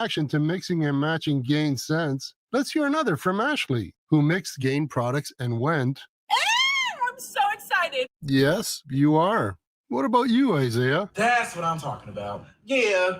Action to mixing and matching Gain scents. Let's hear another from Ashley, who mixed Gain products and went, I'm so excited. Yes, you are. What about you, Isaiah? That's what I'm talking about. Yeah.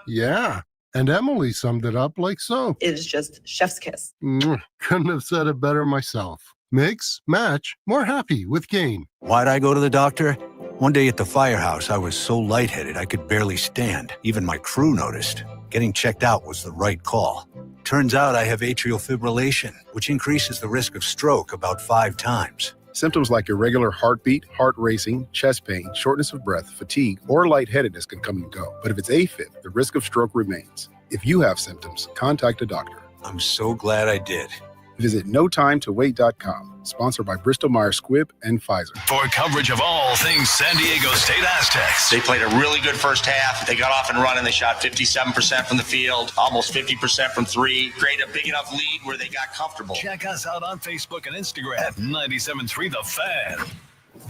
Yeah. And Emily summed it up like so. It is just chef's kiss. Couldn't have said it better myself. Mix, match, more happy with Gain. Why'd I go to the doctor? One day at the firehouse, I was so lightheaded I could barely stand. Even my crew noticed. Getting checked out was the right call. Turns out I have atrial fibrillation, which increases the risk of stroke about 5 times. Symptoms like irregular heartbeat, heart racing, chest pain, shortness of breath, fatigue, or lightheadedness can come and go. But if it's AFib, the risk of stroke remains. If you have symptoms, contact a doctor. I'm so glad I did. Visit NoTimeToWait.com. Sponsored by Bristol-Myers Squibb and Pfizer. For coverage of all things San Diego State Aztecs. They played a really good first half. They got off and running. They shot 57% from the field, almost 50% from 3. Created a big enough lead where they got comfortable. Check us out on Facebook and Instagram at 97.3 The Fan.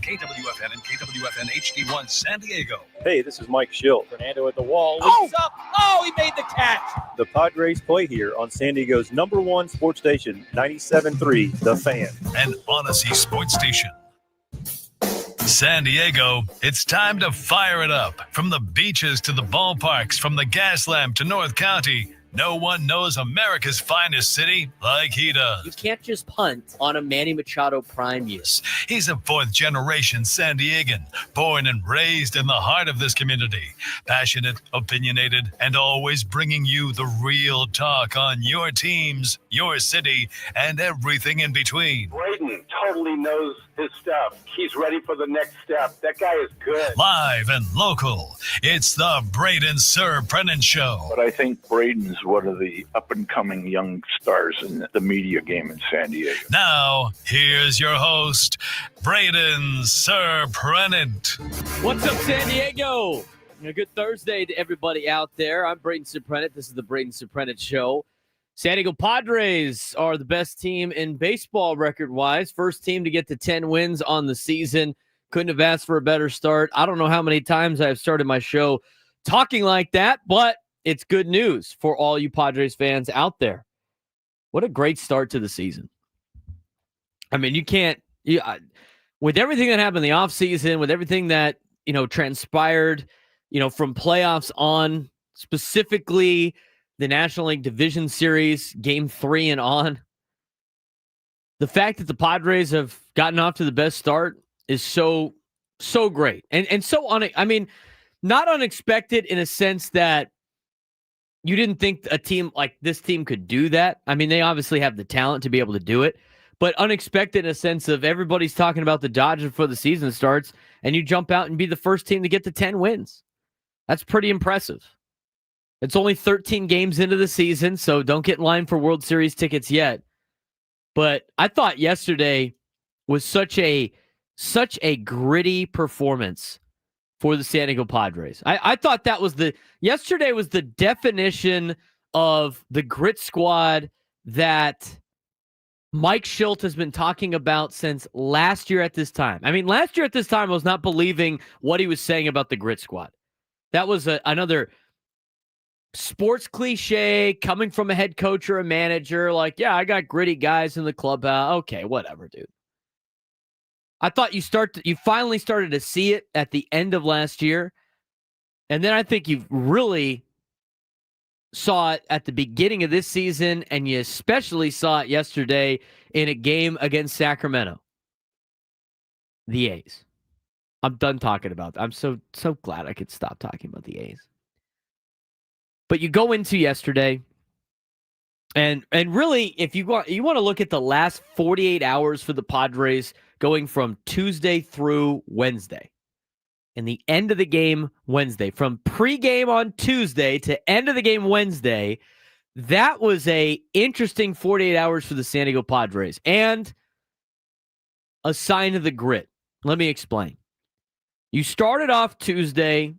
KWFN and KWFN HD1 San Diego. Hey, this is Mike Schill. Fernando at the wall. What's up? Oh, he made the catch. The Padres play here on San Diego's #1 sports station, 97.3 The Fan. And Odyssey Sports Station. San Diego, it's time to fire it up. From the beaches to the ballparks, from the gas lamp to North County, no one knows America's finest city like he does. You can't just punt on a Manny Machado prime years. He's a 4th-generation San Diegan, born and raised in the heart of this community. Passionate, opinionated, and always bringing you the real talk on your teams, your city, and everything in between. Braden totally knows his stuff. He's ready for the next step. That guy is good. Live and local, it's the Braden Surprenant Show. But I think Braden's one of the up-and-coming young stars in the media game in San Diego. Now, here's your host, Braden Surprenant. What's up, San Diego? A good Thursday to everybody out there. I'm Braden Surprenant. This is the Braden Surprenant Show. San Diego Padres are the best team in baseball record-wise. First team to get to 10 wins on the season. Couldn't have asked for a better start. I don't know how many times I've started my show talking like that, but it's good news for all you Padres fans out there. What a great start to the season. I mean, with everything that happened in the offseason, with everything that, transpired, from playoffs on, specifically the National League Division Series, Game 3 and on, the fact that the Padres have gotten off to the best start is so great. And so, not unexpected in a sense that you didn't think a team like this team could do that. I mean, they obviously have the talent to be able to do it, but unexpected in a sense of everybody's talking about the Dodgers before the season starts, and you jump out and be the first team to get to 10 wins. That's pretty impressive. It's only 13 games into the season, so don't get in line for World Series tickets yet. But I thought yesterday was such a gritty performance for the San Diego Padres. I thought yesterday was the definition of the grit squad that Mike Schilt has been talking about since last year at this time. I mean, last year at this time, I was not believing what he was saying about the grit squad. That was another sports cliche coming from a head coach or a manager. Like, yeah, I got gritty guys in the clubhouse. Okay, whatever, dude. I thought you finally started to see it at the end of last year. And then I think you really saw it at the beginning of this season, and you especially saw it yesterday in a game against Sacramento. The A's. I'm done talking about that. I'm so glad I could stop talking about the A's. But you go into yesterday, and really, if you want to look at the last 48 hours for the Padres, going from Tuesday through Wednesday, and the end of the game Wednesday, from pregame on Tuesday to end of the game Wednesday, that was a interesting 48 hours for the San Diego Padres, and a sign of the grit. Let me explain. You started off Tuesday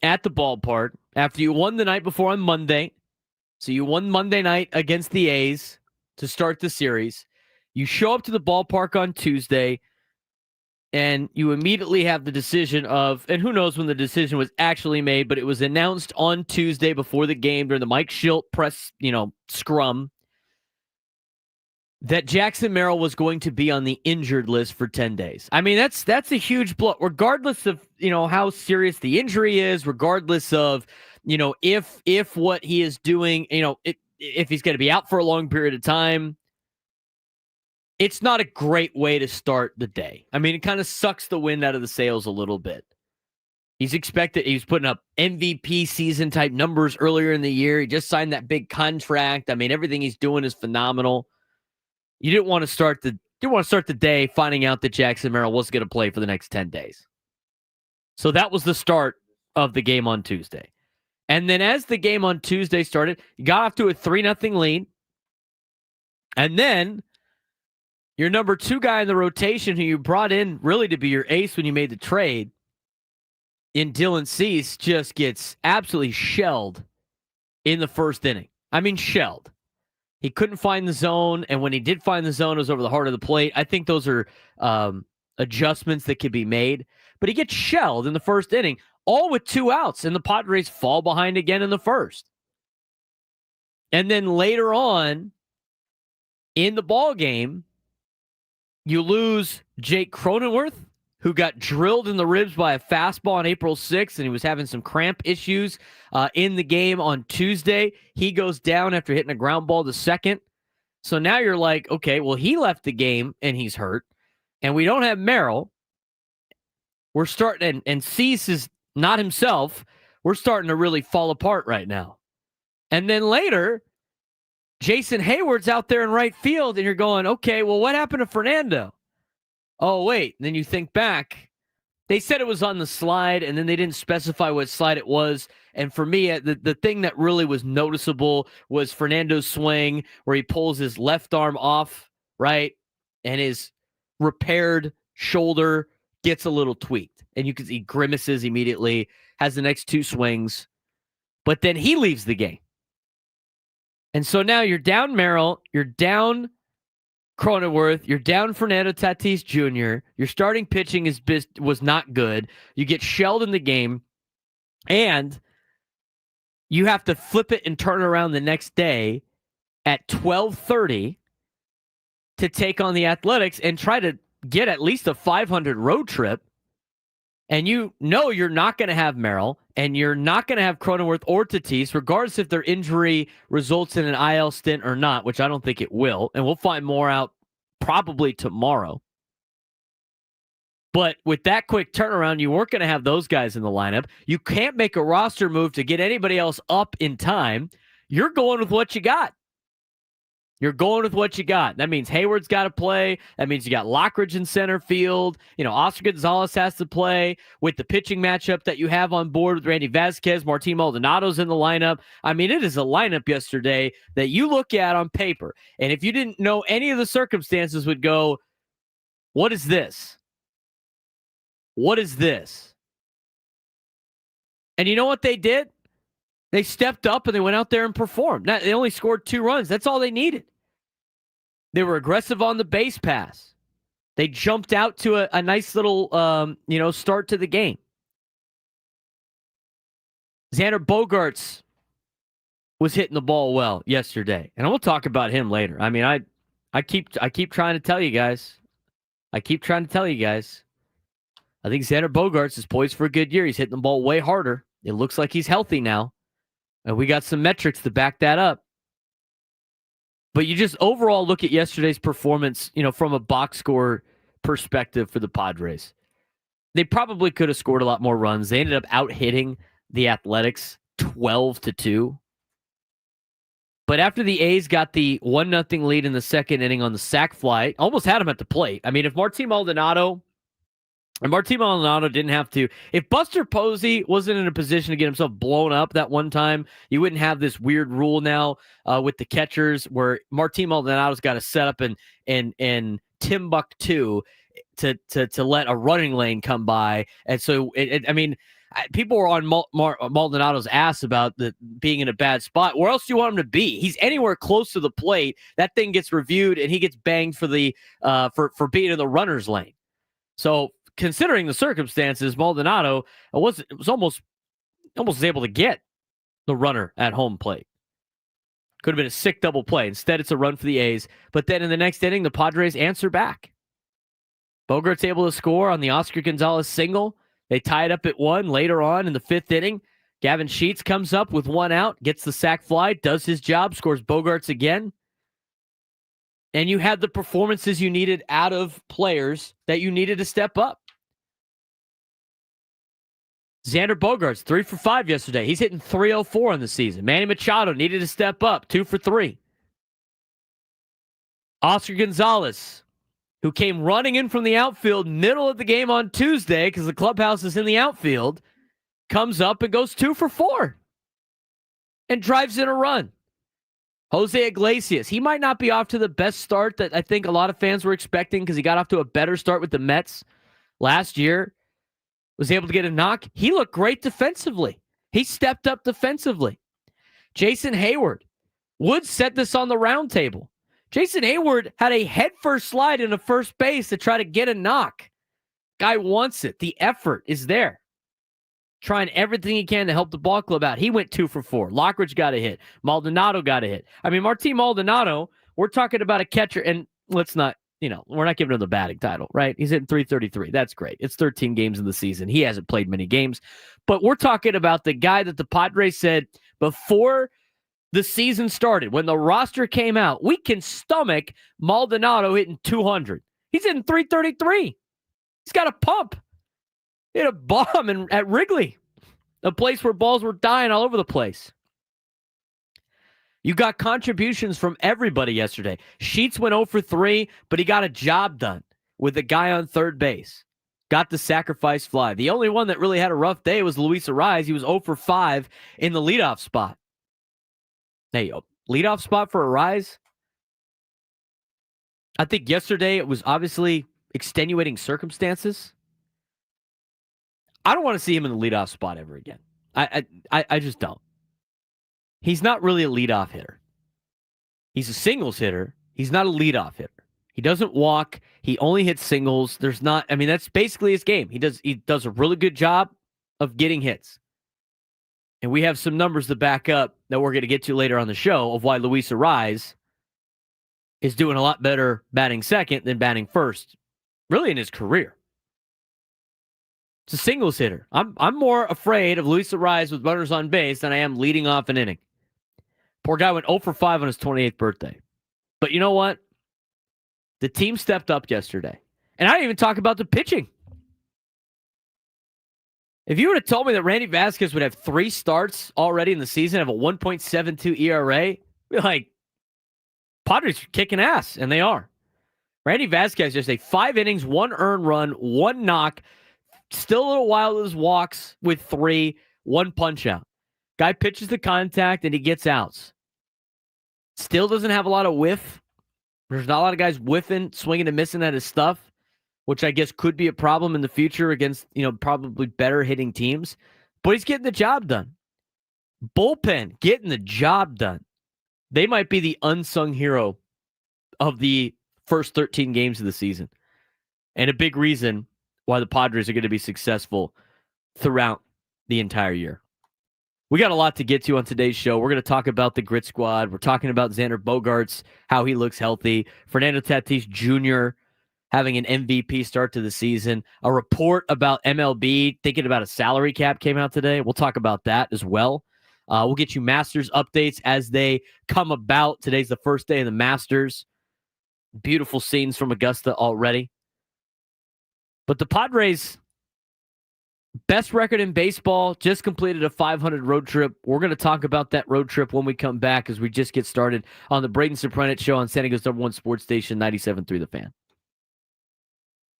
at the ballpark after you won the night before on Monday. So you won Monday night against the A's to start the series. You show up to the ballpark on Tuesday, and you immediately have the decision of, and who knows when the decision was actually made, but it was announced on Tuesday before the game during the Mike Schilt press, scrum, that Jackson Merrill was going to be on the injured list for 10 days. I mean, that's a huge blow, regardless of, how serious the injury is, regardless of, if what he is doing, if he's going to be out for a long period of time. It's not a great way to start the day. I mean, it kind of sucks the wind out of the sails a little bit. He's putting up MVP season type numbers earlier in the year. He just signed that big contract. I mean, everything he's doing is phenomenal. You didn't want to start the day finding out that Jackson Merrill was going to play for the next 10 days. So that was the start of the game on Tuesday. And then as the game on Tuesday started, you got off to a 3-0 lead. And then your number 2 guy in the rotation, who you brought in really to be your ace when you made the trade, in Dylan Cease, just gets absolutely shelled in the first inning. I mean, shelled. He couldn't find the zone, and when he did find the zone, it was over the heart of the plate. I think those are adjustments that could be made. But he gets shelled in the first inning, all with 2 outs, and the Padres fall behind again in the first. And then later on in the ball game, you lose Jake Cronenworth, who got drilled in the ribs by a fastball on April 6th, and he was having some cramp issues in the game on Tuesday. He goes down after hitting a ground ball to second. So now you're like, okay, well, he left the game, and he's hurt, and we don't have Merrill. We're starting, and Cease is not himself. We're starting to really fall apart right now. And then later, Jason Hayward's out there in right field, and you're going, okay, well, what happened to Fernando? Oh, wait. And then you think back. They said it was on the slide, and then they didn't specify what slide it was. And for me, the thing that really was noticeable was Fernando's swing, where he pulls his left arm off, right? And his repaired shoulder gets a little tweaked. And you can see grimaces immediately, has the next 2 swings. But then he leaves the game. And so now you're down Merrill, you're down Cronenworth, you're down Fernando Tatís Jr., your starting pitching was not good, you get shelled in the game, and you have to flip it and turn around the next day at 12:30 to take on the Athletics and try to get at least a 500 road trip. And you know you're not going to have Merrill, and you're not going to have Cronenworth or Tatis, regardless if their injury results in an IL stint or not, which I don't think it will. And we'll find more out probably tomorrow. But with that quick turnaround, you weren't going to have those guys in the lineup. You can't make a roster move to get anybody else up in time. You're going with what you got. You're going with what you got. That means Hayward's got to play. That means you got Lockridge in center field. Oscar Gonzalez has to play with the pitching matchup that you have on board with Randy Vasquez. Martin Maldonado's in the lineup. I mean, it is a lineup yesterday that you look at on paper, and if you didn't know any of the circumstances, would go, what is this? What is this? And you know what they did? They stepped up and they went out there and performed. Now, they only scored 2 runs. That's all they needed. They were aggressive on the base pass. They jumped out to a nice little, start to the game. Xander Bogaerts was hitting the ball well yesterday, and we'll talk about him later. I mean, I keep trying to tell you guys. I think Xander Bogaerts is poised for a good year. He's hitting the ball way harder. It looks like he's healthy now. And we got some metrics to back that up. But you just overall look at yesterday's performance, from a box score perspective for the Padres. They probably could have scored a lot more runs. They ended up out-hitting the Athletics 12-2. But after the A's got the 1-0 lead in the second inning on the sac fly, almost had him at the plate. I mean, if Martin Maldonado didn't have to. If Buster Posey wasn't in a position to get himself blown up that one time, you wouldn't have this weird rule now with the catchers where Martin Maldonado's got to set up in Timbuktu to let a running lane come by. And so, people were on Maldonado's ass about being in a bad spot. Where else do you want him to be? He's anywhere close to the plate. That thing gets reviewed, and he gets banged for the for being in the runner's lane. So considering the circumstances, Maldonado was almost able to get the runner at home plate. Could have been a sick double play. Instead, it's a run for the A's. But then in the next inning, the Padres answer back. Bogaerts able to score on the Oscar Gonzalez single. They tie it up at 1 later on in the 5th inning. Gavin Sheets comes up with 1 out, gets the sac fly, does his job, scores Bogaerts again. And you had the performances you needed out of players that you needed to step up. Xander Bogaerts, 3 for 5 yesterday. He's hitting .304 in the season. Manny Machado needed to step up, 2 for 3. Oscar Gonzalez, who came running in from the outfield middle of the game on Tuesday because the clubhouse is in the outfield, comes up and goes 2 for 4 and drives in a run. Jose Iglesias, he might not be off to the best start that I think a lot of fans were expecting because he got off to a better start with the Mets last year. Was able to get a knock. He looked great defensively. He stepped up defensively. Jason Hayward. Woods said this on the roundtable. Jason Hayward had a headfirst slide into first base to try to get a knock. Guy wants it. The effort is there. Trying everything he can to help the ball club out. He went 2 for 4. Lockridge got a hit. Maldonado got a hit. I mean, Martin Maldonado, we're talking about a catcher, and let's not, we're not giving him the batting title, right? He's hitting .333. That's great. It's 13 games in the season. He hasn't played many games. But we're talking about the guy that the Padres said before the season started, when the roster came out, we can stomach Maldonado hitting 200. He's hitting .333. He's got a pump. He hit a bomb at Wrigley, a place where balls were dying all over the place. You got contributions from everybody yesterday. Sheets went 0 for 3, but he got a job done with a guy on third base. Got the sacrifice fly. The only one that really had a rough day was Luis Arraez. He was 0 for 5 in the leadoff spot. Hey, leadoff spot for Arraez? I think yesterday it was obviously extenuating circumstances. I don't want to see him in the leadoff spot ever again. I just don't. He's not really a leadoff hitter. He's a singles hitter. He's not a leadoff hitter. He doesn't walk. He only hits singles. That's basically his game. He does a really good job of getting hits. And we have some numbers to back up that we're going to get to later on the show of why Luis Arraez is doing a lot better batting second than batting first, really in his career. It's a singles hitter. I'm more afraid of Luis Arraez with runners on base than I am leading off an inning. Poor guy went 0 for 5 on his 28th birthday. But you know what? The team stepped up yesterday. And I didn't even talk about the pitching. If you would have told me that Randy Vasquez would have 3 starts already in the season, have a 1.72 ERA, I'd be like, Padres are kicking ass, and they are. Randy Vasquez just a 5 innings, 1 earned run, 1 knock, still a little wild with his walks with 3, 1 punch out. Guy pitches the contact and he gets outs. Still doesn't have a lot of whiff. There's not a lot of guys whiffing, swinging and missing at his stuff, which I guess could be a problem in the future against, probably better hitting teams. But he's getting the job done. Bullpen getting the job done. They might be the unsung hero of the first 13 games of the season. And a big reason why the Padres are going to be successful throughout the entire year. We got a lot to get to on today's show. We're going to talk about the Grit Squad. We're talking about Xander Bogaerts, how he looks healthy. Fernando Tatís Jr. having an MVP start to the season. A report about MLB thinking about a salary cap came out today. We'll talk about that as well. We'll get you Masters updates as they come about. Today's the first day of the Masters. Beautiful scenes from Augusta already. But the Padres, best record in baseball, just completed a 500 road trip. We're going to talk about that road trip when we come back as we just get started on the Braden Surprenant Show on San Diego's #1 sports station, 97.3 The Fan.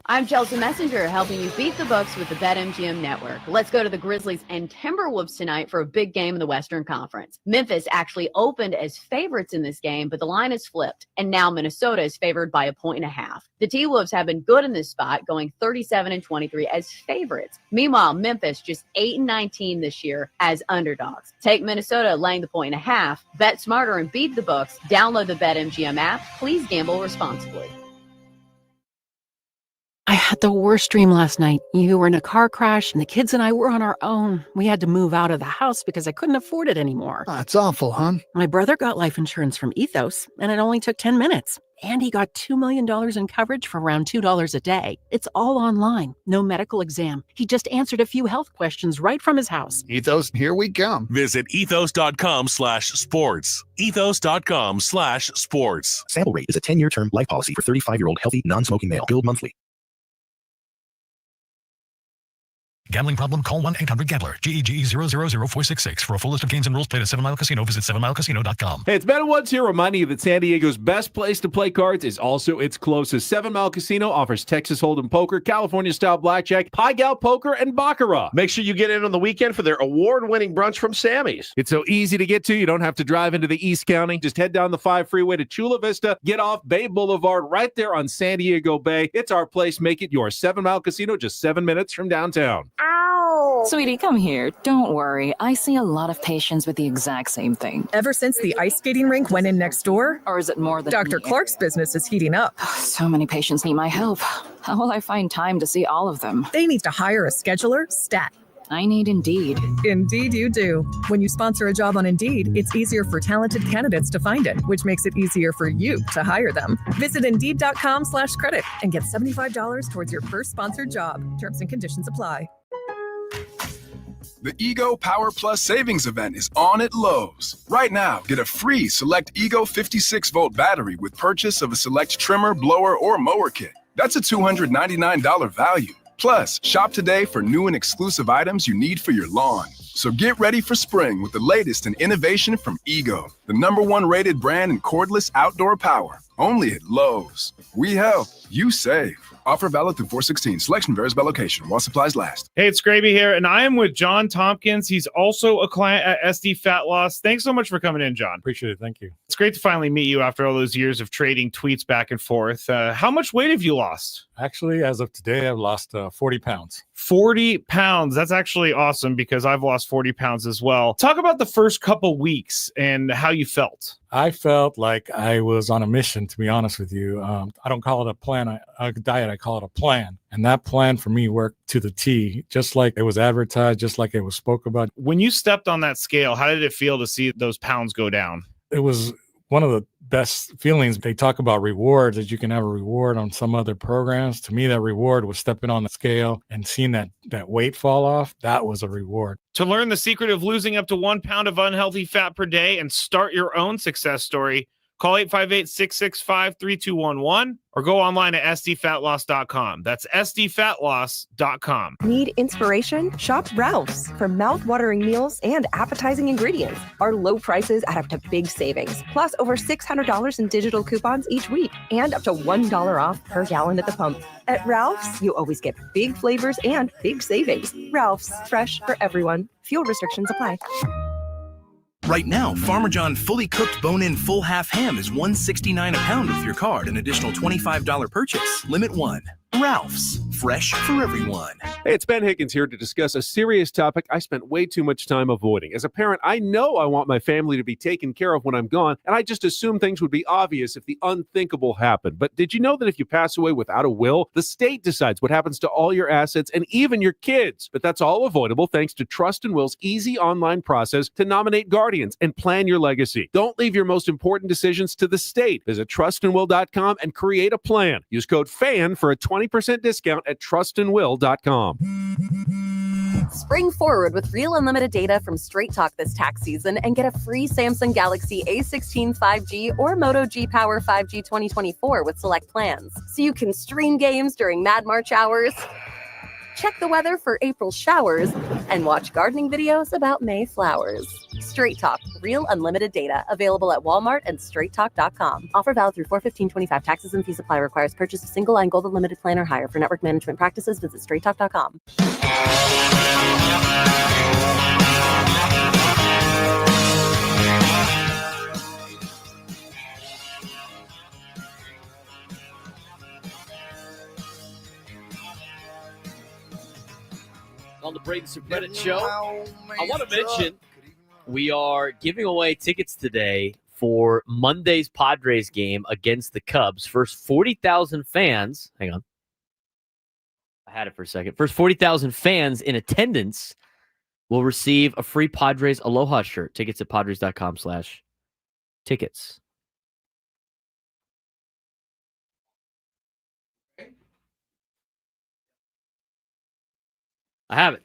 I'm Chelsea Messenger, helping you beat the books with the BetMGM Network. Let's go to the Grizzlies and Timberwolves tonight for a big game in the Western Conference. Memphis actually opened as favorites in this game, but the line is flipped, and now Minnesota is favored by 1.5. The T-Wolves have been good in this spot, going 37-23 as favorites. Meanwhile, Memphis just 8-19 this year as underdogs. Take Minnesota laying the 1.5. Bet smarter and beat the books. Download the BetMGM app. Please gamble responsibly. I had the worst dream last night. You were in a car crash, and the kids and I were on our own. We had to move out of the house because I couldn't afford it anymore. That's awful, hon. My brother got life insurance from Ethos, and it only took 10 minutes. And he got $2 million in coverage for around $2 a day. It's all online. No medical exam. He just answered a few health questions right from his house. Ethos, here we come. Visit ethos.com/sports. Ethos.com/sports. Sample rate is a 10-year term life policy for 35-year-old healthy, non-smoking male. Billed monthly. Gambling problem? Call 1-800-GAMBLER. GEGE 0004666. For a full list of games and rules, play at 7 Mile Casino. Visit 7milecasino.com. Hey, it's Ben Woods here reminding you that San Diego's best place to play cards is also its closest. 7 Mile Casino offers Texas Hold'em poker, California-style blackjack, Pai Gow poker, and baccarat. Make sure you get in on the weekend for their award-winning brunch from Sammy's. It's so easy to get to. You don't have to drive into the East County. Just head down the 5 freeway to Chula Vista, get off Bay Boulevard right there on San Diego Bay. It's our place. Make it your 7 Mile Casino, just 7 minutes from downtown. Sweetie, come here. Don't worry. I see a lot of patients with the exact same thing. Ever since the ice skating rink went in next door? Or is it more than Dr. Clark's business is heating up. So many patients need my help. How will I find time to see all of them? They need to hire a scheduler, stat. I need Indeed. Indeed you do. When you sponsor a job on Indeed, it's easier for talented candidates to find it, which makes it easier for you to hire them. Visit Indeed.com/credit and get $75 towards your first sponsored job. Terms and conditions apply. The Ego Power Plus Savings Event is on at Lowe's. Right now, get a free Select Ego 56-volt battery with purchase of a Select trimmer, blower, or mower kit. That's a $299 value. Plus, shop today for new and exclusive items you need for your lawn. So get ready for spring with the latest in innovation from Ego, the #1 rated brand in cordless outdoor power. Only at Lowe's. We help, you save. Offer valid through 4/16. Selection varies by location while supplies last. Hey, it's Gravy here, and I am with John Tompkins. He's also a client at SD Fat Loss. Thanks so much for coming in, John. Appreciate it. Thank you. It's great to finally meet you after all those years of trading tweets back and forth. How much weight have you lost? Actually, as of today, I've lost 40 pounds. 40 pounds. That's actually awesome because I've lost 40 pounds as well. Talk about the first couple weeks and how you felt. I felt like I was on a mission, to be honest with you. I don't call it a plan, a diet. I call it a plan. And that plan for me worked to the T, just like it was advertised, just like it was spoke about. When you stepped on that scale, how did it feel to see those pounds go down? It was one of the best feelings. They talk about rewards, that you can have a reward on some other programs. To me, that reward was stepping on the scale and seeing that weight fall off. That was a reward. To learn the secret of losing up to 1 pound of unhealthy fat per day and start your own success story, call 858-665-3211 or go online at sdfatloss.com. That's sdfatloss.com. Need inspiration? Shop Ralph's. For mouth-watering meals and appetizing ingredients. Our low prices add up to big savings. Plus over $600 in digital coupons each week and up to $1 off per gallon at the pump. At Ralph's, you always get big flavors and big savings. Ralph's, fresh for everyone. Fuel restrictions apply. Right now, Farmer John fully cooked bone-in full half ham is $169 a pound with your card. An additional $25 purchase. Limit 1. Ralph's. Fresh for everyone. Hey, it's Ben Higgins here to discuss a serious topic I spent way too much time avoiding. As a parent, I know I want my family to be taken care of when I'm gone, and I just assume things would be obvious if the unthinkable happened. But did you know that if you pass away without a will, the state decides what happens to all your assets and even your kids? But that's all avoidable thanks to Trust and Will's easy online process to nominate guardians and plan your legacy. Don't leave your most important decisions to the state. Visit trustandwill.com and create a plan. Use code FAN for a 20% discount at trustandwill.com. Spring forward with real unlimited data from Straight Talk this tax season and get a free Samsung Galaxy A16 5G or Moto G Power 5G 2024 with select plans. So you can stream games during Mad March hours, check the weather for April showers, and watch gardening videos about May flowers. Straight Talk, real unlimited data. Available at Walmart and straighttalk.com. Offer valid through 4/15/25. Taxes and fees apply. Requires purchase of single line gold unlimited plan or higher. For network management practices, visit straighttalk.com. On the Braden Surprenant Show, I want to mention we are giving away tickets today for Monday's Padres game against the Cubs. First 40,000 fans, hang on, had it for a second. First 40,000 fans in attendance will receive a free Padres Aloha shirt. Tickets at padres.com/tickets. I have it.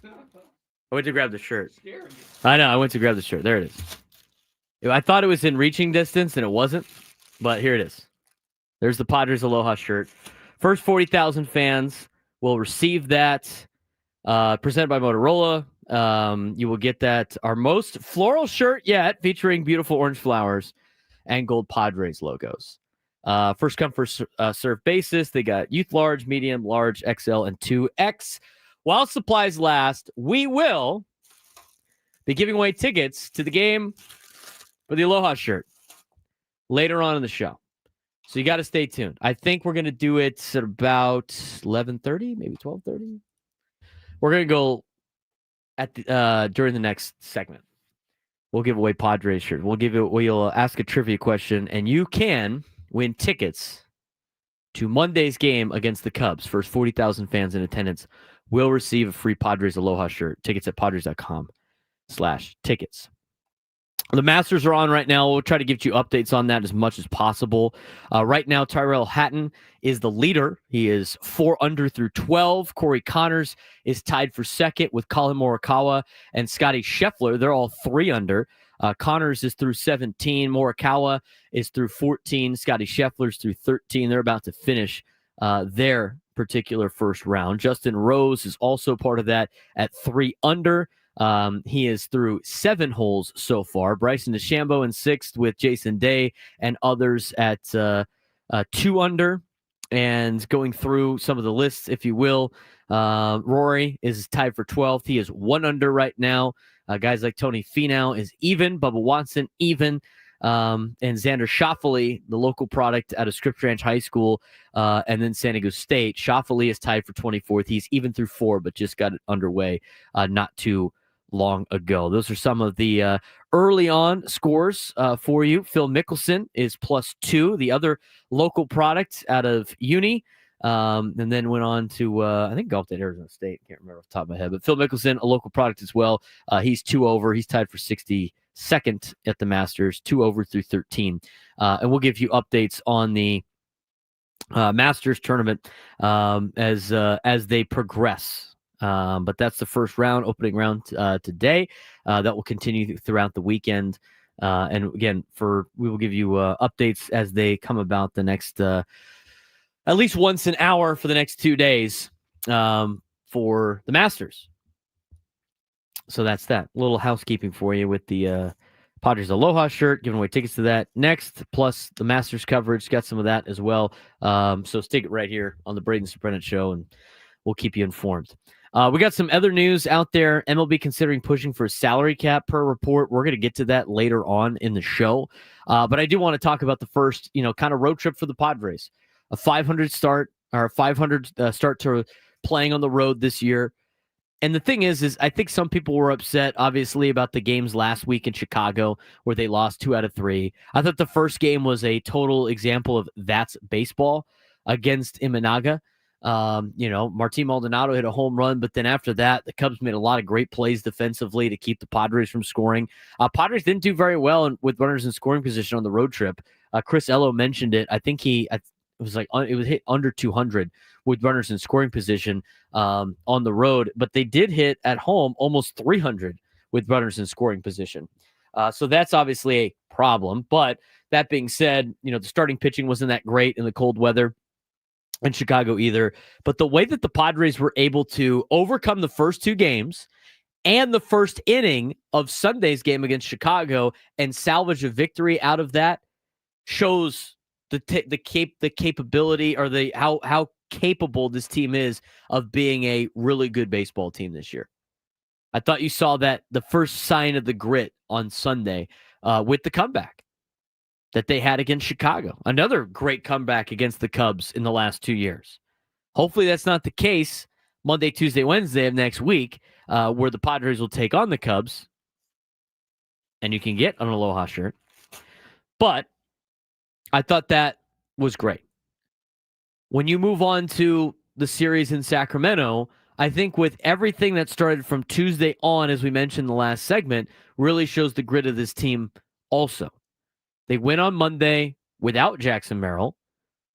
I went to grab the shirt. I know. I went to grab the shirt. There it is. I thought it was in reaching distance, and it wasn't. But here it is. There's the Padres Aloha shirt. First 40,000 fans will receive that. Presented by Motorola. You will get that. Our most floral shirt yet, featuring beautiful orange flowers and gold Padres logos. First come, first serve basis. They got youth large, medium, large, XL, and 2X. While supplies last, we will be giving away tickets to the game for the Aloha shirt later on in the show. So you got to stay tuned. I think we're going to do it at about 11:30, maybe 12:30. We're going to go at the, during the next segment. We'll give away Padres shirt. We'll ask a trivia question, and you can win tickets to Monday's game against the Cubs. First 40,000 fans in attendance will receive a free Padres Aloha shirt. Tickets at padres.com/tickets. The Masters are on right now. We'll try to give you updates on that as much as possible. Right now, Tyrell Hatton is the leader. He is 4 under through 12. Corey Connors is tied for second with Colin Morikawa and Scotty Scheffler. They're all 3 under. Connors is through 17. Morikawa is through 14. Scotty Scheffler's through 13. They're about to finish their particular first round. Justin Rose is also part of that at 3 under. He is through 7 holes so far. Bryson DeChambeau in 6th with Jason Day and others at 2 under. And going through some of the lists, if you will, Rory is tied for 12th. He is 1 under right now. Guys like Tony Finau is even. Bubba Watson even. And Xander Schauffele, the local product out of Scripps Ranch High School, and then San Diego State. Schauffele is tied for 24th. He's even through 4, but just got it underway not too long ago. Those are some of the early on scores for you. Phil Mickelson is +2, the other local product out of Uni, and then went on to, I think, golfed at Arizona State. Can't remember off the top of my head, but Phil Mickelson, a local product as well. He's 2 over. He's tied for 62nd at the Masters, 2 over through 13. And we'll give you updates on the Masters tournament as they progress. But that's the first round, opening round today. That will continue throughout the weekend. And again, we will give you updates as they come about the next, at least once an hour for the next 2 days for the Masters. So that's that. A little housekeeping for you with the Padres Aloha shirt, giving away tickets to that next, plus the Masters coverage. Got some of that as well. So stick it right here on the Braden Surprenant Show, and we'll keep you informed. We got some other news out there. MLB considering pushing for a salary cap per report. We're going to get to that later on in the show. But I do want to talk about the first, kind of road trip for the Padres. A 500 start to playing on the road this year. And the thing is I think some people were upset, obviously, about the games last week in Chicago where they lost 2 out of 3. I thought the first game was a total example of that's baseball against Imanaga. Martin Maldonado hit a home run, but then after that, the Cubs made a lot of great plays defensively to keep the Padres from scoring. Padres didn't do very well with runners in scoring position on the road trip. Chris Ello mentioned it. I think it was hit under 200 with runners in scoring position on the road, but they did hit at home almost 300 with runners in scoring position. So that's obviously a problem. But that being said, the starting pitching wasn't that great in the cold weather in Chicago either. But the way that the Padres were able to overcome the first 2 games and the first inning of Sunday's game against Chicago and salvage a victory out of that shows the capability, or how capable this team is of being a really good baseball team this year. I thought you saw that the first sign of the grit on Sunday with the comeback that they had against Chicago. Another great comeback against the Cubs in the last 2 years. Hopefully that's not the case Monday, Tuesday, Wednesday of next week, where the Padres will take on the Cubs, and you can get an Aloha shirt. But I thought that was great. When you move on to the series in Sacramento, I think with everything that started from Tuesday on, as we mentioned in the last segment, really shows the grit of this team also. They win on Monday without Jackson Merrill,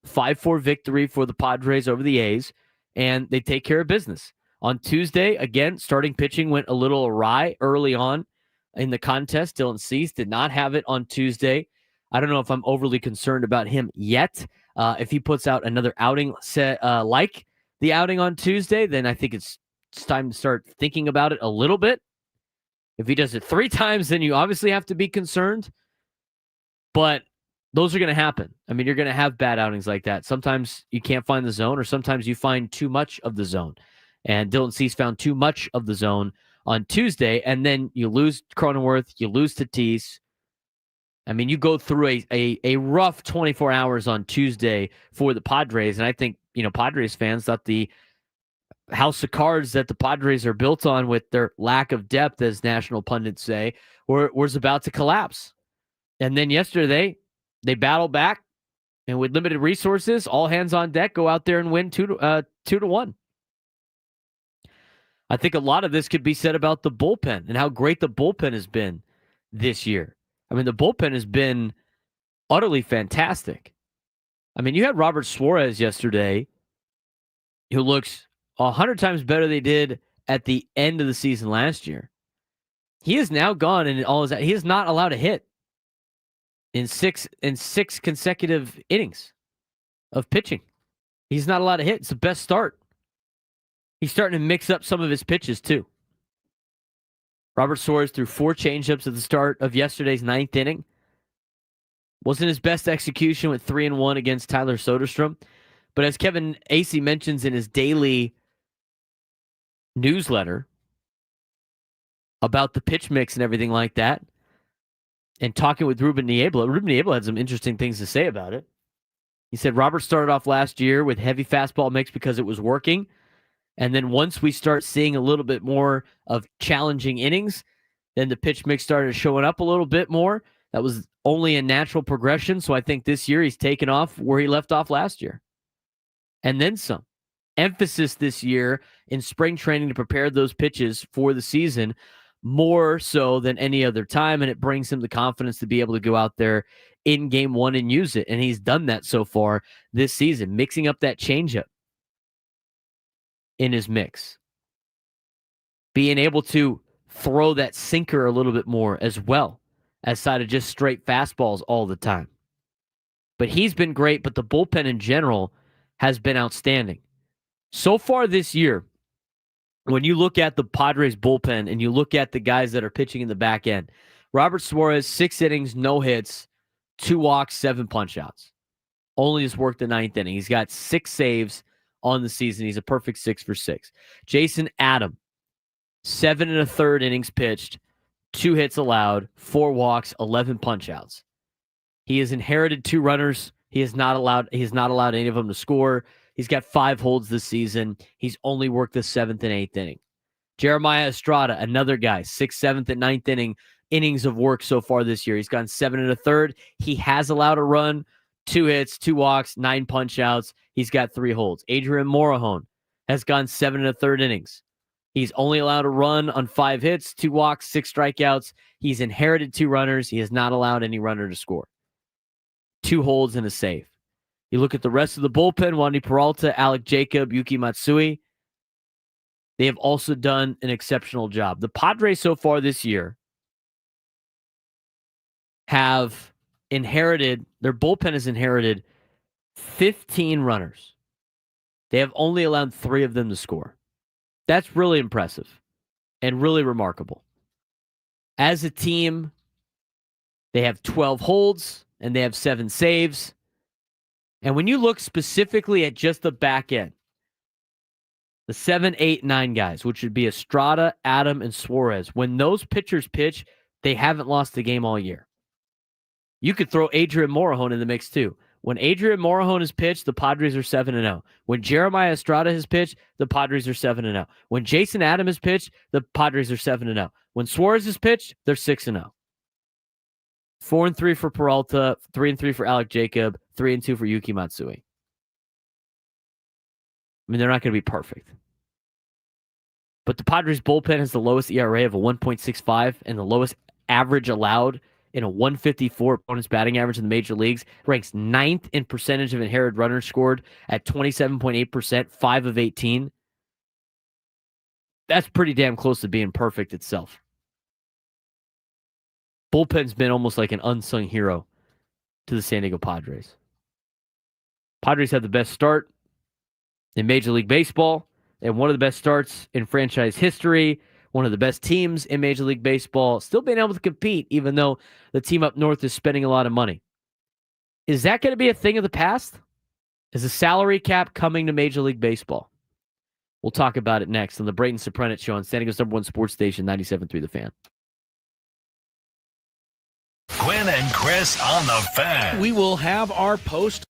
5-4 victory for the Padres over the A's, and they take care of business. On Tuesday, again, starting pitching went a little awry early on in the contest. Dylan Cease did not have it on Tuesday. I don't know if I'm overly concerned about him yet. If he puts out another outing like the outing on Tuesday, then I think it's time to start thinking about it a little bit. If he does it 3 times, then you obviously have to be concerned. But those are going to happen. I mean, you're going to have bad outings like that. Sometimes you can't find the zone, or sometimes you find too much of the zone. And Dylan Cease found too much of the zone on Tuesday, and then you lose Cronenworth, you lose Tatis. I mean, you go through a rough 24 hours on Tuesday for the Padres, and I think, Padres fans thought the house of cards that the Padres are built on with their lack of depth, as national pundits say, was about to collapse. And then yesterday, they battle back, and with limited resources, all hands on deck, go out there and win 2-1. I think a lot of this could be said about the bullpen and how great the bullpen has been this year. I mean, the bullpen has been utterly fantastic. I mean, you had Robert Suarez yesterday, who looks 100 times better than they did at the end of the season last year. He is now gone, and he is not allowed to hit in six consecutive innings of pitching. He's not allowed to hit. It's the best start. He's starting to mix up some of his pitches, too. Robert Suarez threw 4 changeups at the start of yesterday's 9th inning. Wasn't his best execution with 3-1 against Tyler Soderstrom. But as Kevin Acee mentions in his daily newsletter about the pitch mix and everything like that, and talking with Ruben Niebla had some interesting things to say about it. He said Robert started off last year with heavy fastball mix because it was working. And then once we start seeing a little bit more of challenging innings, then the pitch mix started showing up a little bit more. That was only a natural progression. So I think this year he's taken off where he left off last year. And then some. Emphasis this year in spring training to prepare those pitches for the season more so than any other time. And it brings him the confidence to be able to go out there in game 1 and use it. And he's done that so far this season, mixing up that changeup in his mix. Being able to throw that sinker a little bit more as well, aside of just straight fastballs all the time. But he's been great, but the bullpen in general has been outstanding. So far this year, when you look at the Padres bullpen and you look at the guys that are pitching in the back end, Robert Suarez, 6 innings, no hits, 2 walks, 7 punch-outs. Only just worked the 9th inning. He's got 6 saves on the season. He's a perfect 6 for 6. Jason Adam, 7 1/3 innings pitched, 2 hits allowed, 4 walks, 11 punch-outs. He has inherited 2 runners. He has not allowed any of them to score. He's got 5 holds this season. He's only worked the 7th and 8th inning. Jeremiah Estrada, another guy, 6th, 7th, and 9th innings of work so far this year. He's gone 7 1/3. He has allowed a run, 2 hits, 2 walks, 9 punch-outs. He's got 3 holds. Adrian Morejon has gone 7 1/3 innings. He's only allowed a run on 5 hits, 2 walks, 6 strikeouts. He's inherited 2 runners. He has not allowed any runner to score. 2 holds and a save. You look at the rest of the bullpen, Wandy Peralta, Alec Jacob, Yuki Matsui. They have also done an exceptional job. The Padres so far this year have their bullpen has inherited 15 runners. They have only allowed 3 of them to score. That's really impressive and really remarkable. As a team, they have 12 holds and they have 7 saves. And when you look specifically at just the back end, the 7, 8, 9 guys, which would be Estrada, Adam, and Suarez, when those pitchers pitch, they haven't lost the game all year. You could throw Adrian Morejon in the mix too. When Adrian Morejon has pitched, the Padres are 7-0. When Jeremiah Estrada has pitched, the Padres are 7-0. When Jason Adam has pitched, the Padres are 7-0. When Suarez has pitched, they're 6-0. 4-3 for Peralta, 3-3 for Alec Jacob, 3-2 for Yuki Matsui. I mean, they're not going to be perfect. But the Padres bullpen has the lowest ERA of a 1.65 and the lowest average allowed in a 154 opponent's batting average in the major leagues. Ranks 9th in percentage of inherited runners scored at 27.8%, 5 of 18. That's pretty damn close to being perfect itself. Bullpen's been almost like an unsung hero to the San Diego Padres. Padres had the best start in Major League Baseball and one of the best starts in franchise history, one of the best teams in Major League Baseball, still being able to compete even though the team up north is spending a lot of money. Is that going to be a thing of the past? Is a salary cap coming to Major League Baseball? We'll talk about it next on the Braden Surprenant Show on San Diego's #1 sports station, 97.3 The Fan. Quinn and Chris on the Fan. We will have our post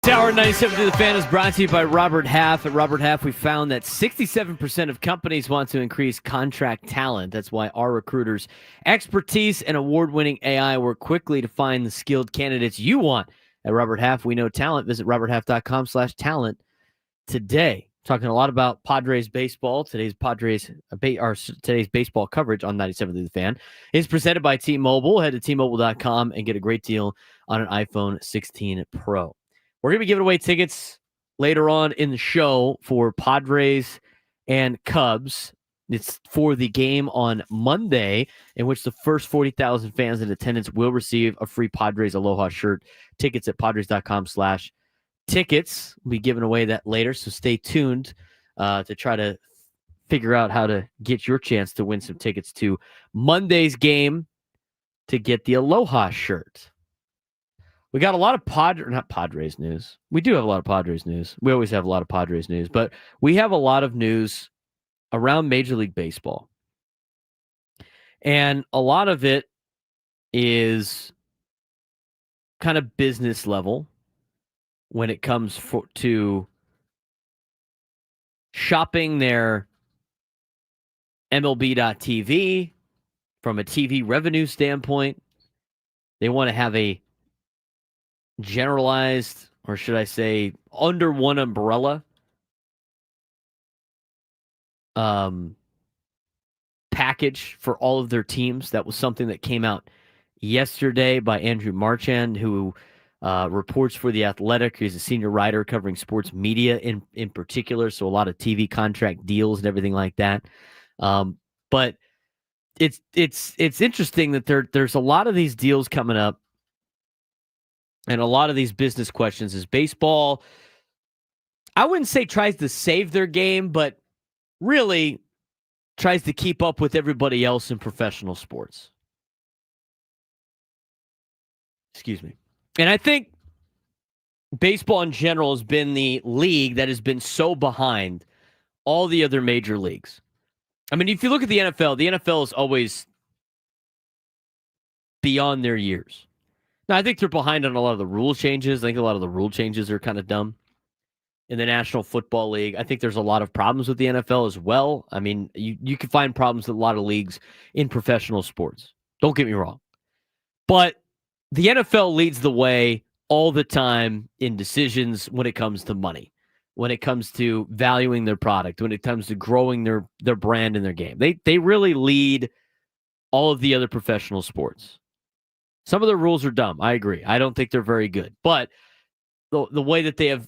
Tower 97 to the Fan is brought to you by Robert Half. At Robert Half, we found that 67% of companies want to increase contract talent. That's why our recruiters' expertise and award-winning AI work quickly to find the skilled candidates you want. At Robert Half, we know talent. Visit roberthalf.com/talent today. Talking a lot about Padres baseball. Today's baseball coverage on 97 to the Fan is presented by T-Mobile. Head to T-Mobile.com and get a great deal on an iPhone 16 Pro. We're going to be giving away tickets later on in the show for Padres and Cubs. It's for the game on Monday, in which the first 40,000 fans in attendance will receive a free Padres Aloha shirt. Tickets at padres.com/tickets. We'll be giving away that later, so stay tuned to try to figure out how to get your chance to win some tickets to Monday's game to get the Aloha shirt. We got a lot of not Padres news. We do have a lot of Padres news. We always have a lot of Padres news, but we have a lot of news around Major League Baseball. And a lot of it is kind of business level when it comes to shopping their MLB.TV from a TV revenue standpoint. They want to have a generalized, or should I say, under one umbrella package for all of their teams. That was something that came out yesterday by Andrew Marchand, who reports for The Athletic. He's a senior writer covering sports media in particular, so a lot of TV contract deals and everything like that. But it's interesting that there's a lot of these deals coming up. And a lot of these business questions is baseball, I wouldn't say tries to save their game, but really tries to keep up with everybody else in professional sports. Excuse me. And I think baseball in general has been the league that has been so behind all the other major leagues. I mean, if you look at the NFL is always beyond their years. Now, I think they're behind on a lot of the rule changes. I think a lot of the rule changes are kind of dumb in the National Football League. I think there's a lot of problems with the NFL as well. I mean, you can find problems with a lot of leagues in professional sports. Don't get me wrong. But the NFL leads the way all the time in decisions when it comes to money, when it comes to valuing their product, when it comes to growing their brand and their game. They really lead all of the other professional sports. Some of the rules are dumb. I agree. I don't think they're very good. But the way that they have,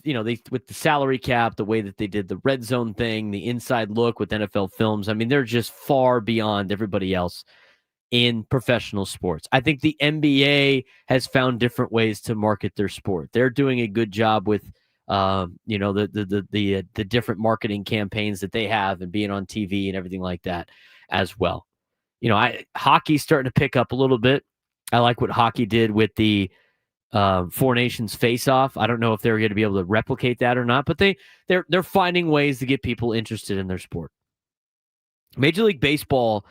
with the salary cap, the way that they did the red zone thing, the inside look with NFL Films, I mean, they're just far beyond everybody else in professional sports. I think the NBA has found different ways to market their sport. They're doing a good job with, the different marketing campaigns that they have and being on TV and everything like that as well. Hockey's starting to pick up a little bit. I like what hockey did with the Four Nations face-off. I don't know if they're going to be able to replicate that or not, but they're finding ways to get people interested in their sport. Major League Baseball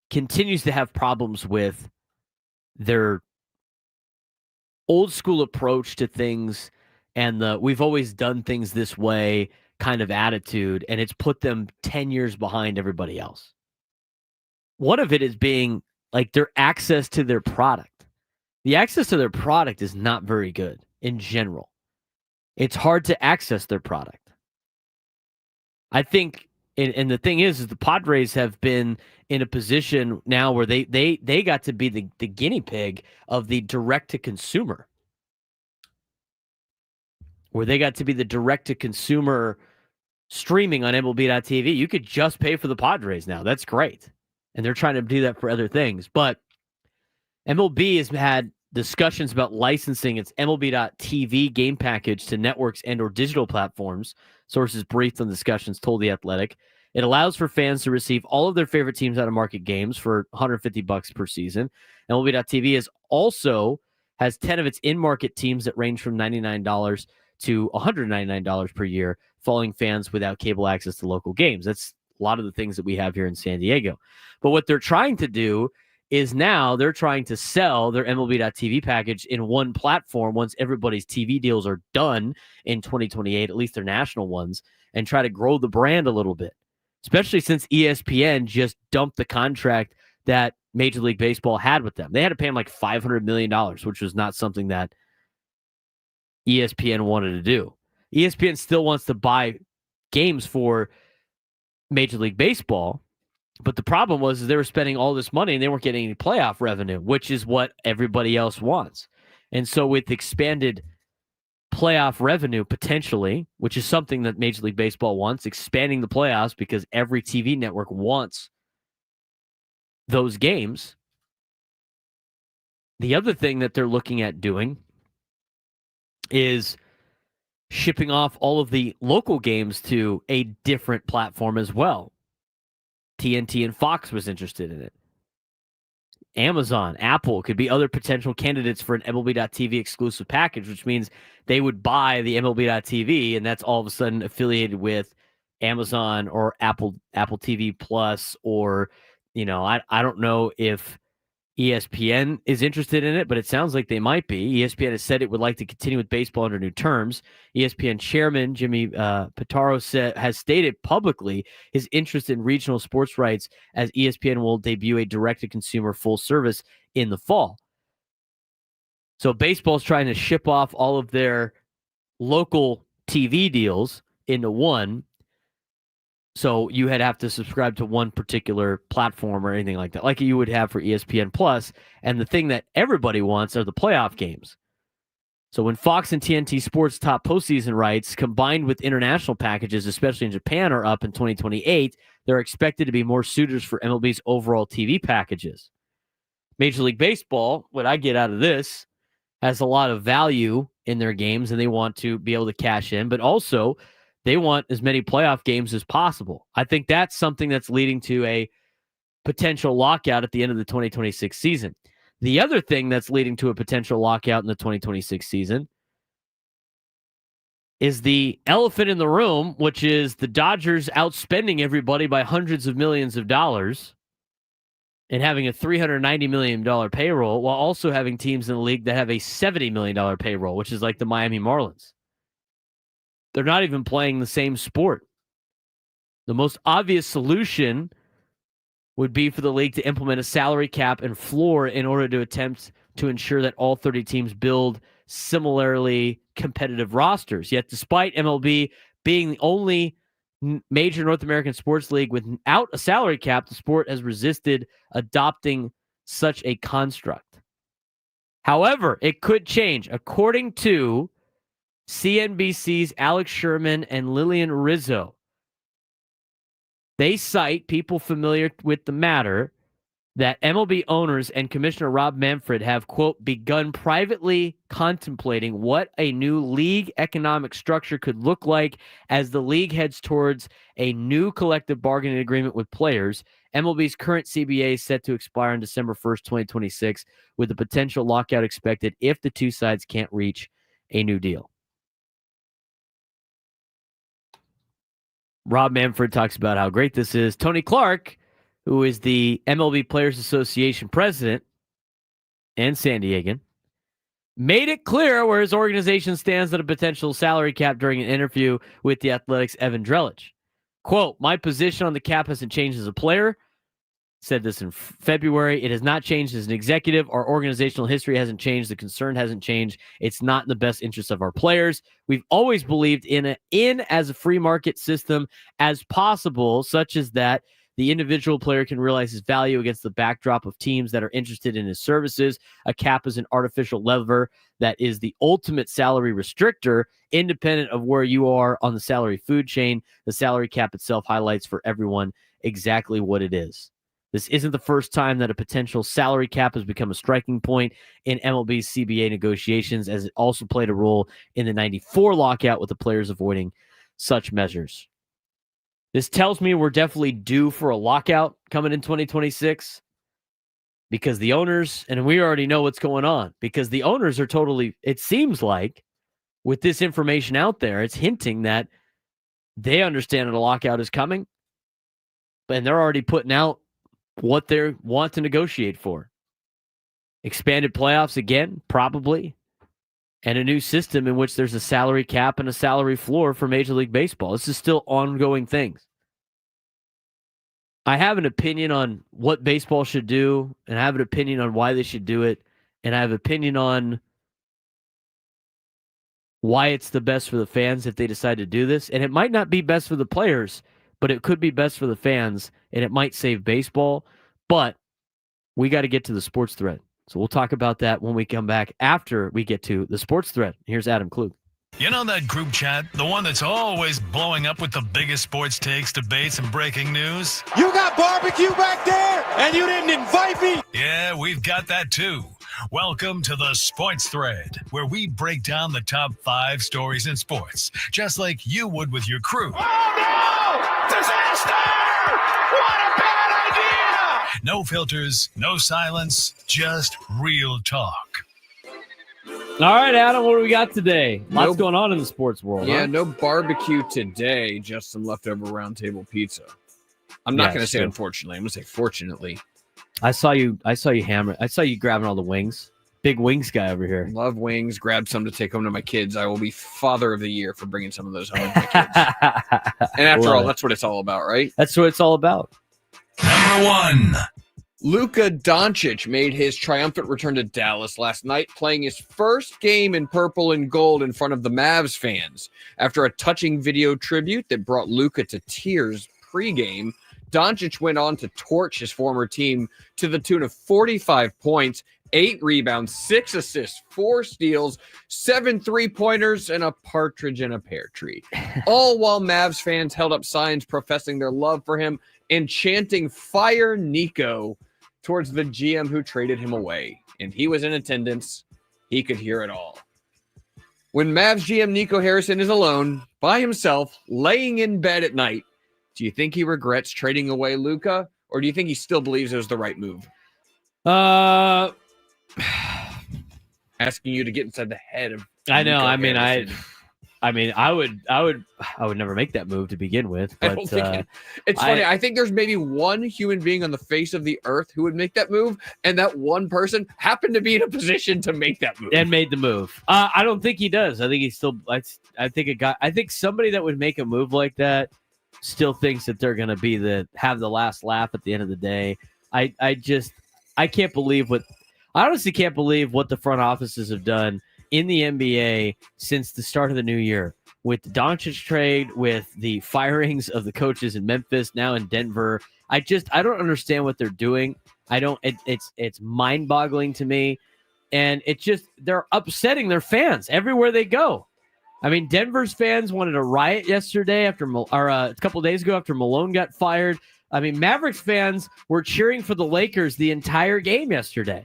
continues to have problems with their old school approach to things and we've always done things this way kind of attitude, and it's put them 10 years behind everybody else. One of it is being like their access to their product. The access to their product is not very good in general. It's hard to access their product. I think, and the thing is the Padres have been in a position now where they got to be the guinea pig of the direct-to-consumer. Where they got to be the direct-to-consumer streaming on MLB.TV. You could just pay for the Padres now. That's great. And they're trying to do that for other things. But MLB has had discussions about licensing its MLB.TV game package to networks and or digital platforms. Sources briefed on discussions told The Athletic. It allows for fans to receive all of their favorite teams out-of-market games for $150 per season. MLB.TV has 10 of its in-market teams that range from $99 to $199 per year, following fans without cable access to local games. That's a lot of the things that we have here in San Diego. But what they're trying to do is now they're trying to sell their MLB.TV package in one platform once everybody's TV deals are done in 2028, at least their national ones, and try to grow the brand a little bit, especially since ESPN just dumped the contract that Major League Baseball had with them. They had to pay them like $500 million, which was not something that ESPN wanted to do. ESPN still wants to buy games for Major League Baseball, but the problem was they were spending all this money and they weren't getting any playoff revenue, which is what everybody else wants. And so with expanded playoff revenue potentially, which is something that Major League Baseball wants, expanding the playoffs because every TV network wants those games. The other thing that they're looking at doing is shipping off all of the local games to a different platform as well. TNT and Fox was interested in it. Amazon, Apple could be other potential candidates for an MLB.TV exclusive package, which means they would buy the MLB.TV, and that's all of a sudden affiliated with Amazon or Apple TV Plus, or, I don't know if ESPN is interested in it, but it sounds like they might be. ESPN has said it would like to continue with baseball under new terms. ESPN chairman Jimmy Pitaro has stated publicly his interest in regional sports rights, as ESPN will debut a direct-to-consumer full service in the fall. So baseball's trying to ship off all of their local TV deals into one. So you have to subscribe to one particular platform or anything like that, like you would have for ESPN Plus. And the thing that everybody wants are the playoff games. So when Fox and TNT Sports top postseason rights combined with international packages, especially in Japan, are up in 2028, they're expected to be more suitors for MLB's overall TV packages. Major League Baseball, what I get out of this, has a lot of value in their games, and they want to be able to cash in, but also they want as many playoff games as possible. I think that's something that's leading to a potential lockout at the end of the 2026 season. The other thing that's leading to a potential lockout in the 2026 season is the elephant in the room, which is the Dodgers outspending everybody by hundreds of millions of dollars and having a $390 million payroll, while also having teams in the league that have a $70 million payroll, which is like the Miami Marlins. They're not even playing the same sport. The most obvious solution would be for the league to implement a salary cap and floor in order to attempt to ensure that all 30 teams build similarly competitive rosters. Yet, despite MLB being the only major North American sports league without a salary cap, the sport has resisted adopting such a construct. However, it could change. According to CNBC's Alex Sherman and Lillian Rizzo, they cite people familiar with the matter that MLB owners and Commissioner Rob Manfred have, quote, begun privately contemplating what a new league economic structure could look like as the league heads towards a new collective bargaining agreement with players. MLB's current CBA is set to expire on December 1st, 2026, with a potential lockout expected if the two sides can't reach a new deal. Rob Manfred talks about how great this is. Tony Clark, who is the MLB Players Association president and San Diegan, made it clear where his organization stands on a potential salary cap during an interview with the Athletics' Evan Drellich. Quote, my position on the cap hasn't changed as a player. Said this in February. It has not changed as an executive. Our organizational history hasn't changed. The concern hasn't changed. It's not in the best interest of our players. We've always believed in as a free market system as possible, such as that the individual player can realize his value against the backdrop of teams that are interested in his services. A cap is an artificial lever that is the ultimate salary restrictor, independent of where you are on the salary food chain. The salary cap itself highlights for everyone exactly what it is. This isn't the first time that a potential salary cap has become a striking point in MLB's CBA negotiations, as it also played a role in the 94 lockout with the players avoiding such measures. This tells me we're definitely due for a lockout coming in 2026 because the owners, and we already know what's going on, because the owners are totally, it seems like, with this information out there, it's hinting that they understand that a lockout is coming, and they're already putting out what they want to negotiate for. Expanded playoffs again, probably, and a new system in which there's a salary cap and a salary floor for Major League Baseball. This is still ongoing things. I have an opinion on what baseball should do, and I have an opinion on why they should do it, and I have an opinion on why it's the best for the fans if they decide to do this. And it might not be best for the players, but it could be best for the fans, and it might save baseball. But we got to get to the sports thread. So we'll talk about that when we come back after we get to the sports thread. Here's Adam Klug. You know that group chat? The one that's always blowing up with the biggest sports takes, debates, and breaking news? You got barbecue back there, and you didn't invite me? Yeah, we've got that too. Welcome to the Sports Thread, where we break down the top 5 stories in sports, just like you would with your crew. Oh, no! Disaster! What a bad idea! No filters, no silence, just real talk. All right, Adam, what do we got today? Lots going on in the sports world. Yeah, huh? no barbecue today, just some leftover round table pizza. I'm not going to say unfortunately. I'm going to say fortunately. I saw you hammer. I saw you grabbing all the wings. Big wings guy over here. Love wings. Grabbed some to take home to my kids. I will be father of the year for bringing some of those home to my kids. And after all, that's what it's all about, right? That's what it's all about. Number 1. Luka Doncic made his triumphant return to Dallas last night, playing his first game in purple and gold in front of the Mavs fans. After a touching video tribute that brought Luka to tears pregame, Doncic went on to torch his former team to the tune of 45 points, 8 rebounds, 6 assists, 4 steals, 7 3-pointers, and a partridge in a pear tree. All while Mavs fans held up signs professing their love for him and chanting "Fire Nico" towards the GM who traded him away. And he was in attendance. He could hear it all. When Mavs GM Nico Harrison is alone, by himself, laying in bed at night, do you think he regrets trading away Luka, or do you think he still believes it was the right move? Asking you to get inside the head of I know. Nico I mean, I would never make that move to begin with. But, I don't think it's funny. I think there's maybe one human being on the face of the earth who would make that move, and that one person happened to be in a position to make that move and made the move. I don't think he does. I think he's still. I think somebody that would make a move like that still thinks that they're going to have the last laugh at the end of the day. I can't believe I honestly can't believe what the front offices have done in the NBA since the start of the new year, with the Doncic trade, with the firings of the coaches in Memphis, now in Denver. I don't understand what they're doing. It's mind-boggling to me. And they're upsetting their fans everywhere they go. I mean, Denver's fans wanted a riot yesterday a couple days ago after Malone got fired. I mean, Mavericks fans were cheering for the Lakers the entire game yesterday.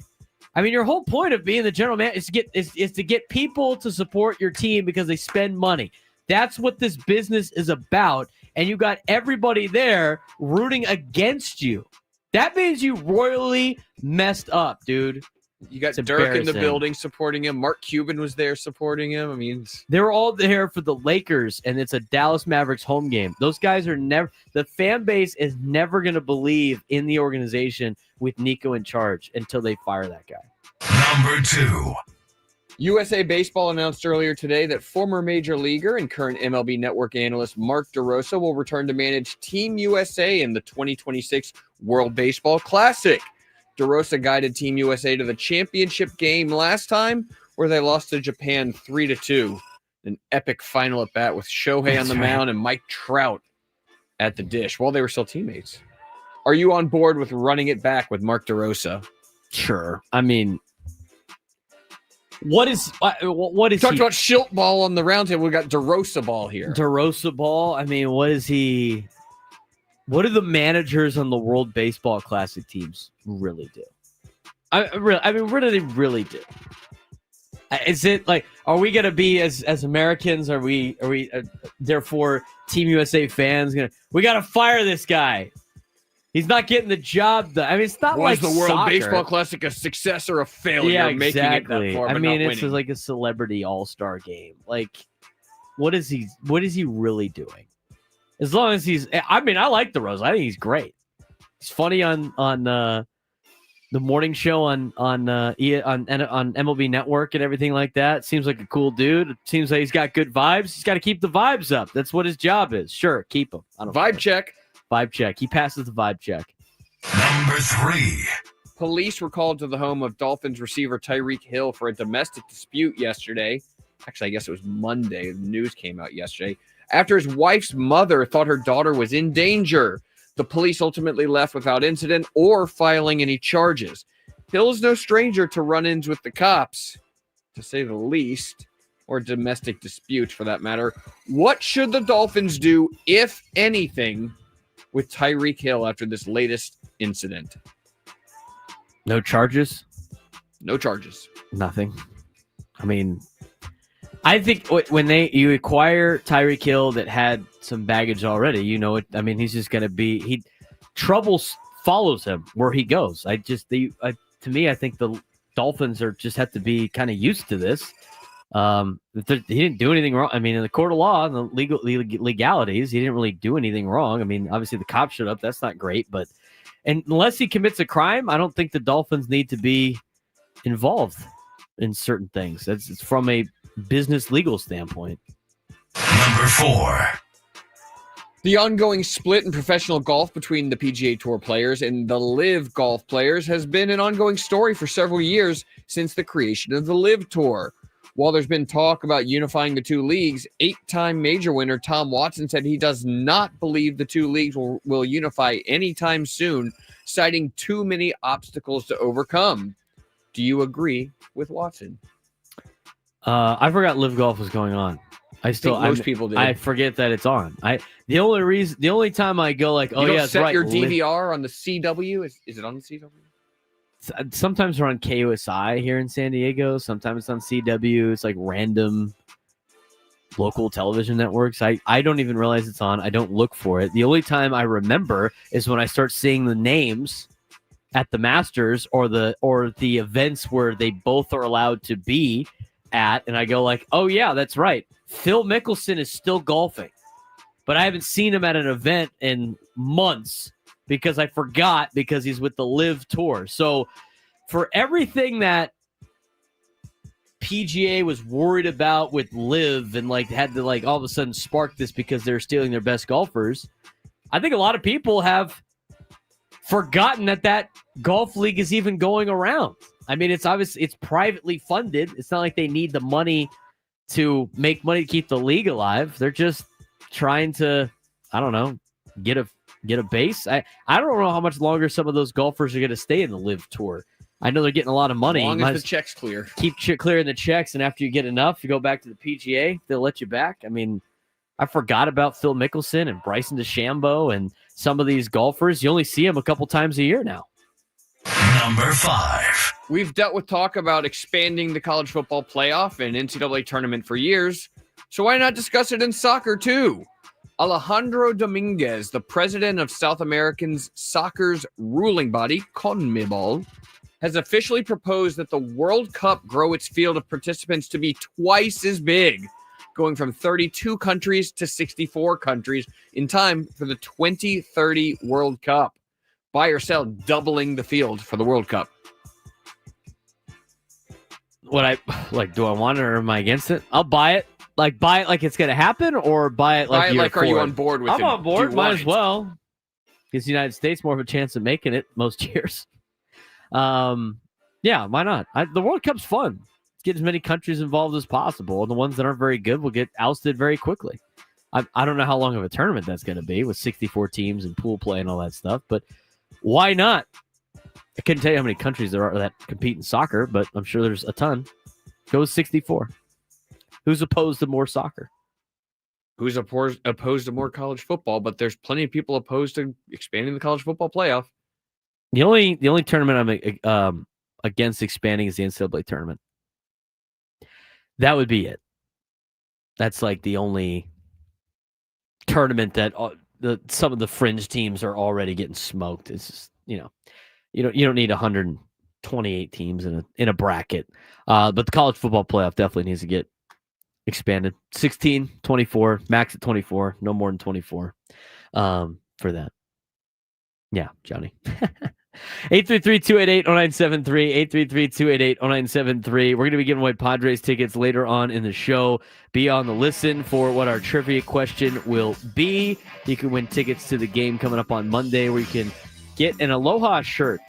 I mean, your whole point of being the general manager is to get people to support your team because they spend money. That's what this business is about. And you got everybody there rooting against you. That means you royally messed up, dude. You got Dirk in the building supporting him. Mark Cuban was there supporting him. I mean, they were all there for the Lakers, and it's a Dallas Mavericks home game. Those guys are the fan base is never going to believe in the organization with Nico in charge until they fire that guy. Number 2. USA Baseball announced earlier today that former Major Leaguer and current MLB Network analyst Mark DeRosa will return to manage Team USA in the 2026 World Baseball Classic. DeRosa guided Team USA to the championship game last time, where they lost to Japan 3-2. An epic final at bat with Shohei on the mound and Mike Trout at the dish while they were still teammates. Are you on board with running it back with Mark DeRosa? Sure. I mean, what is talked about Schilt ball on the roundtable? We got DeRosa ball here. DeRosa ball. I mean, what is he? What do the managers on the World Baseball Classic teams really do? I mean, what do they really do? Is it like, are we going to be as Americans? Are we therefore Team USA fans we got to fire this guy? He's not getting the job done. I mean, it's not like the World soccer. Baseball Classic a success or a failure? Yeah, exactly. Making it that far, I but mean, not it's winning. like a celebrity all-star game. Like, what is he really doing? As long as I like DeRosa. I think he's great. He's funny on the morning show on MLB Network and everything like that. Seems like a cool dude. It seems like he's got good vibes. He's got to keep the vibes up. That's what his job is. Sure, keep him. Vibe check. Vibe check. He passes the vibe check. Number 3. Police were called to the home of Dolphins receiver Tyreek Hill for a domestic dispute yesterday. Actually, I guess it was Monday. The news came out yesterday. After his wife's mother thought her daughter was in danger. The police ultimately left without incident or filing any charges. Hill is no stranger to run-ins with the cops, to say the least, or domestic disputes for that matter. What should the Dolphins do, if anything, with Tyreek Hill after this latest incident? No charges? No charges. Nothing. I mean, I think when you acquire Tyreek Hill that had some baggage already, you know it. I mean, he's just going to be trouble follows him where he goes. To me, I think the Dolphins just have to be kind of used to this. He didn't do anything wrong. I mean, in the court of law and the legalities, he didn't really do anything wrong. I mean, obviously the cops showed up. That's not great, but unless he commits a crime, I don't think the Dolphins need to be involved in certain things. It's from a business legal standpoint. Number 4. The ongoing split in professional golf between the PGA Tour players and the LIV golf players has been an ongoing story for several years since the creation of the LIV Tour. While there's been talk about unifying the two leagues, 8-time major winner Tom Watson said he does not believe the two leagues will unify anytime soon, citing too many obstacles to overcome. Do you agree with Watson? I forgot LIV Golf was going on. Most people did. I forget that it's on. The only time I go like, you don't yeah, set right, your DVR on the CW. Is it on the CW? Sometimes we're on KUSI here in San Diego. Sometimes it's on CW. It's like random local television networks. I don't even realize it's on. I don't look for it. The only time I remember is when I start seeing the names at the Masters or the events where they both are allowed to be at, and I go like, oh yeah, that's right. Phil Mickelson is still golfing, but I haven't seen him at an event in months because I forgot because he's with the LIV Tour. So for everything that PGA was worried about with LIV and had to all of a sudden spark this because they're stealing their best golfers, I think a lot of people have forgotten that golf league is even going around. I mean, it's obviously it's privately funded. It's not like they need the money to make money to keep the league alive. They're just trying to, I don't know, get a base. I don't know how much longer some of those golfers are going to stay in the LIV Tour. I know they're getting a lot of money. As long as the check's clear. Keep clearing the checks, and after you get enough, you go back to the PGA. They'll let you back. I mean, I forgot about Phil Mickelson and Bryson DeChambeau and some of these golfers. You only see them a couple times a year now. Number 5. We've dealt with talk about expanding the college football playoff and NCAA tournament for years, so why not discuss it in soccer too? Alejandro Dominguez, the president of South American's soccer's ruling body, CONMEBOL, has officially proposed that the World Cup grow its field of participants to be twice as big, going from 32 countries to 64 countries in time for the 2030 World Cup. Buy or sell, doubling the field for the World Cup. What do I want it or am I against it? I'll buy it. Buy it like it's going to happen, or buy it like are you on board with it? I'm on board. Might as well. Gives the United States more of a chance of making it most years. Yeah, why not? The World Cup's fun. Let's get as many countries involved as possible, and the ones that aren't very good will get ousted very quickly. I don't know how long of a tournament that's going to be with 64 teams and pool play and all that stuff, but why not? I couldn't tell you how many countries there are that compete in soccer, but I'm sure there's a ton. Go with 64. Who's opposed to more soccer? Who's opposed to more college football? But there's plenty of people opposed to expanding the college football playoff. The only tournament I'm against expanding is the NCAA tournament. That would be it. That's like the only tournament that some of the fringe teams are already getting smoked. It's just, you don't need 128 teams in a bracket. But the college football playoff definitely needs to get expanded. 16, 24, max at 24, no more than 24 for that. Yeah, Johnny. 833-288-0973, 833-288-0973. We're going to be giving away Padres tickets later on in the show. Be on the listen for what our trivia question will be. You can win tickets to the game coming up on Monday, where you can get an Aloha shirt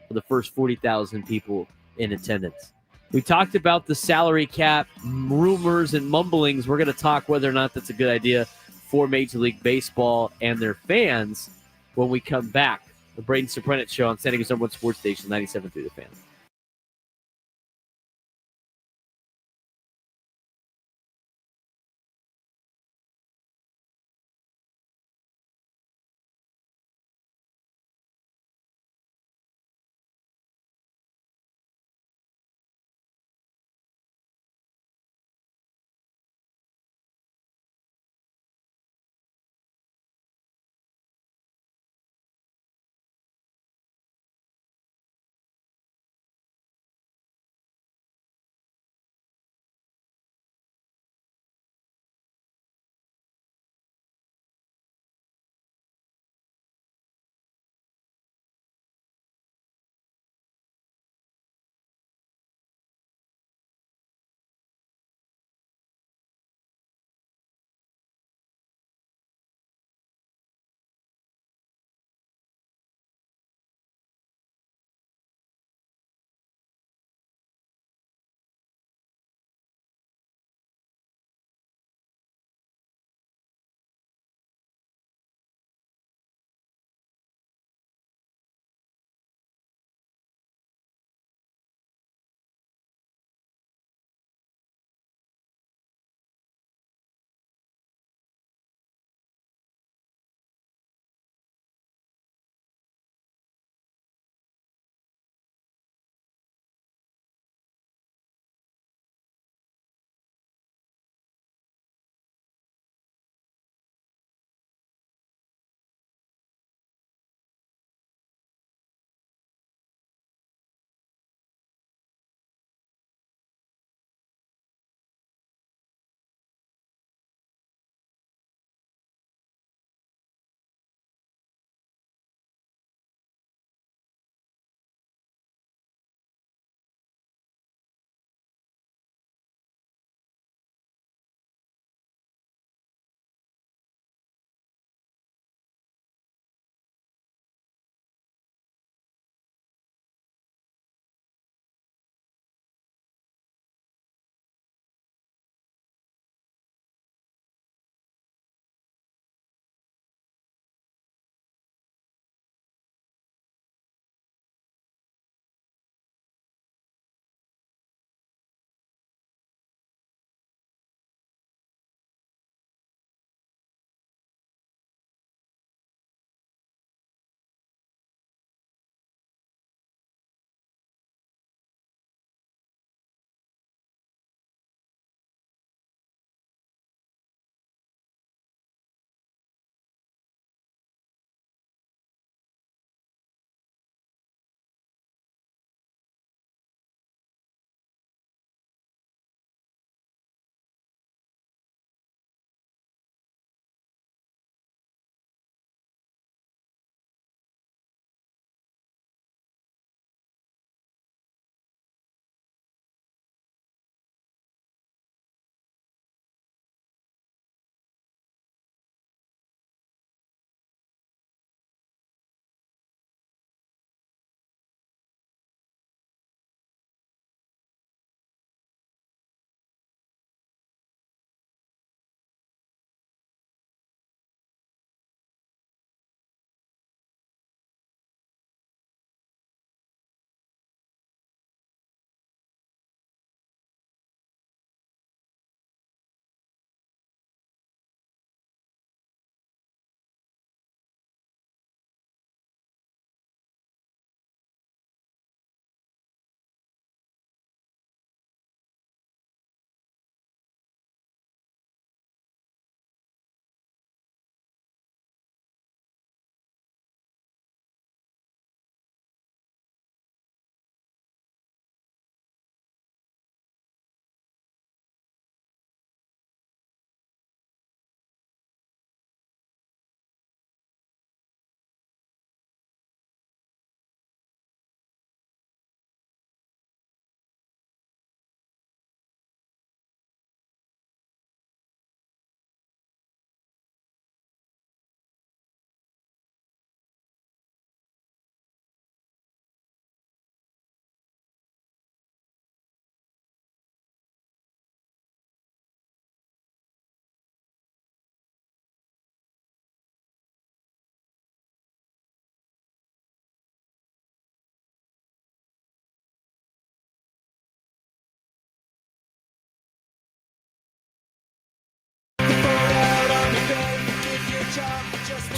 for the first 40,000 people in attendance. We talked about the salary cap rumors and mumblings. We're going to talk whether or not that's a good idea for Major League Baseball and their fans when we come back. The Braden Surprenant Show on San Diego's #1 sports station, 97.3 The Fan.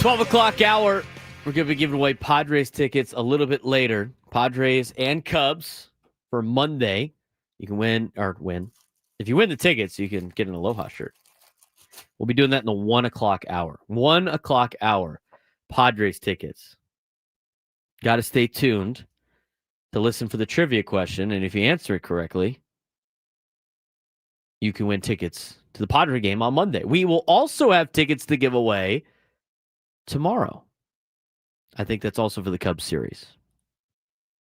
12 o'clock hour. We're going to be giving away Padres tickets a little bit later. Padres and Cubs for Monday. You can win. If you win the tickets, you can get an Aloha shirt. We'll be doing that in the 1 o'clock hour. 1 o'clock hour. Padres tickets. Got to stay tuned to listen for the trivia question. And if you answer it correctly, you can win tickets to the Padre game on Monday. We will also have tickets to give away tomorrow. I think that's also for the Cubs series.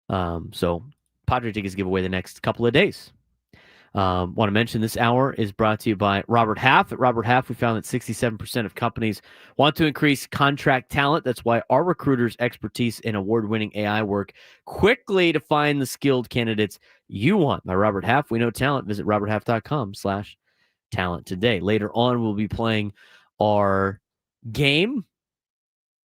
So Padre tickets give away the next couple of days. Want to mention this hour is brought to you by Robert Half. At Robert Half, we found that 67% of companies want to increase contract talent. That's why our recruiters' expertise in award-winning AI work quickly to find the skilled candidates you want. By Robert Half, we know talent. Visit roberthalf.com/talent today. Later on, we'll be playing our game,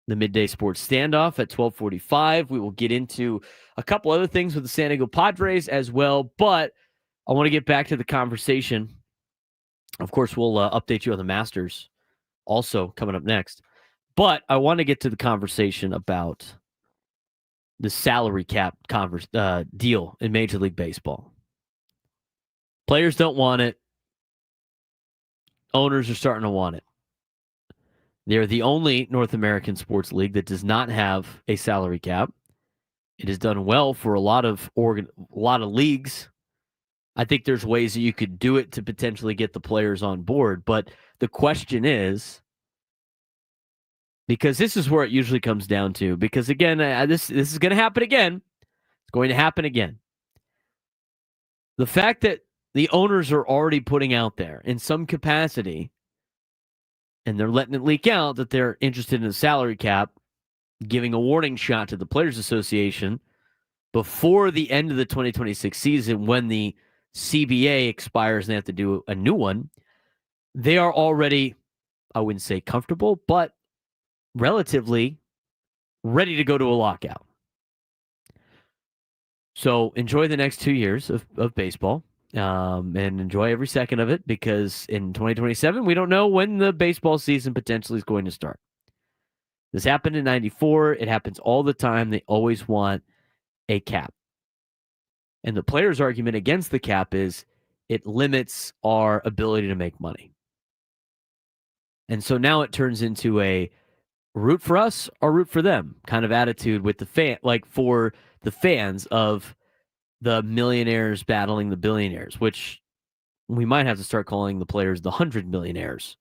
the Midday Sports Standoff at 12:45. We will get into a couple other things with the San Diego Padres as well, but I want to get back to the conversation. Of course, we'll update you on the Masters also coming up next. But I want to get to the conversation about the salary cap deal in Major League Baseball. Players don't want it. Owners are starting to want it. They're the only North American sports league that does not have a salary cap. It has done well for a lot of leagues. I think there's ways that you could do it to potentially get the players on board. But the question is, because this is where it usually comes down to, because again, this is going to happen again. It's going to happen again. The fact that the owners are already putting out there in some capacity, and they're letting it leak out that they're interested in a salary cap, giving a warning shot to the Players Association before the end of the 2026 season when the CBA expires and they have to do a new one. They are already, I wouldn't say comfortable, but relatively ready to go to a lockout. So enjoy the next 2 years of baseball and enjoy every second of it, because in 2027, we don't know when the baseball season potentially is going to start. This happened in 94. It happens all the time. They always want a cap. And the players' argument against the cap is it limits our ability to make money. And so now it turns into a root for us or root for them kind of attitude with the fan, like for the fans of the millionaires battling the billionaires, which we might have to start calling the players the 100 millionaires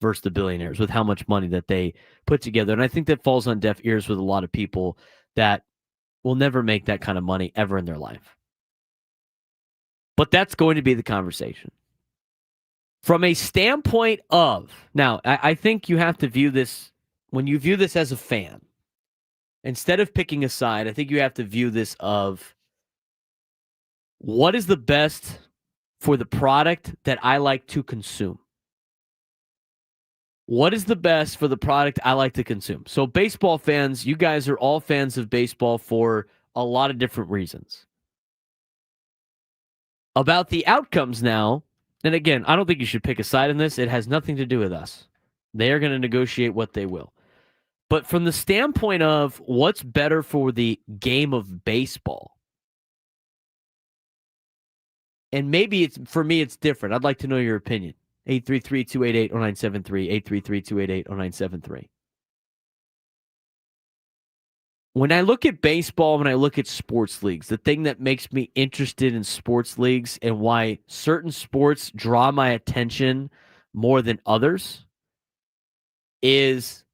versus the billionaires with how much money that they put together. And I think that falls on deaf ears with a lot of people that will never make that kind of money ever in their life. But that's going to be the conversation. From a standpoint of, now, I think you have to view this, when you view this as a fan, instead of picking a side, I think you have to view this of what is the best for the product that I like to consume? What is the best for the product I like to consume? So baseball fans, you guys are all fans of baseball for a lot of different reasons. About the outcomes now, and again, I don't think you should pick a side in this. It has nothing to do with us. They are going to negotiate what they will. But from the standpoint of what's better for the game of baseball, and maybe it's for me, it's different. I'd like to know your opinion. 833-288-0973, 833-288-0973. When I look at baseball, when I look at sports leagues, the thing that makes me interested in sports leagues and why certain sports draw my attention more than others is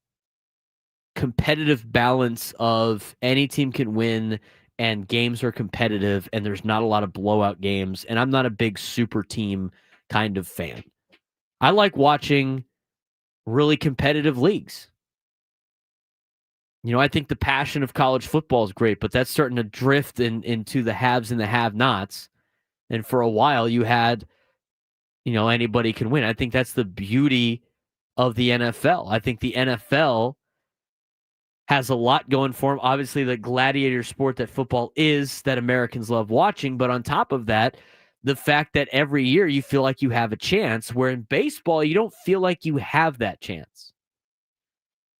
competitive balance of any team can win and games are competitive and there's not a lot of blowout games. And I'm not a big super team kind of fan. I like watching really competitive leagues. You know, I think the passion of college football is great, but that's starting to drift into the haves and the have-nots. And for a while, you had, anybody can win. I think that's the beauty of the NFL. I think the NFL has a lot going for them. Obviously, the gladiator sport that football is that Americans love watching. But on top of that, the fact that every year you feel like you have a chance, where in baseball, you don't feel like you have that chance.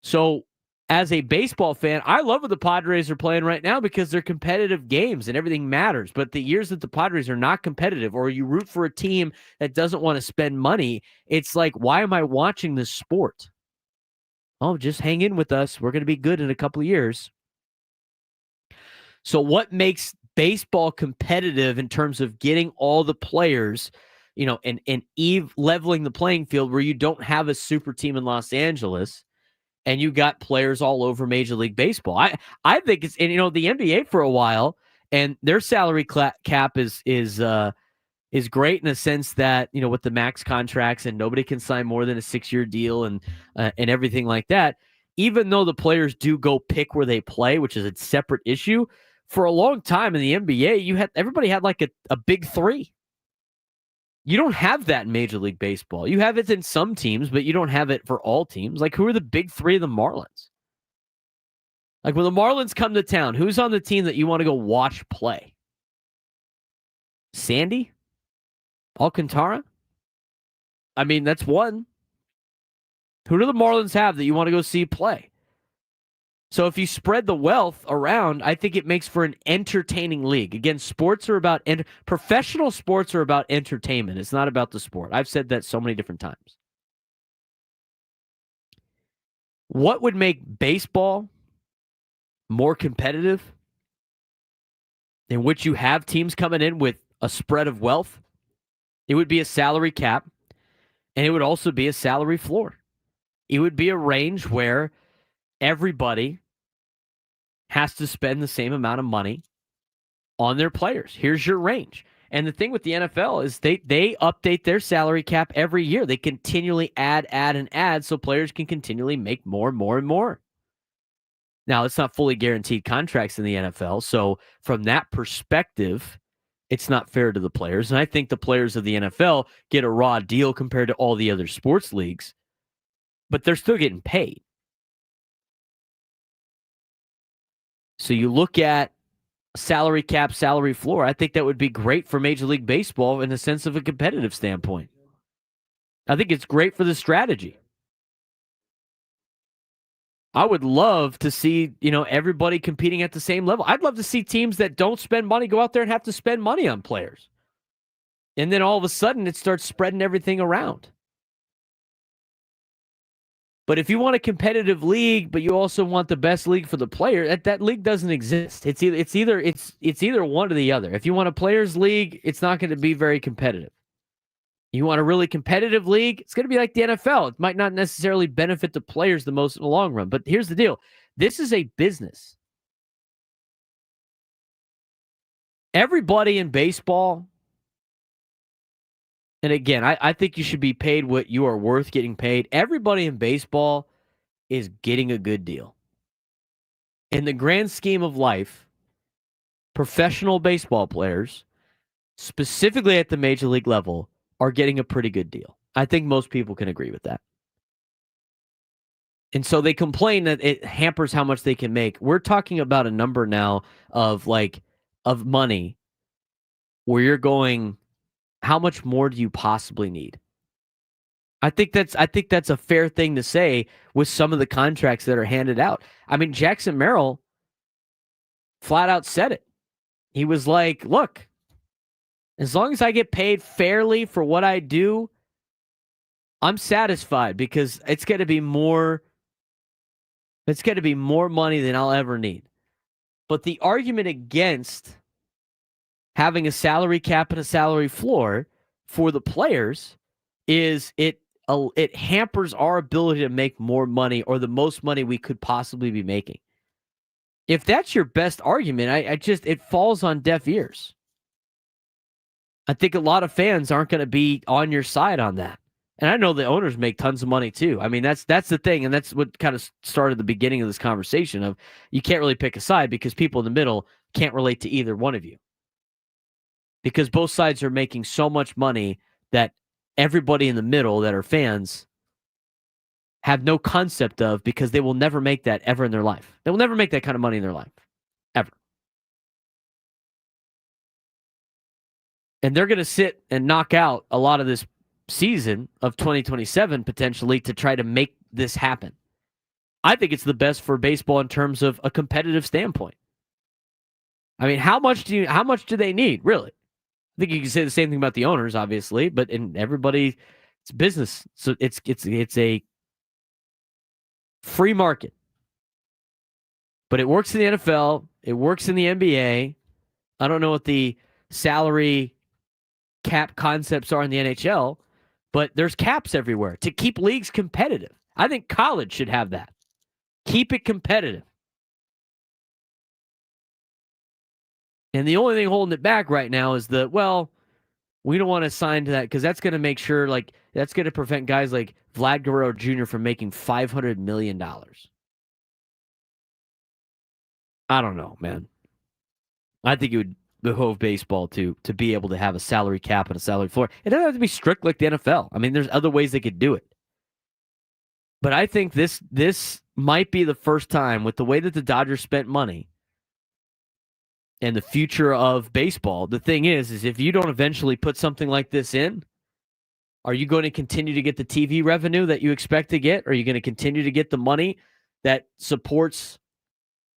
So as a baseball fan, I love what the Padres are playing right now because they're competitive games and everything matters. But the years that the Padres are not competitive, or you root for a team that doesn't want to spend money, it's like, why am I watching this sport? Oh, just hang in with us. We're going to be good in a couple of years. So what makes baseball competitive in terms of getting all the players, and leveling the playing field where you don't have a super team in Los Angeles and you got players all over Major League Baseball? I think it's, and the NBA for a while, and their salary cap is great in a sense that, with the max contracts and nobody can sign more than a 6-year deal and everything like that. Even though the players do go pick where they play, which is a separate issue, for a long time in the NBA, everybody had like a big three. You don't have that in Major League Baseball. You have it in some teams, but you don't have it for all teams. Like, who are the big three of the Marlins? Like, when the Marlins come to town, who's on the team that you want to go watch play? Sandy? Alcantara? I mean, that's one. Who do the Marlins have that you want to go see play? So if you spread the wealth around, I think it makes for an entertaining league. Again, professional sports are about entertainment. It's not about the sport. I've said that so many different times. What would make baseball more competitive, in which you have teams coming in with a spread of wealth? It would be a salary cap, and it would also be a salary floor. It would be a range where everybody has to spend the same amount of money on their players. Here's your range. And the thing with the NFL is they update their salary cap every year. They continually add, and add, so players can continually make more and more and more. Now, it's not fully guaranteed contracts in the NFL, so from that perspective, it's not fair to the players. And I think the players of the NFL get a raw deal compared to all the other sports leagues, but they're still getting paid. So you look at salary cap, salary floor, I think that would be great for Major League Baseball in the sense of a competitive standpoint. I think it's great for the strategy. I would love to see, everybody competing at the same level. I'd love to see teams that don't spend money go out there and have to spend money on players. And then all of a sudden it starts spreading everything around. But if you want a competitive league, but you also want the best league for the player, that league doesn't exist. It's either one or the other. If you want a players league, it's not going to be very competitive. You want a really competitive league, it's going to be like the NFL. It might not necessarily benefit the players the most in the long run. But here's the deal. This is a business. Everybody in baseball, and again, I think you should be paid what you are worth getting paid. Everybody in baseball is getting a good deal. In the grand scheme of life, professional baseball players, specifically at the major league level, are getting a pretty good deal. I think most people can agree with that. And so they complain that it hampers how much they can make. We're talking about a number now of money where you're going, how much more do you possibly need? I think that's a fair thing to say with some of the contracts that are handed out. I mean, Jackson Merrill flat out said it. He was like, look, as long as I get paid fairly for what I do, I'm satisfied, because it's going to be more money than I'll ever need. But the argument against having a salary cap and a salary floor for the players is it hampers our ability to make more money, or the most money we could possibly be making. If that's your best argument, it falls on deaf ears. I think a lot of fans aren't going to be on your side on that. And I know the owners make tons of money too. I mean, that's the thing, and that's what kind of started the beginning of this conversation of you can't really pick a side because people in the middle can't relate to either one of you. Because both sides are making so much money that everybody in the middle that are fans have no concept of, because they will never make that ever in their life. They will never make that kind of money in their life. Ever. And they're going to sit and knock out a lot of this season of 2027 potentially to try to make this happen. I think it's the best for baseball in terms of a competitive standpoint. I mean, how much do they need, really? I think you can say the same thing about the owners, obviously, but in everybody, it's business. So it's a free market. But it works in the NFL. It works in the NBA. I don't know what the salary cap concepts are in the NHL, but there's caps everywhere to keep leagues competitive. I think college should have that. Keep it competitive. And the only thing holding it back right now is we don't want to sign to that because that's going to make sure, that's going to prevent guys like Vlad Guerrero Jr. from making $500 million. I don't know, man. I think it would behove baseball to be able to have a salary cap and a salary floor. It doesn't have to be strict like the NFL. I mean, there's other ways they could do it. But I think this might be the first time, with the way that the Dodgers spent money and the future of baseball. The thing is if you don't eventually put something like this in, are you going to continue to get the TV revenue that you expect to get? Are you going to continue to get the money that supports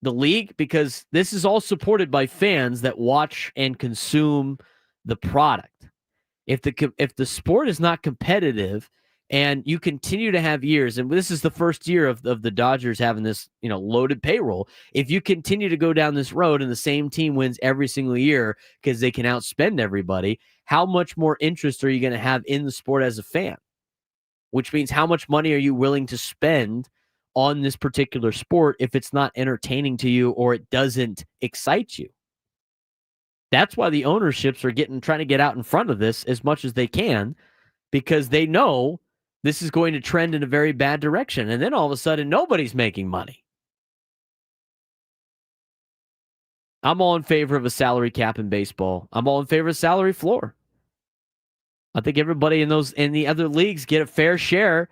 the league? Because this is all supported by fans that watch and consume the product. If the sport is not competitive and you continue to have years, and this is the first year of the Dodgers having this, loaded payroll. If you continue to go down this road and the same team wins every single year because they can outspend everybody, how much more interest are you going to have in the sport as a fan? Which means how much money are you willing to spend on this particular sport if it's not entertaining to you or it doesn't excite you? That's why the ownerships are trying to get out in front of this as much as they can, because they know this is going to trend in a very bad direction. And then all of a sudden, nobody's making money. I'm all in favor of a salary cap in baseball. I'm all in favor of salary floor. I think everybody in the other leagues get a fair share.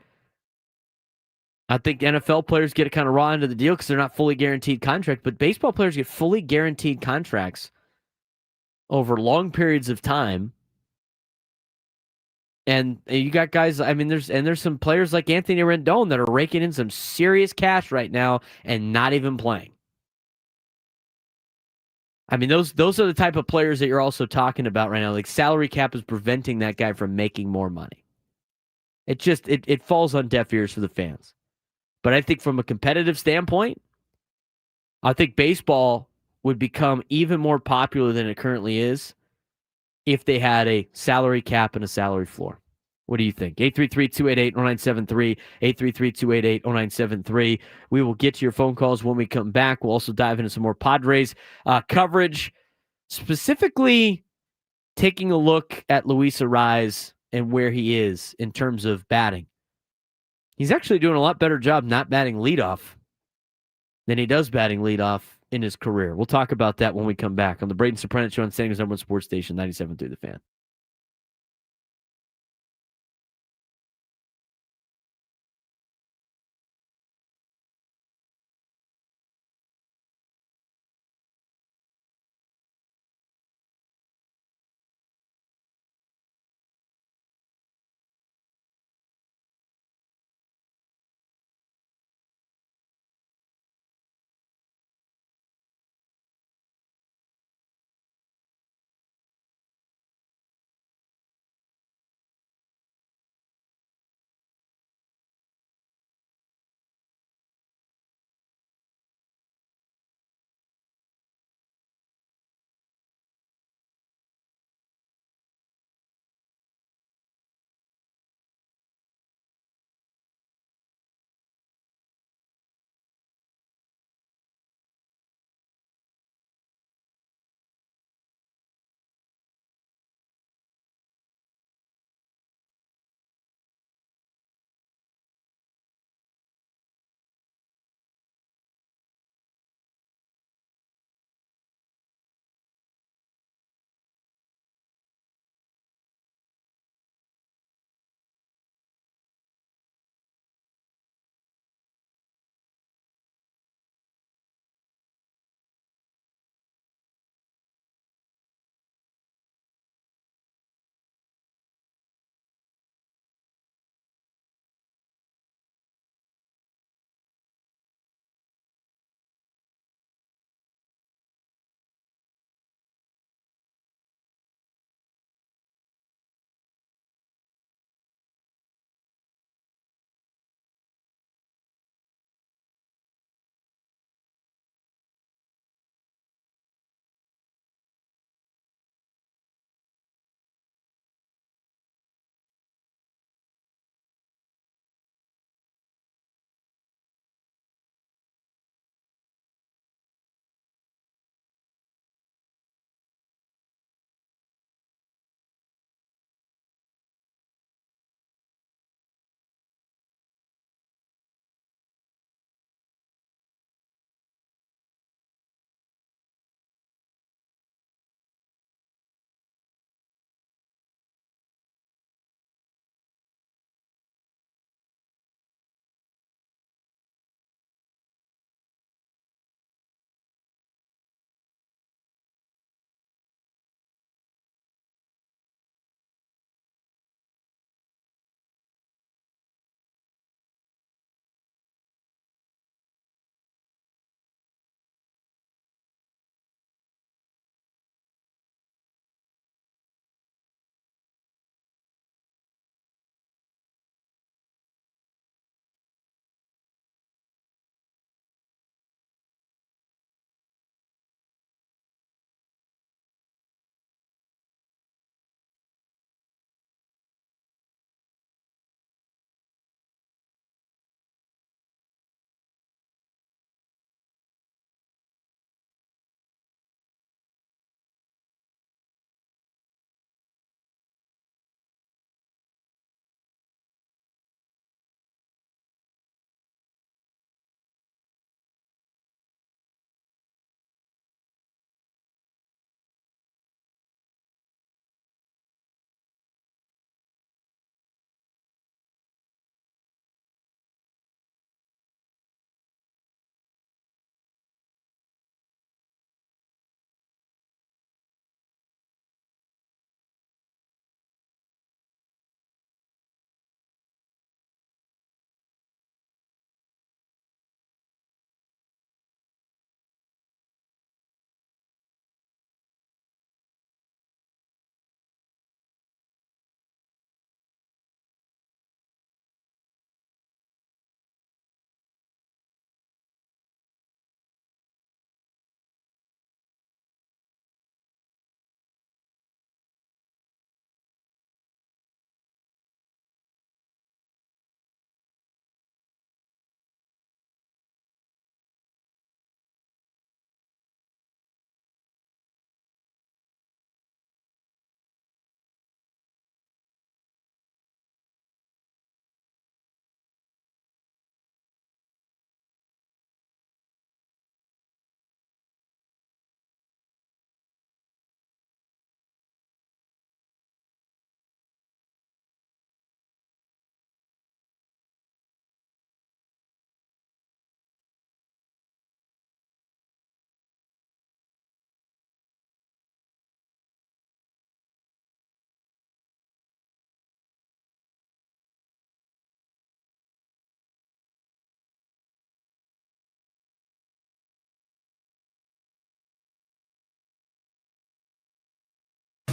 I think NFL players get a kind of raw end of the deal because they're not fully guaranteed contracts, but baseball players get fully guaranteed contracts over long periods of time. And you got guys, I mean, there's some players like Anthony Rendon that are raking in some serious cash right now and not even playing. I mean, those are the type of players that you're also talking about right now. Like, salary cap is preventing that guy from making more money. It falls on deaf ears for the fans. But I think from a competitive standpoint, I think baseball would become even more popular than it currently is if they had a salary cap and a salary floor. What do you think? 833-288-0973, 833-288-0973. We will get to your phone calls when we come back. We'll also dive into some more Padres coverage, specifically taking a look at Luis Arraez and where he is in terms of batting. He's actually doing a lot better job not batting leadoff than he does batting leadoff in his career. We'll talk about that when we come back on the Braden Surprenant Show on San Diego's #1 sports station, 97.3 The Fan.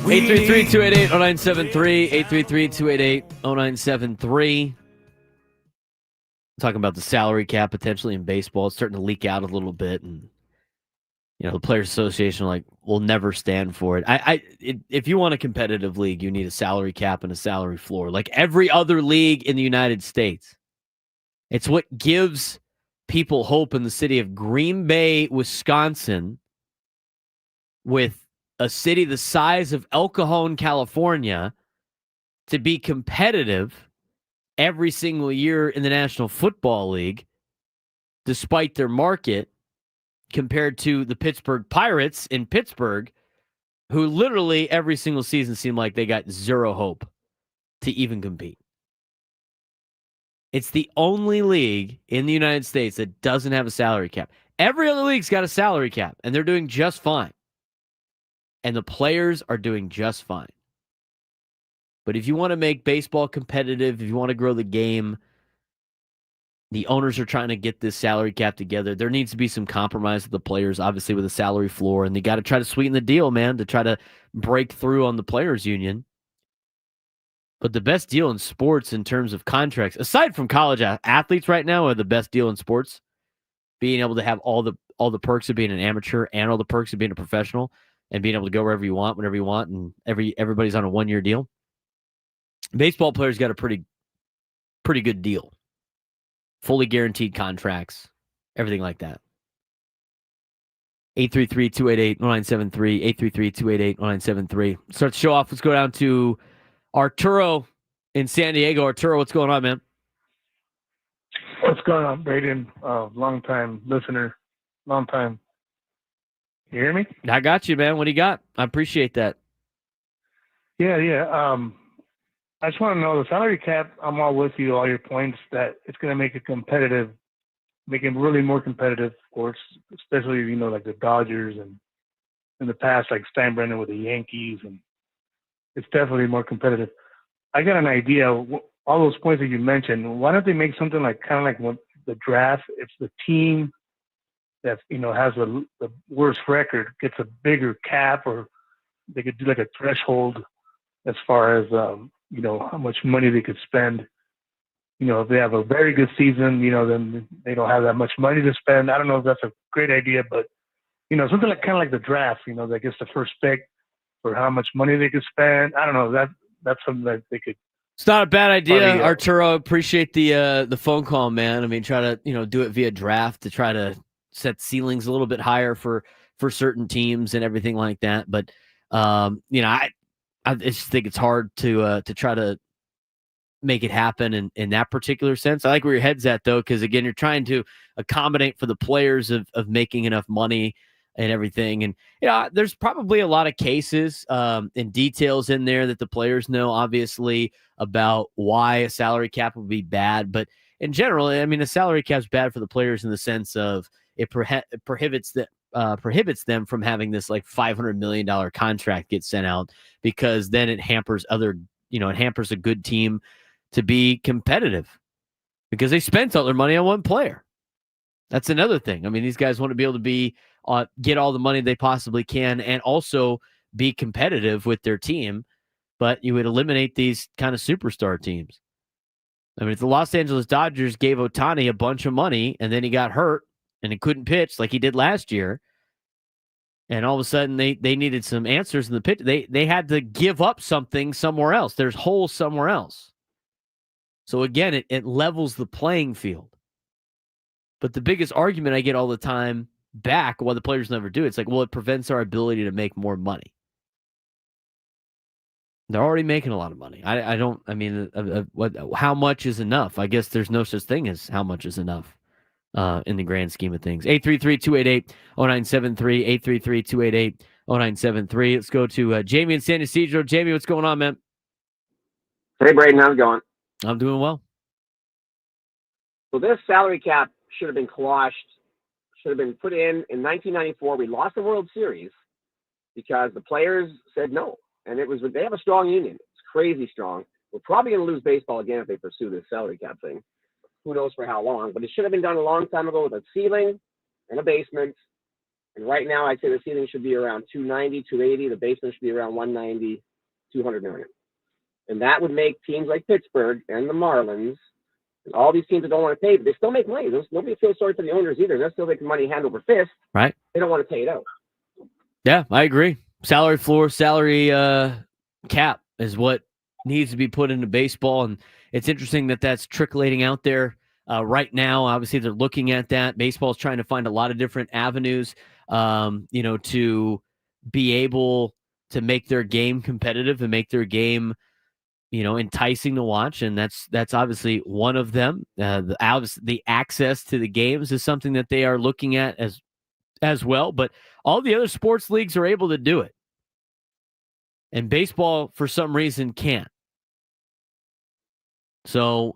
833-288-0973. 833-288-0973. Talking about the salary cap potentially in baseball. It's starting to leak out a little bit. And, the Players Association will never stand for it. If you want a competitive league, you need a salary cap and a salary floor. Like every other league in the United States. It's what gives people hope in the city of Green Bay, Wisconsin, with a city the size of El Cajon, California, to be competitive every single year in the National Football League, despite their market, compared to the Pittsburgh Pirates in Pittsburgh, who literally every single season seemed like they got zero hope to even compete. It's the only league in the United States that doesn't have a salary cap. Every other league's got a salary cap, and they're doing just fine. And the players are doing just fine. But if you want to make baseball competitive, if you want to grow the game, the owners are trying to get this salary cap together. There needs to be some compromise with the players, obviously, with a salary floor. And they got to try to sweeten the deal, man, to try to break through on the players' union. But the best deal in sports in terms of contracts, aside from college athletes right now, are the best deal in sports. Being able to have all the perks of being an amateur and all the perks of being a professional and being able to go wherever you want, whenever you want, and everybody's on a one-year deal. Baseball players got a pretty good deal. Fully guaranteed contracts, everything like that. 833-288-0973, 833-288-0973. Start the show off. Let's go down to Arturo in San Diego. Arturo, what's going on, man? What's going on, Braden? Long-time listener. Long time. You hear me? I got you, man. What do you got? I appreciate that. Yeah. I just want to know the salary cap. I'm all with you, all your points that it's going to make it competitive, make it really more competitive, of course, especially, like the Dodgers and in the past, like Steinbrenner with the Yankees, and it's definitely more competitive. I got an idea. All those points that you mentioned, why don't they make something kind of like what the draft? It's the team that, has the worst record gets a bigger cap, or they could do like a threshold as far as, how much money they could spend. If they have a very good season, then they don't have that much money to spend. I don't know if that's a great idea, but, something kind of like the draft, that gets the first pick for how much money they could spend. I don't know. That's something that they could. It's not a bad idea, Arturo. Appreciate the phone call, man. I mean, try to, do it via draft to try to set ceilings a little bit higher for certain teams and everything like that. But, I just think it's hard to try to make it happen in that particular sense. I like where your head's at, though, because, again, you're trying to accommodate for the players of making enough money and everything. And, there's probably a lot of cases and details in there that the players know, obviously, about why a salary cap would be bad. But in general, I mean, a salary cap is bad for the players in the sense of it prohibits them from having this like $500 million contract get sent out, because then it hampers it hampers a good team to be competitive because they spent all their money on one player. That's another thing. I mean, these guys want to be able to get all the money they possibly can and also be competitive with their team, but you would eliminate these kind of superstar teams. I mean, if the Los Angeles Dodgers gave Ohtani a bunch of money and then he got hurt and he couldn't pitch like he did last year, and all of a sudden they needed some answers in the pitch, they had to give up something somewhere else. There's holes somewhere else. So again, it levels the playing field. But the biggest argument I get all the time back, why the players never do, it's like, well, it prevents our ability to make more money. They're already making a lot of money. How much is enough? I guess there's no such thing as how much is enough in the grand scheme of things. 833-288-0973, 833-288-0973. Let's go to Jamie in San Ysidro. Jamie, what's going on, man? Hey, Braden, how's it going? I'm doing well. So this salary cap should have been quashed, should have been put in 1994. We lost the World Series because the players said no. And they have a strong union. It's crazy strong. We're probably going to lose baseball again if they pursue this salary cap thing. Who knows for how long, but it should have been done a long time ago with a ceiling and a basement And right now, I'd say the ceiling should be around 290, 280. The basement should be around 190, 200 million. And that would make teams like Pittsburgh and the Marlins and all these teams that don't want to pay, but they still make money. Nobody feels sorry for the owners either. They're still making money hand over fist. Right. They don't want to pay it out. Yeah, I agree. Salary floor, salary cap is what needs to be put into baseball. And it's interesting that that's trickling out there right now. Obviously, they're looking at that. Baseball is trying to find a lot of different avenues, to be able to make their game competitive and make their game, enticing to watch. And that's obviously one of them. The access to the games is something that they are looking at as well. But all the other sports leagues are able to do it. And baseball, for some reason, can't. So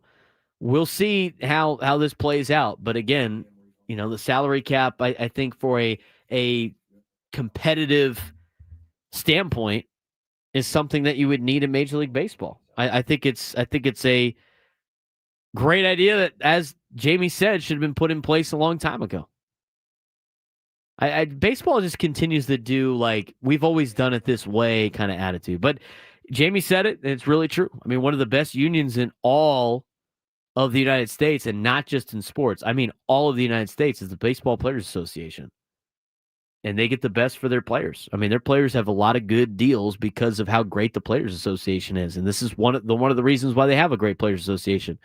we'll see how this plays out. But again, the salary cap, I think for a competitive standpoint is something that you would need in Major League Baseball. I think it's a great idea that, as Jamie said, should have been put in place a long time ago. Baseball just continues to do like we've always done it this way kind of attitude. But Jamie said it, and it's really true. I mean, one of the best unions in all of the United States, and not just in sports. I mean, all of the United States is the Baseball Players Association. And they get the best for their players. I mean, their players have a lot of good deals because of how great the Players Association is. And this is one of the reasons why they have a great Players Association.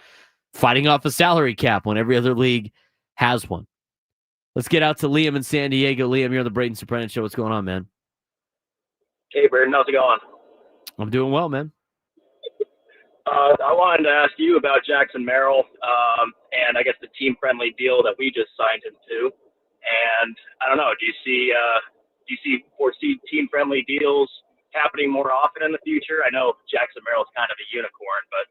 Fighting off a salary cap when every other league has one. Let's get out to Liam in San Diego. Liam, you're on the Braden Surprenant Show. What's going on, man? Hey, Braden. How's it going? I'm doing well, man. I wanted to ask you about Jackson Merrill and I guess the team-friendly deal that we just signed him to. And I don't know, do you foresee team-friendly deals happening more often in the future? I know Jackson Merrill is kind of a unicorn, but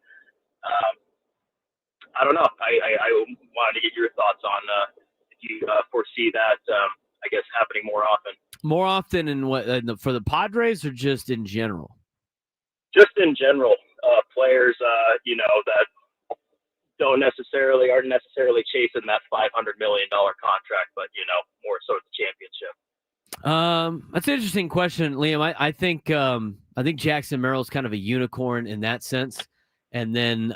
I don't know. I wanted to get your thoughts on if you foresee that, I guess, happening more often. More often in what for the Padres or just in general? Just in general, players, that aren't necessarily chasing that $500 million contract, but more so the championship. That's an interesting question, Liam. I think Jackson Merrill is kind of a unicorn in that sense, and then,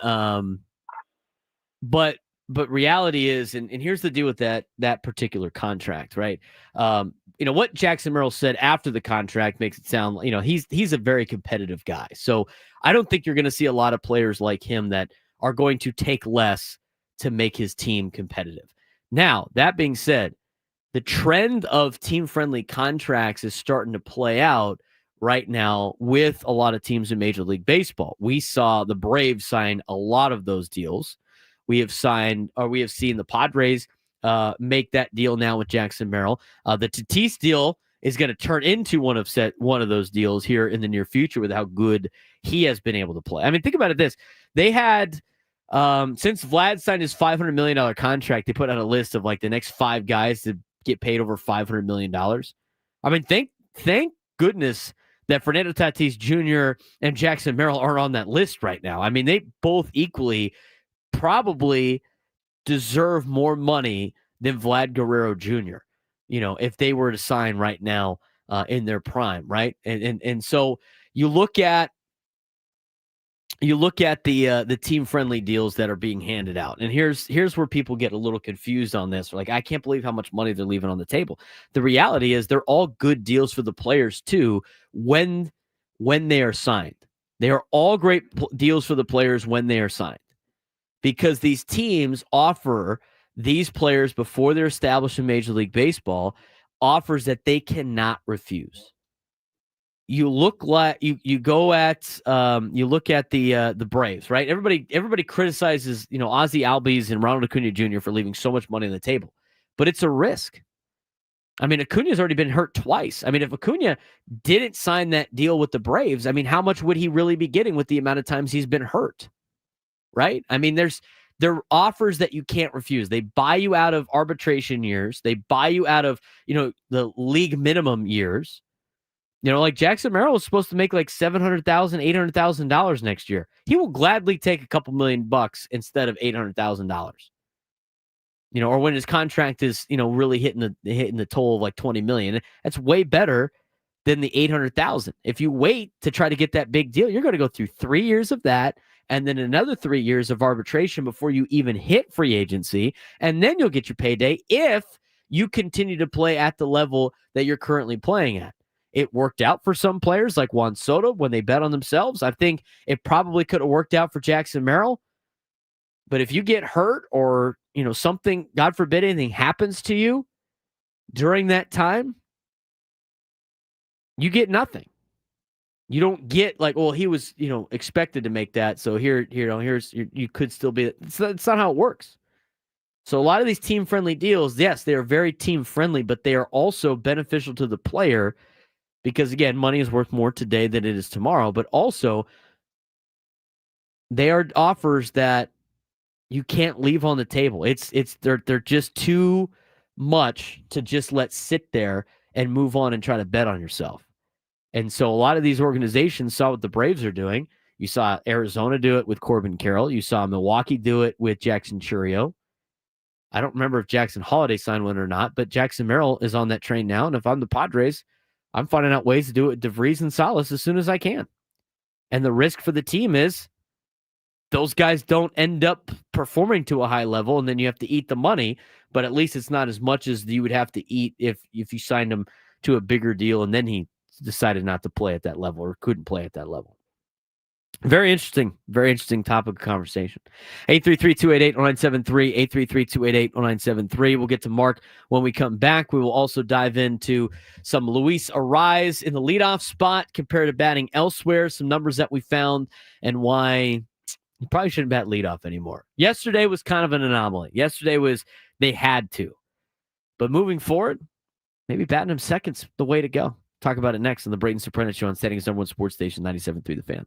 but reality is, and here's the deal with that particular contract, right? What Jackson Merrill said after the contract makes it sound, he's a very competitive guy. So I don't think you're going to see a lot of players like him that are going to take less to make his team competitive. Now, that being said, the trend of team-friendly contracts is starting to play out right now with a lot of teams in Major League Baseball. We saw the Braves sign a lot of those deals. We have seen the Padres make that deal now with Jackson Merrill. The Tatis deal is going to turn into one of those deals here in the near future with how good he has been able to play. I mean, think about it this. They had, since Vlad signed his $500 million contract, they put out a list of like the next 5 guys to get paid over $500 million. I mean, thank goodness that Fernando Tatís Jr. and Jackson Merrill aren't on that list right now. I mean, they both equally probably deserve more money than Vlad Guerrero Jr., if they were to sign right now in their prime, right? And so you look at the team-friendly deals that are being handed out. And here's where people get a little confused on this. Like, I can't believe how much money they're leaving on the table. The reality is they're all good deals for the players too when they are signed. They are all great deals for the players when they are signed, because these teams offer these players, before they're established in Major League Baseball, offers that they cannot refuse. You look at the Braves, right? Everybody criticizes, Ozzie Albies and Ronald Acuna Jr. for leaving so much money on the table, but it's a risk. I mean, Acuna's already been hurt twice. I mean, if Acuna didn't sign that deal with the Braves, I mean, how much would he really be getting with the amount of times he's been hurt? Right? I mean, there are offers that you can't refuse. They buy you out of arbitration years. They buy you out of, the league minimum years. Like Jackson Merrill is supposed to make like $700,000, $800,000 next year. He will gladly take a couple $1 million instead of $800,000. or when his contract is, really hitting the toll of like 20 million. That's way better than the 800,000. If you wait to try to get that big deal, you're going to go through 3 years of that and then another 3 years of arbitration before you even hit free agency. And then you'll get your payday if you continue to play at the level that you're currently playing at. It worked out for some players like Juan Soto when they bet on themselves. I think it probably could have worked out for Jackson Merrill. But if you get hurt or, something, God forbid, anything happens to you during that time, you get nothing. You don't get like, well, he was, expected to make that. So you could still be. It's not how it works. So a lot of these team-friendly deals, yes, they are very team-friendly, but they are also beneficial to the player because, again, money is worth more today than it is tomorrow. But also, they are offers that you can't leave on the table. They're just too much to just let sit there and move on and try to bet on yourself. And so a lot of these organizations saw what the Braves are doing. You saw Arizona do it with Corbin Carroll. You saw Milwaukee do it with Jackson Chourio. I don't remember if Jackson Holiday signed one or not, but Jackson Merrill is on that train now. And if I'm the Padres, I'm finding out ways to do it with DeVries and Salas as soon as I can. And the risk for the team is those guys don't end up performing to a high level, and then you have to eat the money, but at least it's not as much as you would have to eat if you signed him to a bigger deal and then he decided not to play at that level or couldn't play at that level. Very interesting topic of conversation. 833-288-0973, 833-288-0973. We'll get to Mark when we come back. We will also dive into some Luis Arraez in the leadoff spot compared to batting elsewhere, some numbers that we found, and why you probably shouldn't bat leadoff anymore. Yesterday was kind of an anomaly. Yesterday was they had to. But moving forward, maybe batting him second's the way to go. Talk about it next on the Braden Surprenant Show on San Diego's #1 sports station, 97.3 The Fan.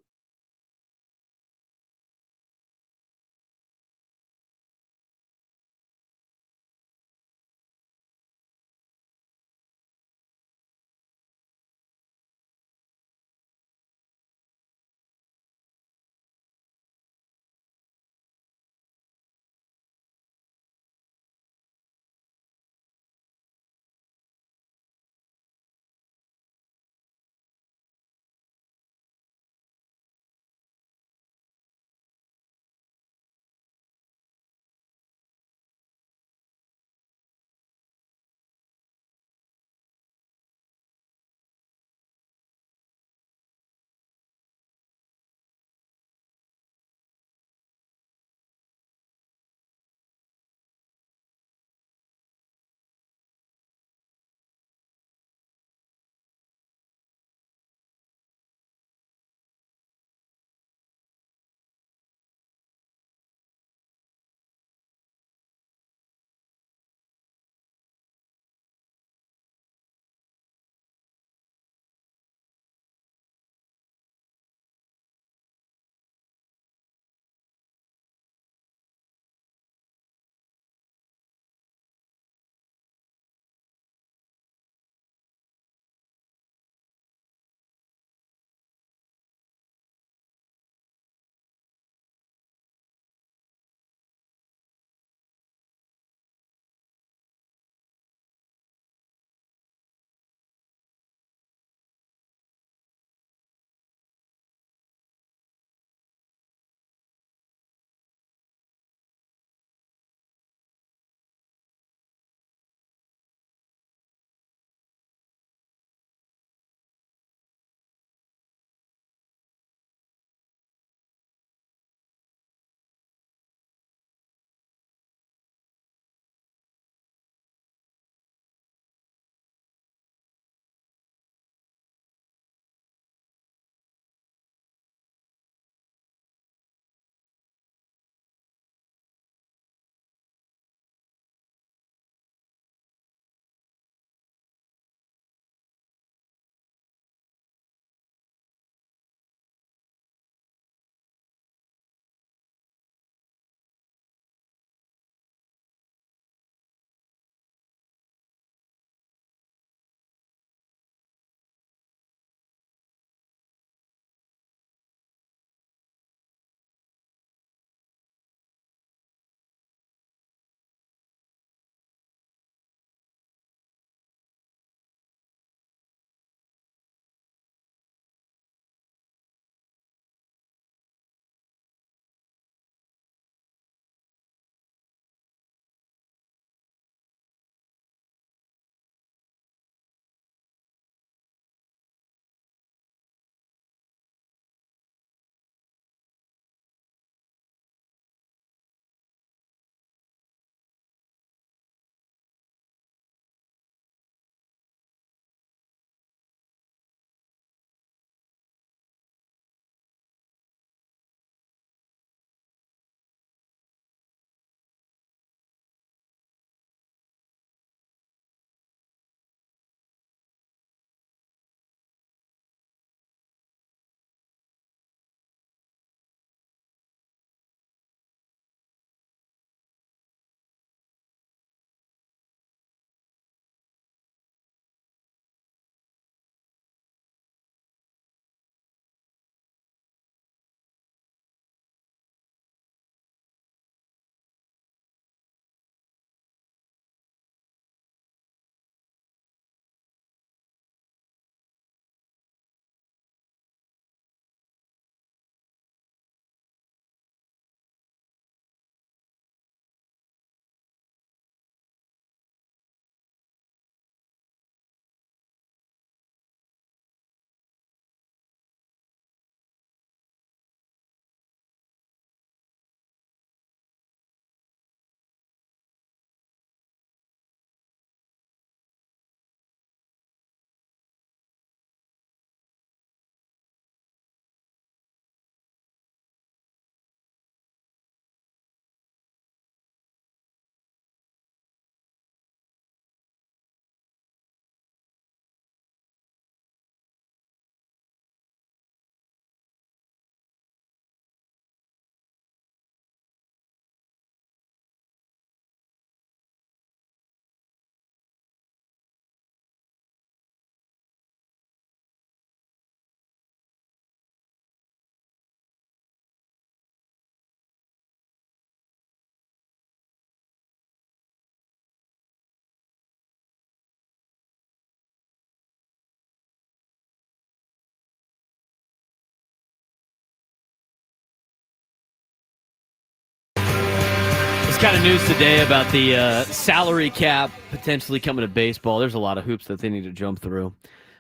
kind of news today about the salary cap potentially coming to baseball. There's a lot of hoops that they need to jump through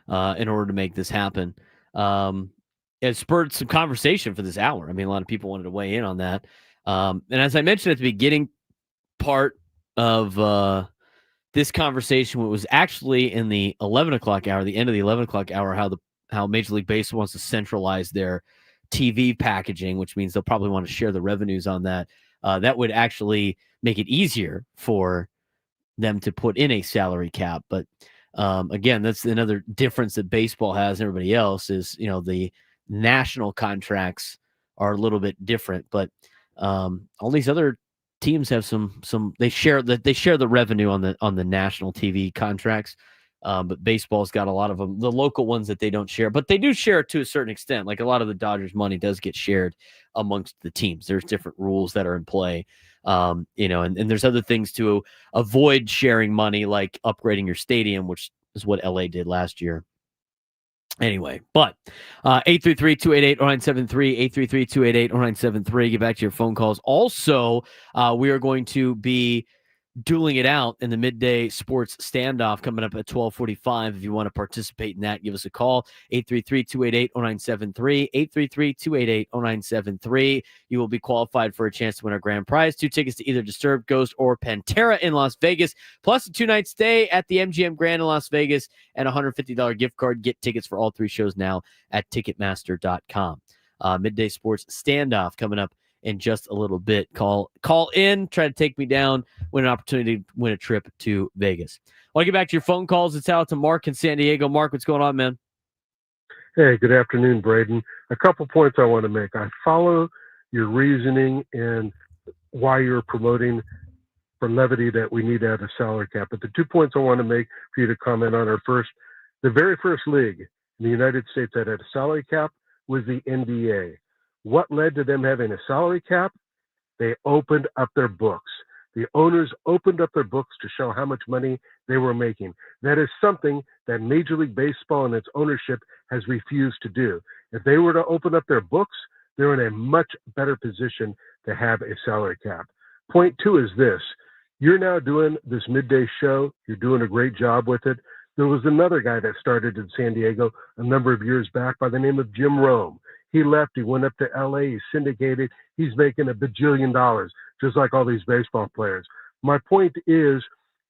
in order to make this happen. It spurred some conversation for this hour. I mean, a lot of people wanted to weigh in on that. And as I mentioned at the beginning part of this conversation, it was actually in the 11 o'clock hour, the end of the 11 o'clock hour, how Major League Baseball wants to centralize their TV packaging, which means they'll probably want to share the revenues on that. That would actually make it easier for them to put in a salary cap. But again, that's another difference that baseball has and everybody else is, the national contracts are a little bit different, but all these other teams have some they share the revenue on the national TV contracts. But baseball's got a lot of them, the local ones that they don't share, but they do share it to a certain extent. Like a lot of the Dodgers money does get shared amongst the teams. There's different rules that are in play, and there's other things to avoid sharing money, like upgrading your stadium, which is what LA did last year. Anyway, but 833-288-0973, 833-288-0973. Get back to your phone calls. Also, we are going to be dueling it out in the midday sports standoff coming up at 12:45. If you want to participate in that, give us a call, 833-288-0973, 833-288-0973. You will be qualified for a chance to win our grand prize, 2 tickets to either Disturbed, Ghost, or Pantera in Las Vegas, plus a 2-night stay at the MGM Grand in Las Vegas and a $150 gift card. Get tickets for all 3 shows now at Ticketmaster.com. Midday sports standoff coming up in just a little bit. Call in, try to take me down, win an opportunity to win a trip to Vegas. I want to get back to your phone calls. It's out to Mark in San Diego. Mark, what's going on, man? Hey, good afternoon, Braden. A couple points I want to make. I follow your reasoning and why you're promoting for levity that we need to have a salary cap. But the 2 points I want to make for you to comment on are first, the very first league in the United States that had a salary cap was the NBA. What led to them having a salary cap? They opened up their books. The owners opened up their books to show how much money they were making. That is something that Major League Baseball and its ownership has refused to do. If they were to open up their books, they're in a much better position to have a salary cap. Point 2 is this. You're now doing this midday show. You're doing a great job with it. There was another guy that started in San Diego a number of years back by the name of Jim Rome. He left. He went up to LA. He's syndicated. He's making $1 bajillion, just like all these baseball players. My point is,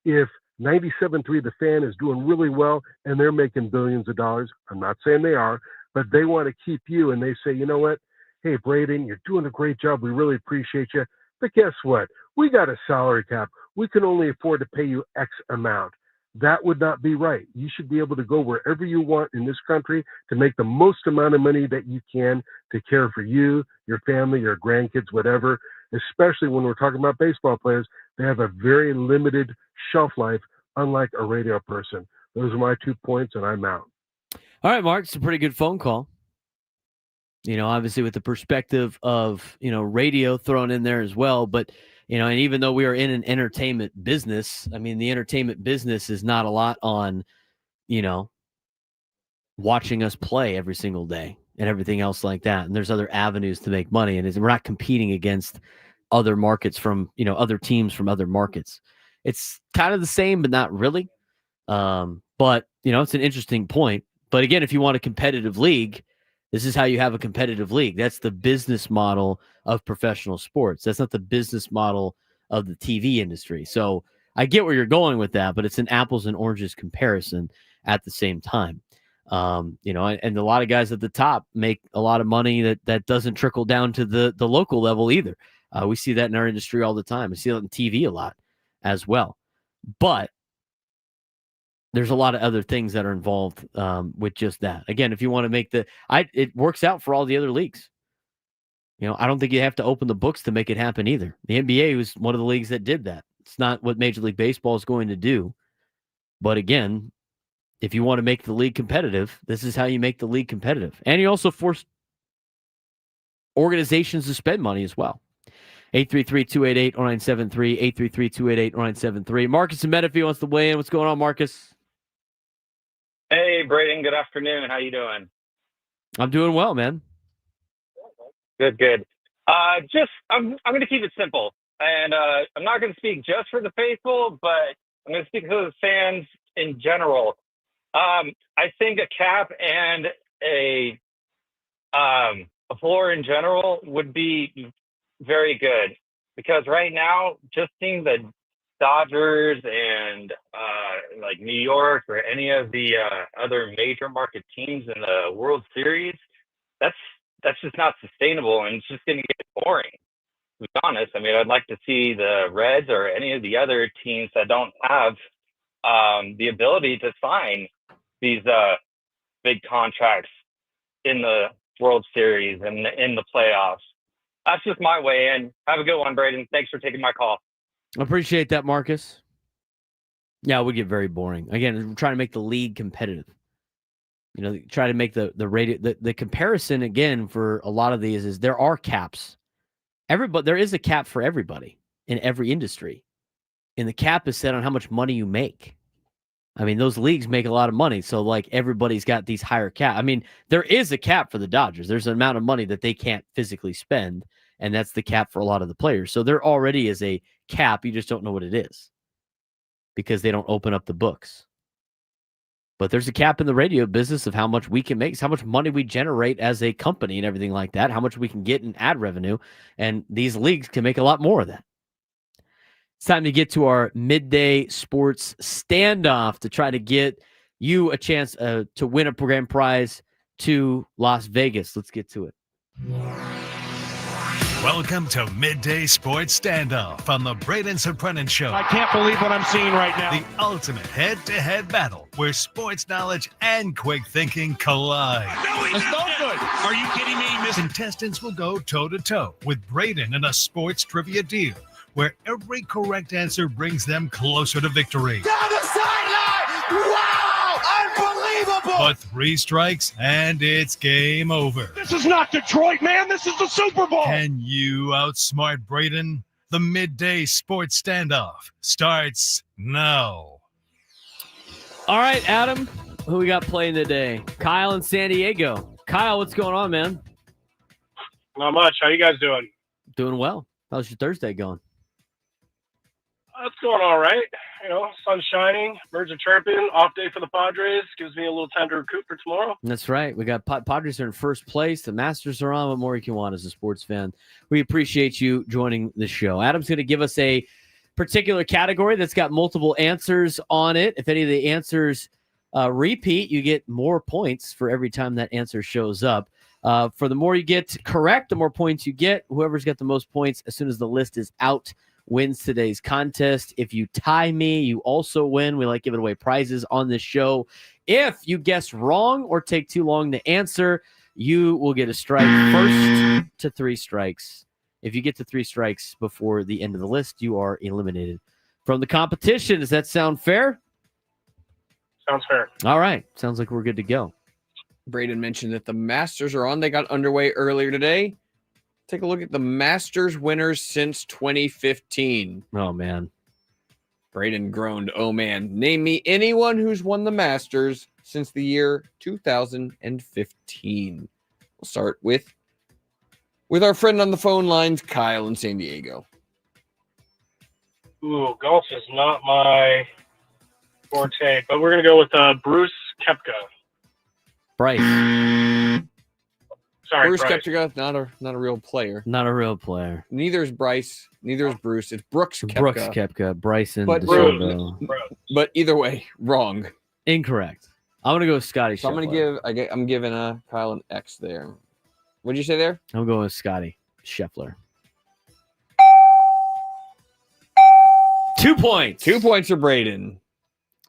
if 97.3 The Fan is doing really well and they're making billions of dollars, I'm not saying they are, but they want to keep you and they say, you know what? Hey, Braden, you're doing a great job. We really appreciate you. But guess what? We got a salary cap. We can only afford to pay you X amount. That would not be right. You should be able to go wherever you want in this country to make the most amount of money that you can to care for you, your family, your grandkids, whatever, especially when we're talking about baseball players. They have a very limited shelf life, unlike a radio person. Those are my 2 points, and I'm out. All right, Mark, it's a pretty good phone call. Obviously with the perspective of, radio thrown in there as well, but and even though we are in an entertainment business, I mean, the entertainment business is not a lot on, watching us play every single day and everything else like that. And there's other avenues to make money. And we're not competing against other markets from, other teams from other markets. It's kind of the same, but not really. But, it's an interesting point. But again, if you want a competitive league, this is how you have a competitive league. That's the business model of professional sports. That's not the business model of the TV industry. So I get where you're going with that, but it's an apples and oranges comparison at the same time. And a lot of guys at the top make a lot of money that doesn't trickle down to the local level either. We see that in our industry all the time. We see it on TV a lot as well. But there's a lot of other things that are involved with just that. Again, if you want to make it works out for all the other leagues. I don't think you have to open the books to make it happen either. The NBA was one of the leagues that did that. It's not what Major League Baseball is going to do. But again, if you want to make the league competitive, this is how you make the league competitive. And you also force organizations to spend money as well. 833-288-0973, 833-288-0973. Marcus in Menifee wants to weigh in. What's going on, Marcus? Hey, Braden. Good afternoon. How you doing? I'm doing well, man. Good. I'm going to keep it simple. and I'm not going to speak just for the faithful, but I'm going to speak for the fans in general. I think a cap and a floor in general would be very good, because right now, just seeing the Dodgers and like New York or any of the other major market teams in the World Series, that's just not sustainable, and it's just going to get boring. To be honest, I mean, I'd like to see the Reds or any of the other teams that don't have the ability to sign these big contracts in the World Series and in the playoffs. That's just my way in. Have a good one, Braden. Thanks for taking my call. I appreciate that, Marcus. Yeah, it would get very boring. Again, we're trying to make the league competitive. You know, try to make the comparison again for a lot of these is there are caps. There is a cap for everybody in every industry. And the cap is set on how much money you make. I mean, those leagues make a lot of money. So, like, everybody's got these higher cap. I mean, there is a cap for the Dodgers. There's an amount of money that they can't physically spend, and that's the cap for a lot of the players. So there already is a cap. You just don't know what it is because they don't open up the books. But there's a cap in the radio business of how much we can make, how much money we generate as a company and everything like that, how much we can get in ad revenue. And these leagues can make a lot more of that. It's time to get to our midday sports standoff to try to get you a chance to win a grand prize to Las Vegas. Let's get to it. Welcome to Midday Sports Standoff on the Braden Surprenant Show. I can't believe what I'm seeing right now. The ultimate head-to-head battle where sports knowledge and quick thinking collide. No, it's no good. Are you kidding me, Miss? Contestants will go toe-to-toe with Braden in a sports trivia deal where every correct answer brings them closer to victory. Down the sideline! Wow! Unbelievable! But 3 strikes and it's game over. This is not Detroit, man. This is the Super Bowl. Can you outsmart Braden? The Midday Sports Standoff starts now. All right, Adam, who we got playing today? Kyle in San Diego. Kyle, what's going on, man? Not much. How you guys doing? Doing well. How's your Thursday going? It's going all right. You know, sun's shining, birds are chirping, off day for the Padres. Gives me a little time to recoup for tomorrow. That's right. We got Padres are in first place. The Masters are on. What more you can want as a sports fan? We appreciate you joining the show. Adam's going to give us a particular category that's got multiple answers on it. If any of the answers repeat, you get more points for every time that answer shows up. For the more you get correct, the more points you get. Whoever's got the most points as soon as the list is out wins today's contest. If you tie me, you also win. We like giving away prizes on this show. If you guess wrong or take too long to answer, you will get a strike. First to 3 strikes. If you get to 3 strikes before the end of the list, you are eliminated from the competition. Does that sound fair? Sounds fair. All right. Sounds like we're good to go. Braden mentioned that the Masters are on. They got underway earlier today. Take a look at the Masters winners since 2015. Oh, man. Braden groaned, oh, man. Name me anyone who's won the Masters since the year 2015. We'll start with our friend on the phone lines, Kyle in San Diego. Ooh, golf is not my forte, but we're going to go with Bruce Koepka. Bryce. Sorry, Bruce Bryce. Koepka, not a real player. Not a real player. Neither is Bryce. Neither is Bruce. It's Brooks Koepka. Brooks Koepka. Bryson But DeSoto. But either way, wrong. Incorrect. I'm gonna go with Scotty. So I'm giving Kyle an X there. What'd you say there? I'm going with Scotty Scheffler. 2 points. 2 points for Braden.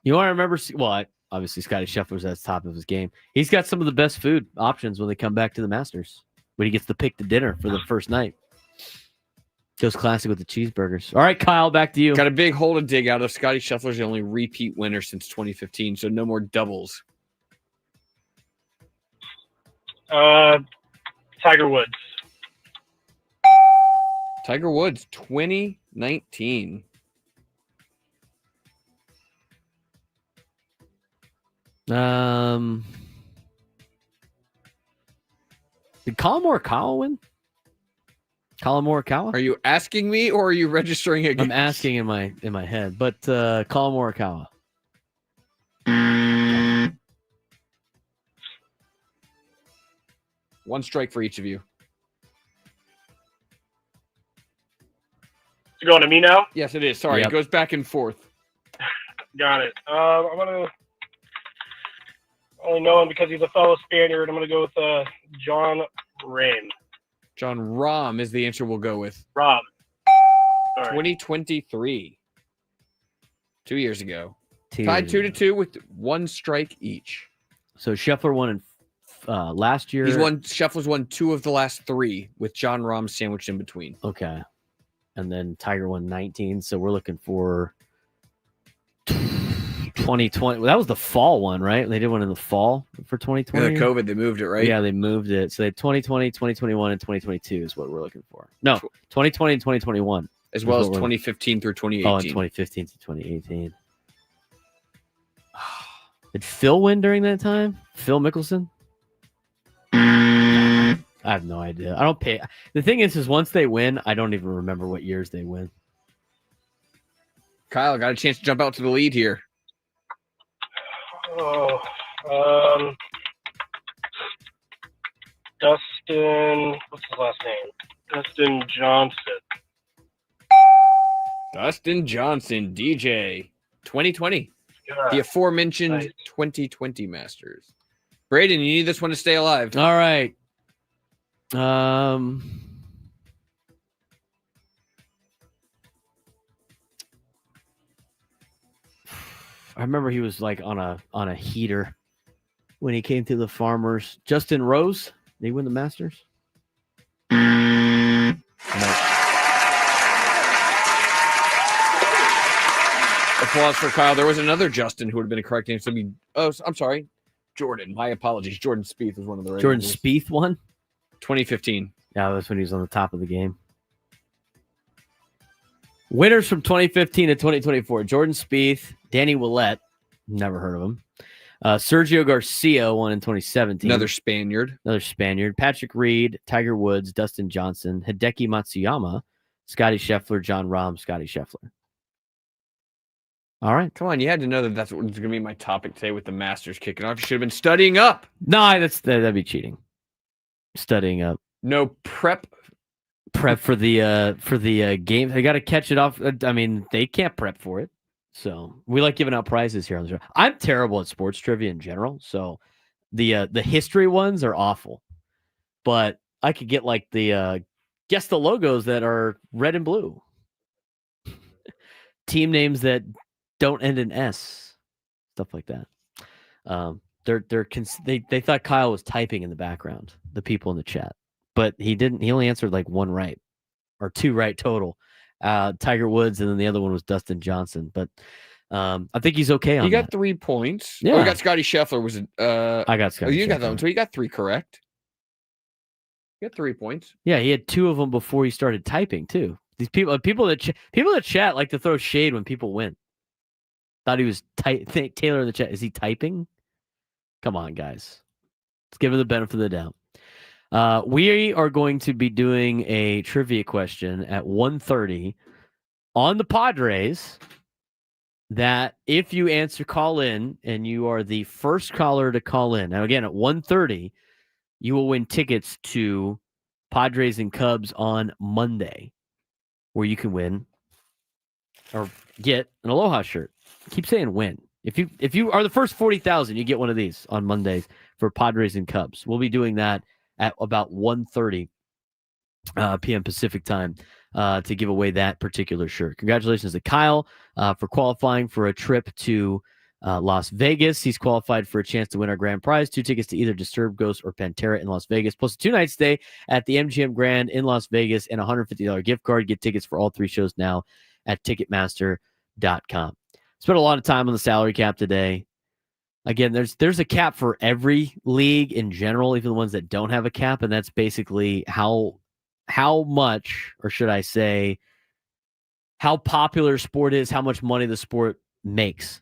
You want to remember? Well, obviously Scotty Scheffler's at the top of his game. He's got some of the best food options when they come back to the Masters. When he gets to pick the dinner for the first night. Goes classic with the cheeseburgers. All right, Kyle, back to you. Got a big hole to dig out of. Scotty Scheffler's the only repeat winner since 2015, so no more doubles. Tiger Woods. Tiger Woods, 2019. Did Colin or Kyle win? Colin Morikawa? Are you asking me or are you registering again? I'm asking in my head, but Colin Morikawa. One strike for each of you. You going to me now? Yes, it is. Sorry, Yep. It goes back and forth. Got it. I'm gonna only know him because he's a fellow Spaniard. I'm gonna go with John Rahm. John Rahm is the answer we'll go with. Rob. Sorry. 2023. 2 years ago. 2 Tied years 2-2 with one strike each. So Scheffler won in last year. Scheffler's won 2 of the last 3 with John Rahm sandwiched in between. Okay. And then Tiger won 19. So we're looking for 2020. Well, that was the fall one, right? They did one in the fall for 2020. Yeah, COVID, they moved it, right? Yeah, they moved it. So they had 2020, 2021, and 2022 is what we're looking for. No, 2020 and 2021. As well as 2015 through 2018. Oh, and 2015 to 2018. Did Phil win during that time? Phil Mickelson? I have no idea. I don't pay. The thing is once they win, I don't even remember what years they win. Kyle got a chance to jump out to the lead here. Oh, Dustin. What's his last name? Dustin Johnson. Dustin Johnson, DJ, 2020. Yeah. The aforementioned Nice. 2020 Masters. Braden, you need this one to stay alive. All right. I remember he was like on a heater when he came to the Farmers. Justin Rose, did he win the Masters? No. Applause for Kyle. There was another Justin who would have been a correct answer. I'm sorry. Jordan. My apologies. Jordan Spieth was one of the right Jordan ones. Spieth won? 2015. Yeah, that's when he was on the top of the game. Winners from 2015 to 2024. Jordan Spieth, Danny Willett, never heard of him. Sergio Garcia won in 2017. Another Spaniard. Patrick Reed, Tiger Woods, Dustin Johnson, Hideki Matsuyama, Scotty Scheffler, John Rahm, Scotty Scheffler. All right. Come on, you had to know that that's what was going to be my topic today with the Masters kicking off. You should have been studying up. No, that'd be cheating. Studying up. No prep for the game. They got to catch it off. I mean, they can't prep for it. So we like giving out prizes here on the show. I'm terrible at sports trivia in general. So the history ones are awful, but I could get like the guess the logos that are red and blue. Team names that don't end in S, stuff like that. They thought Kyle was typing in the background, the people in the chat, but he didn't. He only answered like one right or two right total. Tiger Woods, and then the other one was Dustin Johnson. But I think he's okay on You got that. 3 points. Yeah. Oh, you got Scotty Scheffler. Was it? I got Scotty. You got Scheffler. that one. So you got 3 correct. You got 3 points. Yeah, he had 2 of them before he started typing too. These people that chat like to throw shade when people win. Thought he was Taylor in the chat. Is he typing? Come on, guys. Let's give him the benefit of the doubt. We are going to be doing a trivia question at 1:30 on the Padres. That if you call in, and you are the first caller to call in. Now, again, at 1:30, you will win tickets to Padres and Cubs on Monday, where you can win or get an Aloha shirt. Keep saying win. If you are the first 40,000, you get one of these on Mondays for Padres and Cubs. We'll be doing that at about 1:30 p.m. Pacific time to give away that particular shirt. Congratulations to Kyle for qualifying for a trip to Las Vegas. He's qualified for a chance to win our grand prize, 2 tickets to either Disturbed Ghost or Pantera in Las Vegas, plus a 2-night stay at the MGM Grand in Las Vegas and a $150 gift card. Get tickets for all 3 shows now at Ticketmaster.com. Spent a lot of time on the salary cap today. Again, there's a cap for every league in general, even the ones that don't have a cap, and that's basically how much, or should I say, how popular sport is, how much money the sport makes.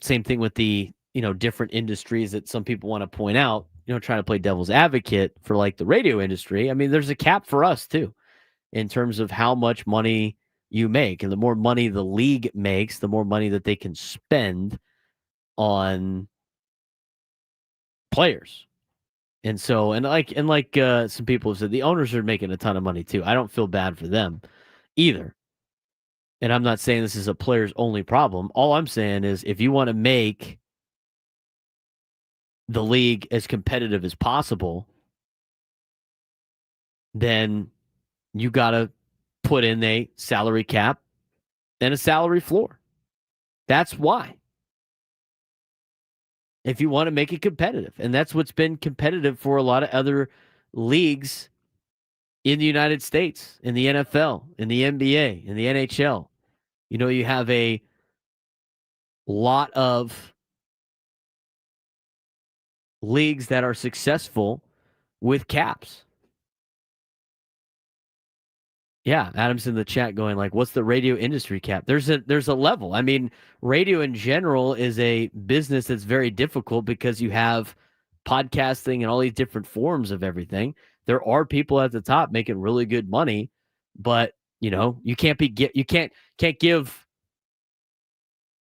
Same thing with the different industries that some people want to point out. Trying to play devil's advocate for like the radio industry. I mean, there's a cap for us too. in terms of how much money you make. And the more money the league makes, the more money that they can spend on players. And so, and like some people have said, the owners are making a ton of money too. I don't feel bad for them either. And I'm not saying this is a players only problem. All I'm saying is if you want to make the league as competitive as possible, then you got to put in a salary cap and a salary floor. That's why. If you want to make it competitive. And that's what's been competitive for a lot of other leagues in the United States, in the NFL, in the NBA, in the NHL. You know, you have a lot of leagues that are successful with caps. Yeah, Adam's in the chat going like, what's the radio industry cap? There's a level. I mean, radio in general is a business that's very difficult because you have podcasting and all these different forms of everything. There are people at the top making really good money, but you know, you can't give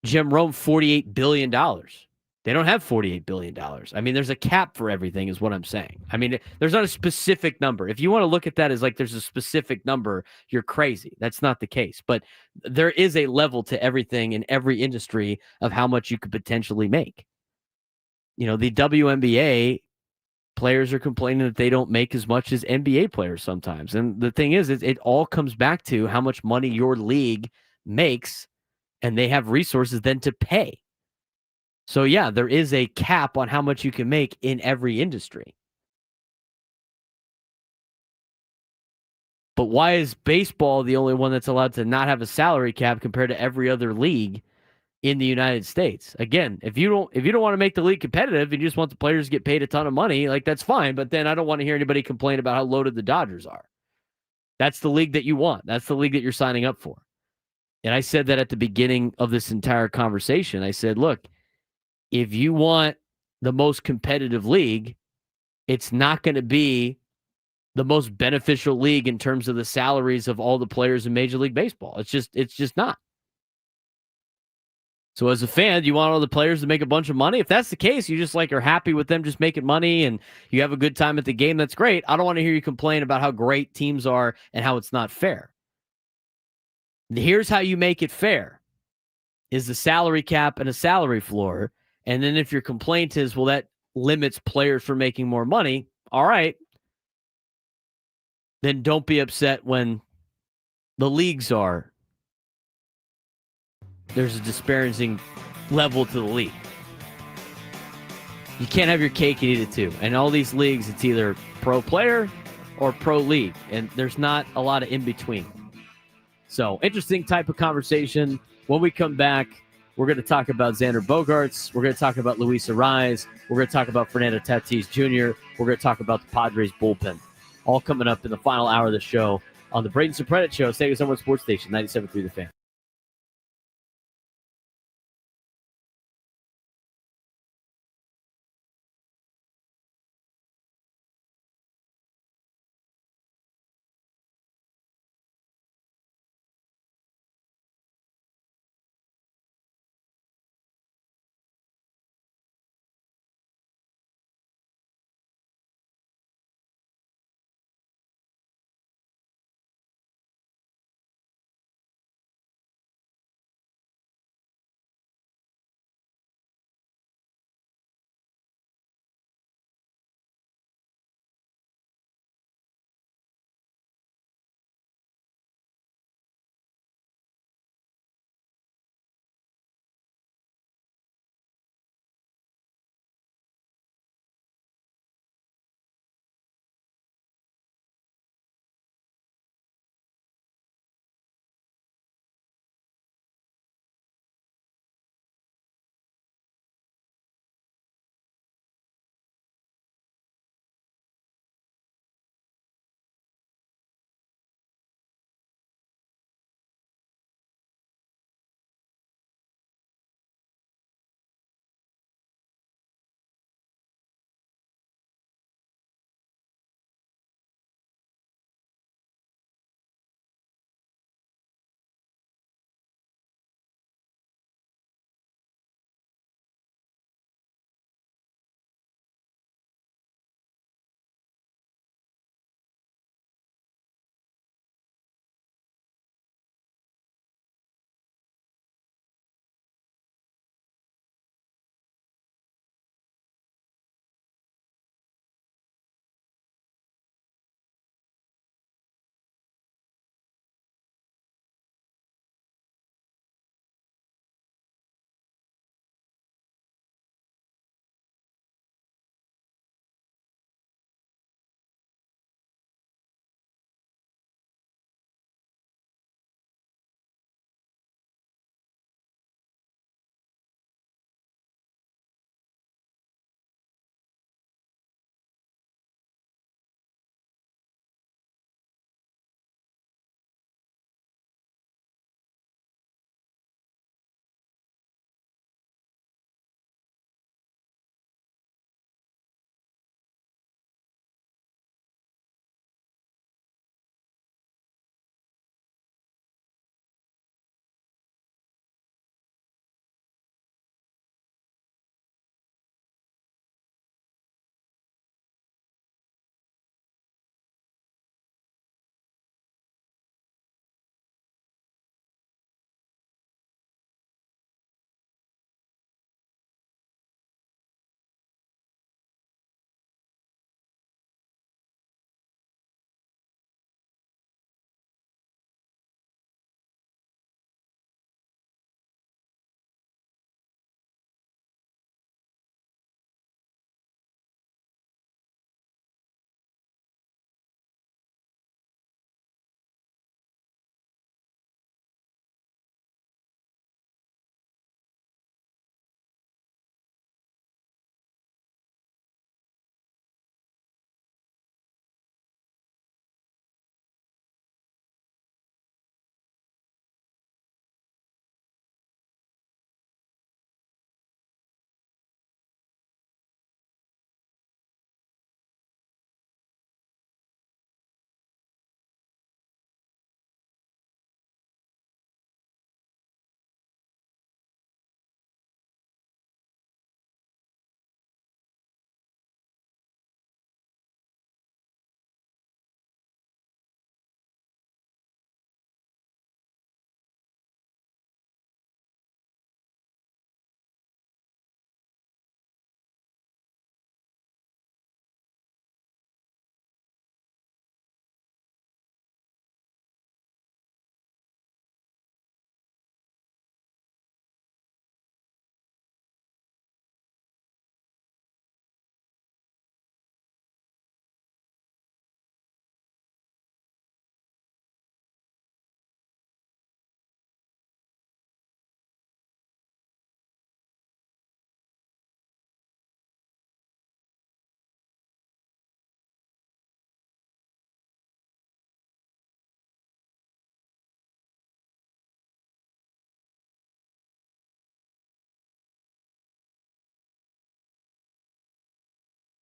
Jim Rome $48 billion. They don't have $48 billion. I mean, there's a cap for everything is what I'm saying. I mean, there's not a specific number. If you want to look at that as like there's a specific number, you're crazy. That's not the case. But there is a level to everything in every industry of how much you could potentially make. You know, the WNBA players are complaining that they don't make as much as NBA players sometimes. And the thing is, it all comes back to how much money your league makes, and they have resources then to pay. So, yeah, there is a cap on how much you can make in every industry. But why is baseball the only one that's allowed to not have a salary cap compared to every other league in the United States? Again, if you don't want to make the league competitive and you just want the players to get paid a ton of money, like that's fine. But then I don't want to hear anybody complain about how loaded the Dodgers are. That's the league that you want. That's the league that you're signing up for. And I said that at the beginning of this entire conversation. I said, look, if you want the most competitive league, it's not going to be the most beneficial league in terms of the salaries of all the players in Major League Baseball. It's just not. So as a fan, do you want all the players to make a bunch of money? If that's the case, you just like are happy with them just making money and you have a good time at the game, that's great. I don't want to hear you complain about how great teams are and how it's not fair. Here's how you make it fair is the salary cap and a salary floor. And then if your complaint is, well, that limits players from making more money, all right, then don't be upset when the leagues are. There's a disparaging level to the league. You can't have your cake and eat it too. And all these leagues, it's either pro player or pro league. And there's not a lot of in between. So interesting type of conversation. When we come back, we're going to talk about Xander Bogaerts. We're going to talk about Luis Arraez. We're going to talk about Fernando Tatís Jr. We're going to talk about the Padres bullpen. All coming up in the final hour of the show on the Braden Surprenant Show, San Diego Sports Station, 97.3 The Fan.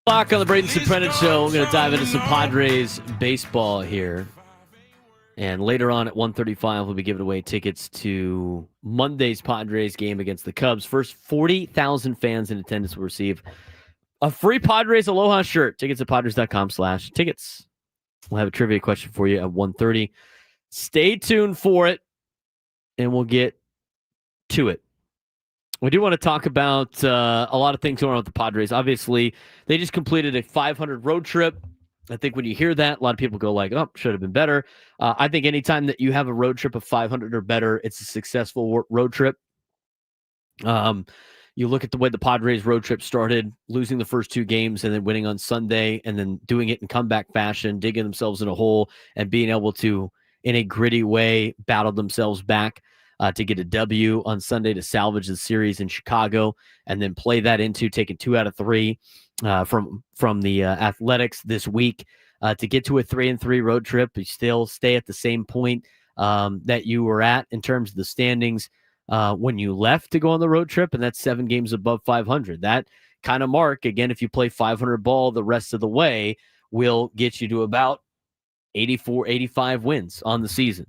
O'clock on the Braden Surprenant Show. We're going to dive into some Padres baseball here. And later on at 1:35, we'll be giving away tickets to Monday's Padres game against the Cubs. First 40,000 fans in attendance will receive a free Padres Aloha shirt. Tickets at padres.com/tickets. We'll have a trivia question for you at 1:30. Stay tuned for it, and we'll get to it. We do want to talk about a lot of things going on with the Padres. Obviously, they just completed a 500 road trip. I think when you hear that, a lot of people go like, oh, should have been better. I think anytime that you have a road trip of 500 or better, it's a successful road trip. You look at the way the Padres road trip started, losing the first two games and then winning on Sunday and then doing it in comeback fashion, digging themselves in a hole and being able to, in a gritty way, battle themselves back to get a W on Sunday to salvage the series in Chicago and then play that into taking 2 out of 3 from the Athletics this week to get to a 3-3 road trip. You still stay at the same point that you were at in terms of the standings when you left to go on the road trip, and that's 7 games above 500. That kind of mark, again, if you play 500 ball the rest of the way, will get you to about 84, 85 wins on the season.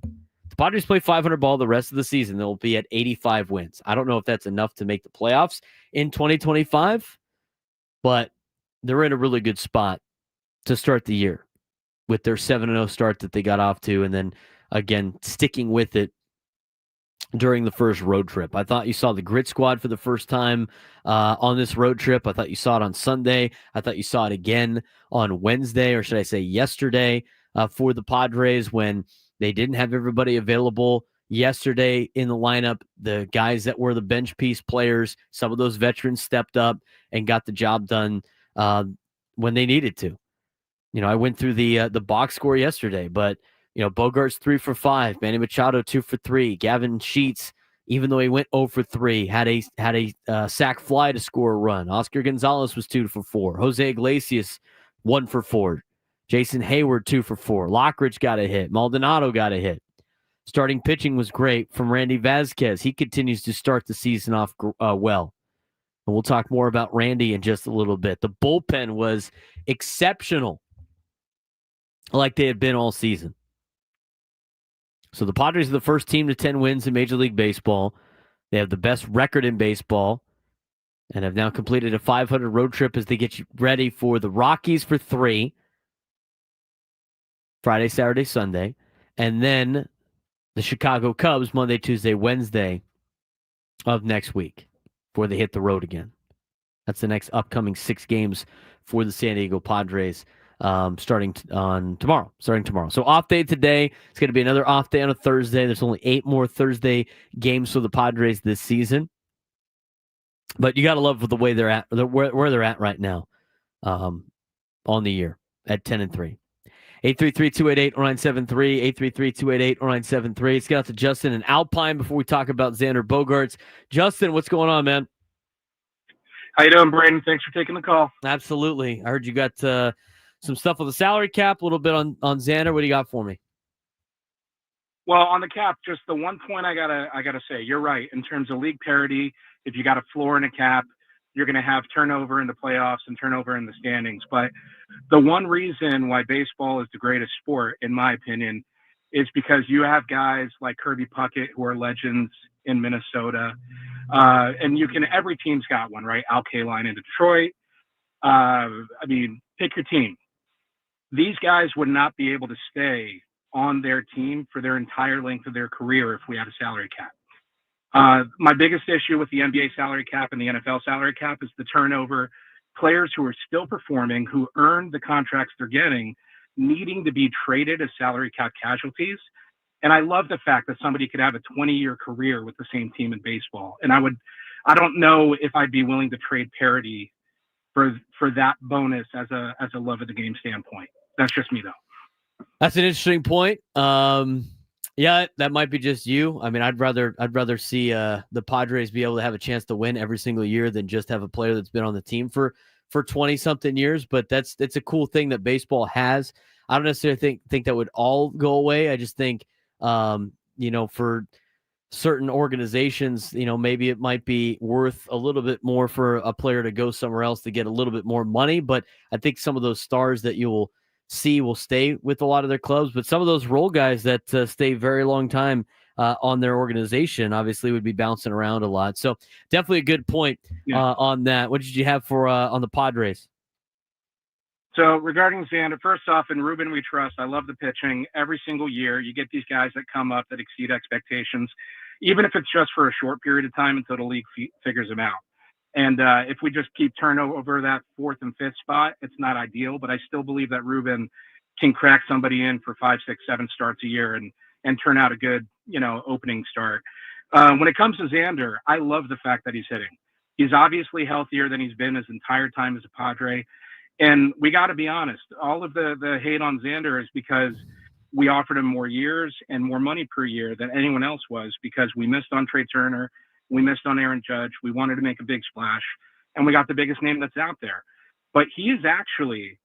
The Padres play 500 ball the rest of the season, they'll be at 85 wins. I don't know if that's enough to make the playoffs in 2025, but they're in a really good spot to start the year with their 7-0 start that they got off to, and then, again, sticking with it during the first road trip. I thought you saw the grit squad for the first time on this road trip. I thought you saw it on Sunday. I thought you saw it again on Wednesday, or should I say yesterday, for the Padres when they didn't have everybody available yesterday in the lineup. The guys that were the bench piece players, some of those veterans stepped up and got the job done when they needed to. You know, I went through the box score yesterday, but you know, Bogaerts 3 for 5, Manny Machado 2 for 3, Gavin Sheets, even though he went 0 for 3, had a sac fly to score a run. Oscar Gonzalez was 2 for 4, Jose Iglesias 1 for 4, Jason Hayward 2 for 4, Lockridge got a hit, Maldonado got a hit. Starting pitching was great from Randy Vasquez. He continues to start the season off well. And we'll talk more about Randy in just a little bit. The bullpen was exceptional, like they had been all season. So the Padres are the first team to 10 wins in Major League Baseball. They have the best record in baseball and have now completed a 500 road trip as they get you ready for the Rockies for 3, Friday, Saturday, Sunday, and then the Chicago Cubs Monday, Tuesday, Wednesday of next week before they hit the road again. That's the next upcoming 6 games for the San Diego Padres. Starting tomorrow. So off day today. It's going to be another off day on a Thursday. There's only 8 more Thursday games for the Padres this season. But you got to love the way they're at, where they're at right now on the year at 10-3. 833-288-0973, 833-288-0973. Let's get out to Justin in Alpine before we talk about Xander Bogaerts. Justin, what's going on, man? How you doing, Braden? Thanks for taking the call. Absolutely. I heard you got some stuff on the salary cap, a little bit on Xander. What do you got for me? Well, on the cap, just the one point I gotta say, you're right. In terms of league parity, if you got a floor and a cap, you're going to have turnover in the playoffs and turnover in the standings. But the one reason why baseball is the greatest sport, in my opinion, is because you have guys like Kirby Puckett who are legends in Minnesota. And every team's got one, right? Al Kaline in Detroit. Pick your team. These guys would not be able to stay on their team for their entire length of their career if we had a salary cap. My biggest issue with the NBA salary cap and the NFL salary cap is the turnover. Players who are still performing, who earned the contracts they're getting, needing to be traded as salary cap casualties. And I love the fact that somebody could have a 20-year career with the same team in baseball. And I don't know if I'd be willing to trade parity for that bonus as a love of the game standpoint. That's just me, though. That's an interesting point. Yeah, that might be just you. I mean, I'd rather see the Padres be able to have a chance to win every single year than just have a player that's been on the team for 20-something years. But that's a cool thing that baseball has. I don't necessarily think that would all go away. I just think, for certain organizations, maybe it might be worth a little bit more for a player to go somewhere else to get a little bit more money. But I think some of those stars that you will see will stay with a lot of their clubs. But some of those role guys that stay very long time on their organization obviously would be bouncing around a lot. So definitely a good point on that. What did you have for on the Padres? So regarding Xander, first off, in Ruben we trust. I love the pitching. Every single year, you get these guys that come up that exceed expectations, even if it's just for a short period of time until the league figures them out. And if we just keep turning over that 4th and 5th spot, it's not ideal. But I still believe that Ruben can crack somebody in for 5, 6, 7 starts a year and turn out a good, opening start. When it comes to Xander, I love the fact that he's hitting. He's obviously healthier than he's been his entire time as a Padre. And we got to be honest, all of the hate on Xander is because we offered him more years and more money per year than anyone else was, because we missed on Trey Turner. We missed on Aaron Judge. We wanted to make a big splash, and we got the biggest name that's out there. But he is actually,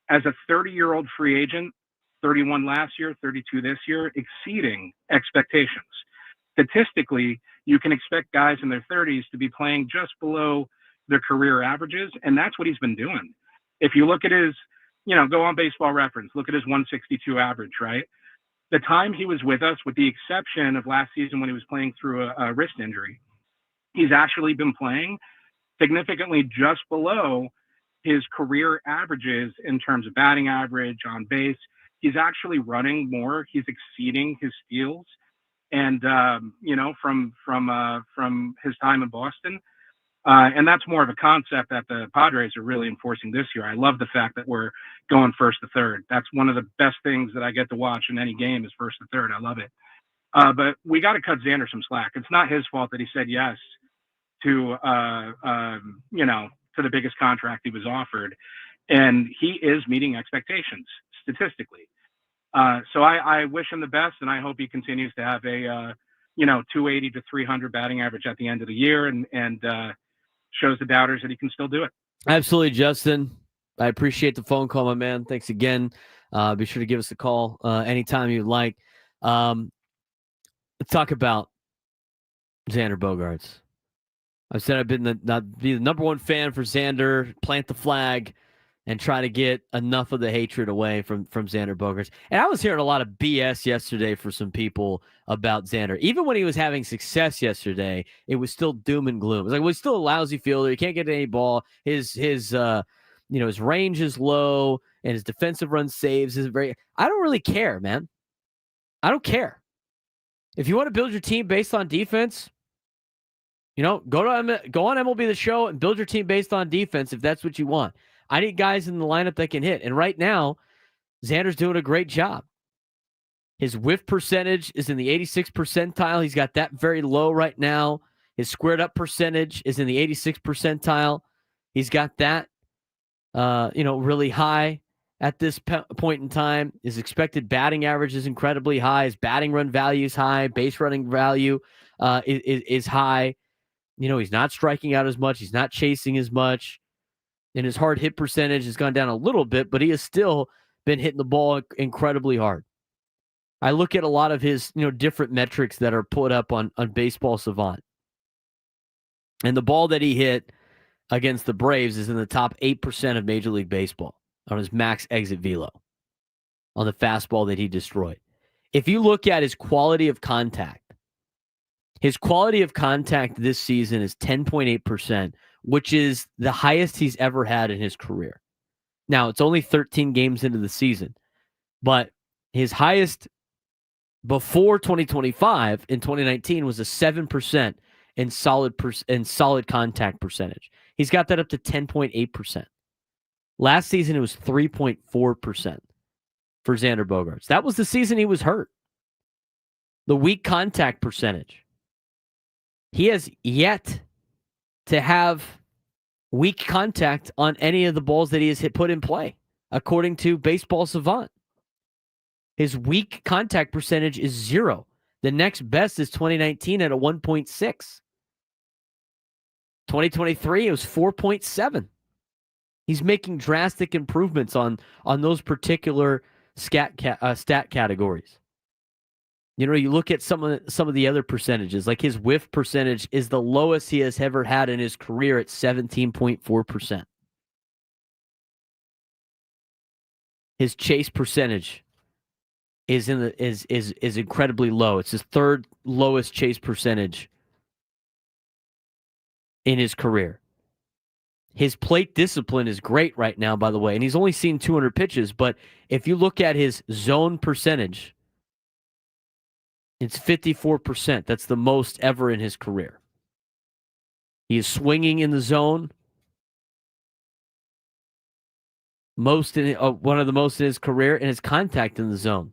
as a 30-year-old free agent, 31 last year, 32 this year, exceeding expectations. Statistically, you can expect guys in their 30s to be playing just below their career averages, and that's what he's been doing. If you look at his, go on Baseball Reference, look at his 162 average, right? The time he was with us, with the exception of last season when he was playing through a wrist injury, he's actually been playing significantly just below his career averages in terms of batting average, on base. He's actually running more. He's exceeding his steals. And, from his time in Boston. And that's more of a concept that the Padres are really enforcing this year. I love the fact that we're going 1st to 3rd. That's one of the best things that I get to watch in any game is 1st to 3rd. I love it. But we got to cut Xander some slack. It's not his fault that he said yes to, to the biggest contract he was offered. And he is meeting expectations statistically. So I wish him the best, and I hope he continues to have a, 280 to 300 batting average at the end of the year and shows the doubters that he can still do it. Absolutely, Justin. I appreciate the phone call, my man. Thanks again. Be sure to give us a call anytime you'd like. Let's talk about Xander Bogaerts. I've said I've been the number one fan for Xander, plant the flag, and try to get enough of the hatred away from Xander Bogaerts. And I was hearing a lot of BS yesterday for some people about Xander. Even when he was having success yesterday, it was still doom and gloom. It was like, well, he's still a lousy fielder. He can't get any ball. His range is low, and his defensive run saves is very. I don't really care, man. I don't care. If you want to build your team based on defense, go on MLB The Show and build your team based on defense if that's what you want. I need guys in the lineup that can hit. And right now, Xander's doing a great job. His whiff percentage is in the 86th percentile. He's got that very low right now. His squared up percentage is in the 86th percentile. He's got that, really high at this point in time. His expected batting average is incredibly high. His batting run value is high. Base running value is high. He's not striking out as much. He's not chasing as much. And his hard hit percentage has gone down a little bit, but he has still been hitting the ball incredibly hard. I look at a lot of his, different metrics that are put up on Baseball Savant. And the ball that he hit against the Braves is in the top 8% of Major League Baseball on his max exit velo, on the fastball that he destroyed. If you look at his quality of contact this season is 10.8%, which is the highest he's ever had in his career. Now, it's only 13 games into the season, but his highest before 2025 in 2019 was a 7% in solid contact percentage. He's got that up to 10.8%. Last season, it was 3.4% for Xander Bogaerts. That was the season he was hurt. The weak contact percentage. He has yet to have weak contact on any of the balls that he has put in play, according to Baseball Savant. His weak contact percentage is 0. The next best is 2019 at a 1.6. 2023, it was 4.7. He's making drastic improvements on those particular stat categories. You know, you look at some of the other percentages, like his whiff percentage is the lowest he has ever had in his career at 17.4%. His chase percentage is incredibly low. It's his third lowest chase percentage in his career. His plate discipline is great right now, by the way, and he's only seen 200 pitches, but if you look at his zone percentage, it's 54%. That's the most ever in his career. He is swinging in the zone. One of the most in his career, and his contact in the zone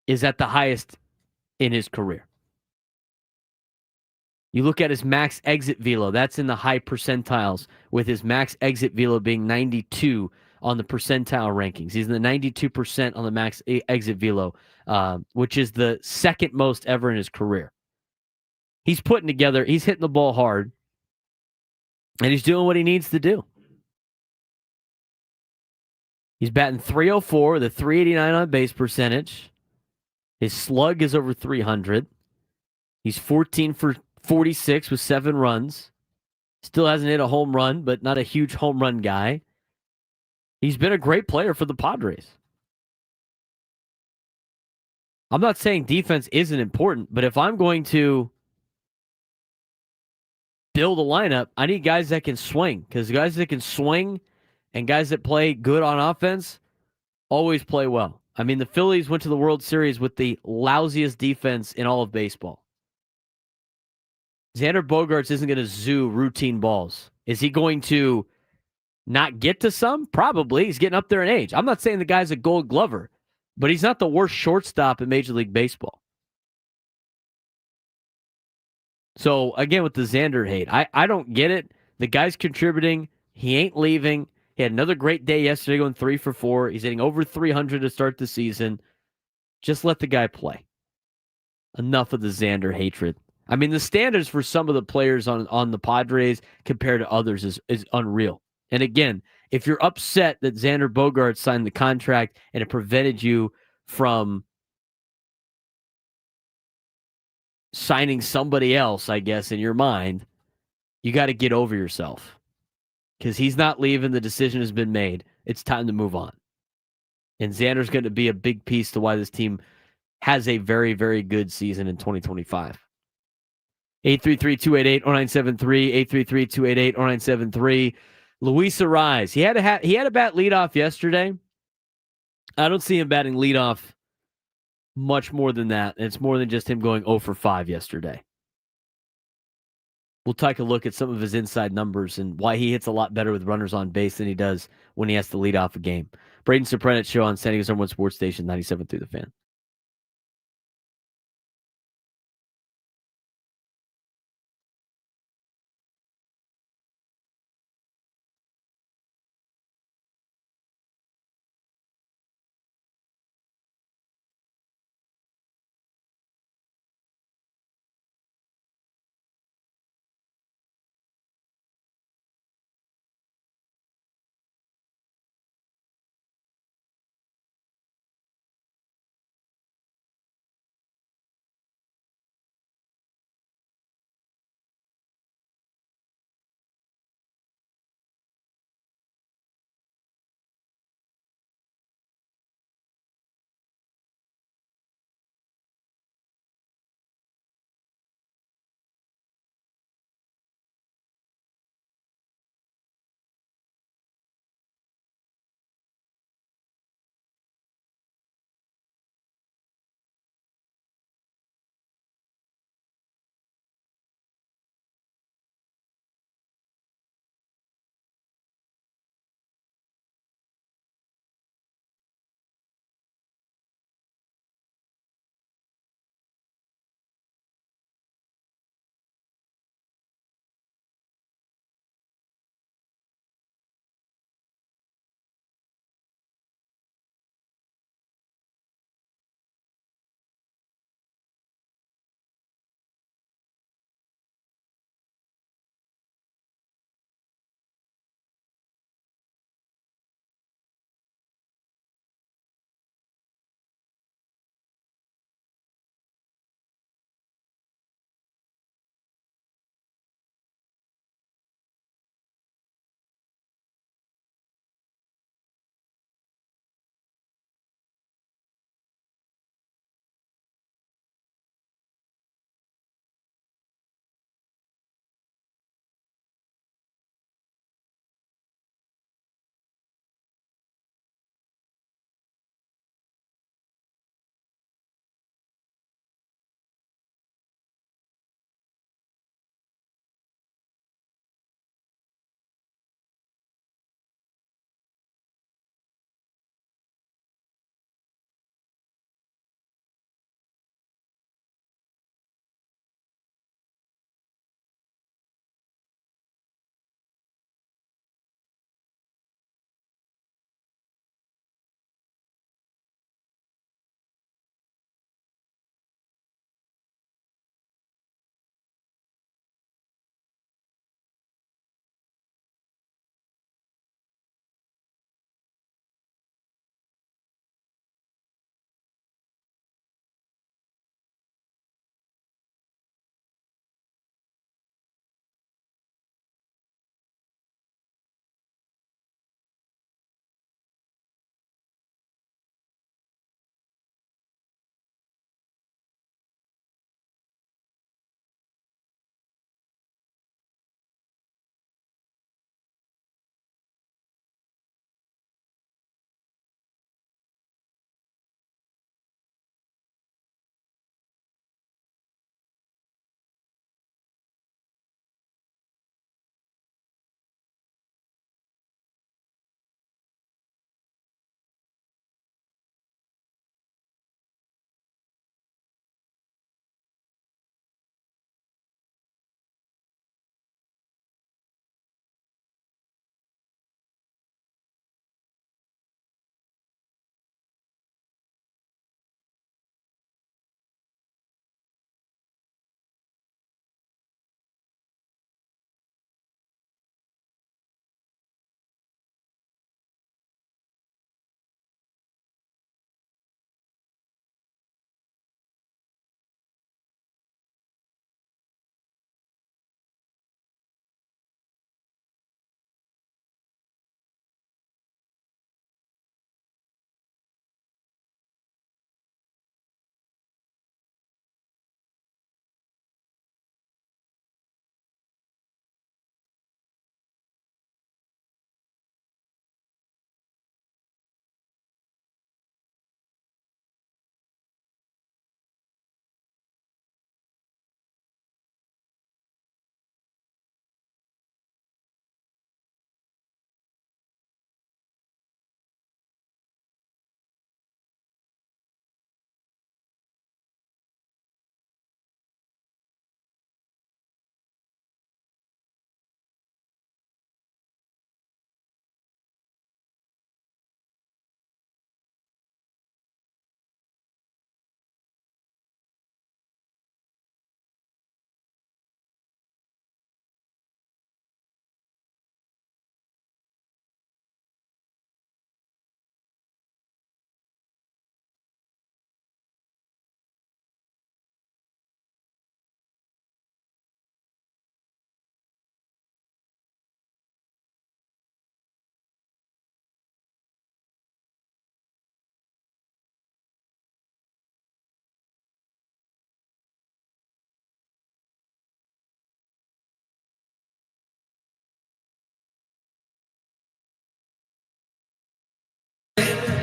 is at the highest in his career. You look at his max exit velo, that's in the high percentiles, with his max exit velo being 92 on the percentile rankings. He's in the 92% on the max exit velo, which is the second most ever in his career. He's hitting the ball hard, and he's doing what he needs to do. He's batting .304 with a .389 on base percentage. His slug is over 300. He's 14 for 46 with 7 runs. Still hasn't hit a home run, but not a huge home run guy. He's been a great player for the Padres. I'm not saying defense isn't important, but if I'm going to build a lineup, I need guys that can swing, because guys that can swing and guys that play good on offense always play well. I mean, the Phillies went to the World Series with the lousiest defense in all of baseball. Xander Bogaerts isn't going to zoo routine balls. Is he going to not get to some? Probably. He's getting up there in age. I'm not saying the guy's a Gold Glover, but he's not the worst shortstop in Major League Baseball. So, again, with the Xander hate, I don't get it. The guy's contributing. He ain't leaving. He had another great day yesterday going 3 for 4. He's hitting over 300 to start the season. Just let the guy play. Enough of the Xander hatred. I mean, the standards for some of the players on the Padres compared to others is unreal. And again, if you're upset that Xander Bogaerts signed the contract and it prevented you from signing somebody else, I guess, in your mind, you got to get over yourself. Because he's not leaving. The decision has been made. It's time to move on. And Xander's going to be a big piece to why this team has a very, very good season in 2025. 833-288-0973, 833-288-0973. Luis Arraez. He had a bat leadoff yesterday. I don't see him batting leadoff much more than that. It's more than just him going 0 for 5 yesterday. We'll take a look at some of his inside numbers and why he hits a lot better with runners on base than he does when he has to lead off a game. Braden Surprenant Show on San Diego's #1 sports station, 97.3 The Fan.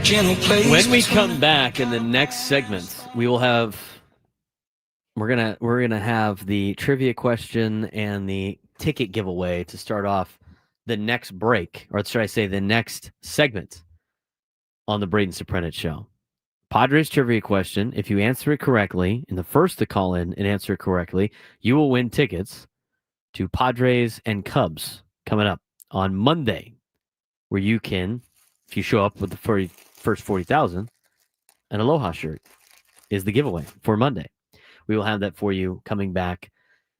When we come back in the next segment, we will have we're gonna have the trivia question and the ticket giveaway to start off the next break, or should I say the next segment on the Braden Surprenant Show. Padres trivia question. If you answer it correctly, and the first to call in and answer it correctly, you will win tickets to Padres and Cubs coming up on Monday, where you can, if you show up with the first 40,000, an Aloha shirt is the giveaway for Monday. We will have that for you coming back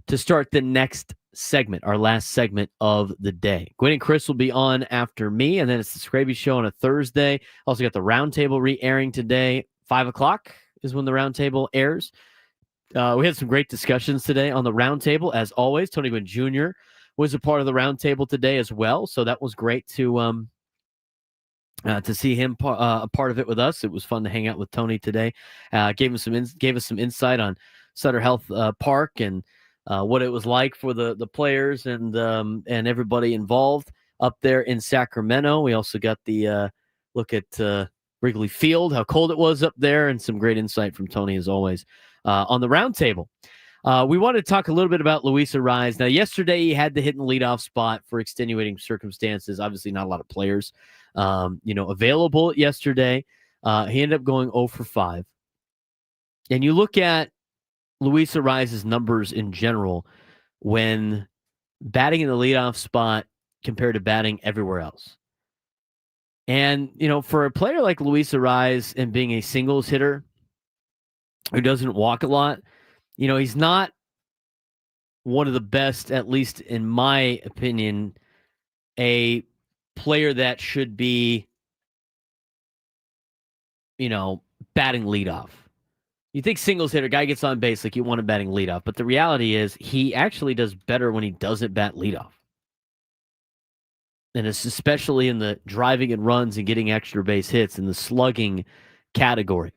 to start the next segment, our last segment of the day. Gwen and Chris will be on after me, and then it's the Scraby Show on a Thursday. Also got the Roundtable re-airing today. 5 o'clock is when the Roundtable airs. We had some great discussions today on the Roundtable, as always. Tony Gwynn Jr. was a part of the Roundtable today as well, so that was great to see him a part of it with us. It was fun to hang out with Tony today. Gave us some insight on Sutter Health Park and what it was like for the players and everybody involved up there in Sacramento. We also got the look at Wrigley Field, how cold it was up there, and some great insight from Tony as always on the Roundtable. We wanted to talk a little bit about Luis Arraez. Now, yesterday he had to hit in the leadoff spot for extenuating circumstances. Obviously, not a lot of players, available yesterday. He ended up going 0 for 5. And you look at Luis Arraez's numbers in general when batting in the leadoff spot compared to batting everywhere else. And, for a player like Luis Arraez and being a singles hitter who doesn't walk a lot, he's not one of the best, at least in my opinion, a player that should be, batting leadoff. You think singles hitter, guy gets on base, like you want him batting leadoff. But the reality is he actually does better when he doesn't bat leadoff. And it's especially in the driving and runs and getting extra base hits in the slugging category.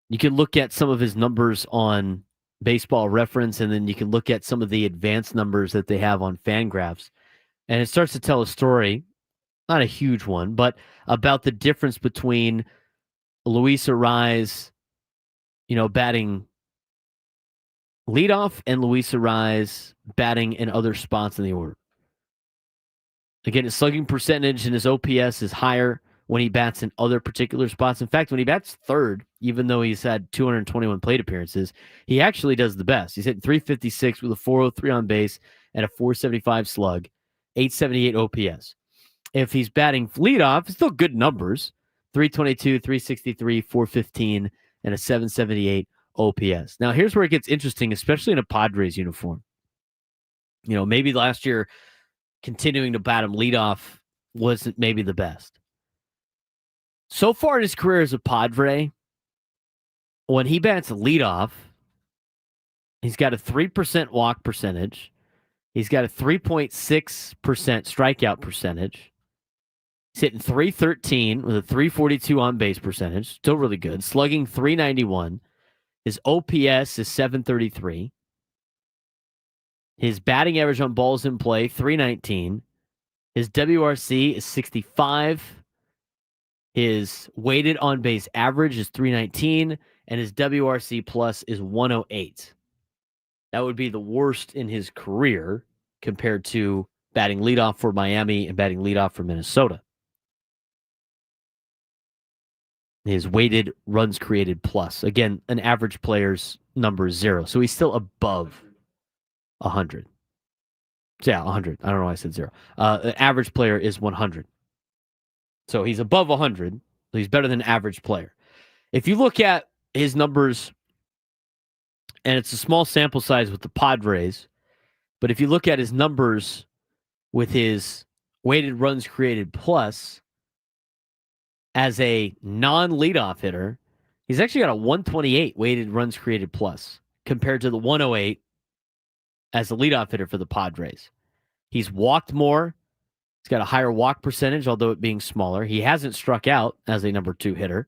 You can look at some of his numbers on Baseball Reference, and then you can look at some of the advanced numbers that they have on Fangraphs. And it starts to tell a story, not a huge one, but about the difference between Luis Arraez, batting leadoff and Luis Arraez batting in other spots in the order. Again, his slugging percentage and his OPS is higher when he bats in other particular spots. In fact, when he bats third, even though he's had 221 plate appearances, he actually does the best. He's hitting 356 with a 403 on base and a 475 slug, 878 OPS. If he's batting leadoff, it's still good numbers, 322, 363, 415, and a 778 OPS. Now, here's where it gets interesting, especially in a Padres uniform. Maybe last year, continuing to bat him leadoff wasn't maybe the best. So far in his career as a Padre, when he bats leadoff, he's got a 3% walk percentage. He's got a 3.6% strikeout percentage. He's hitting 313 with a 342 on base percentage. Still really good. Slugging 391. His OPS is 733. His batting average on balls in play, 319. His WRC is 65. His weighted on base average is 319. And his WRC plus is 108. That would be the worst in his career compared to batting leadoff for Miami and batting leadoff for Minnesota. His weighted runs created plus. Again, an average player's number is 0. So he's still above 100. Yeah, 100. I don't know why I said 0. An average player is 100. So he's above 100. So he's better than average player. If you look at his numbers, and it's a small sample size with the Padres, but if you look at his numbers with his weighted runs created plus, as a non-leadoff hitter, he's actually got a 128 weighted runs created plus compared to the 108 as a leadoff hitter for the Padres. He's walked more. He's got a higher walk percentage, although it being smaller. He hasn't struck out as a number 2 hitter.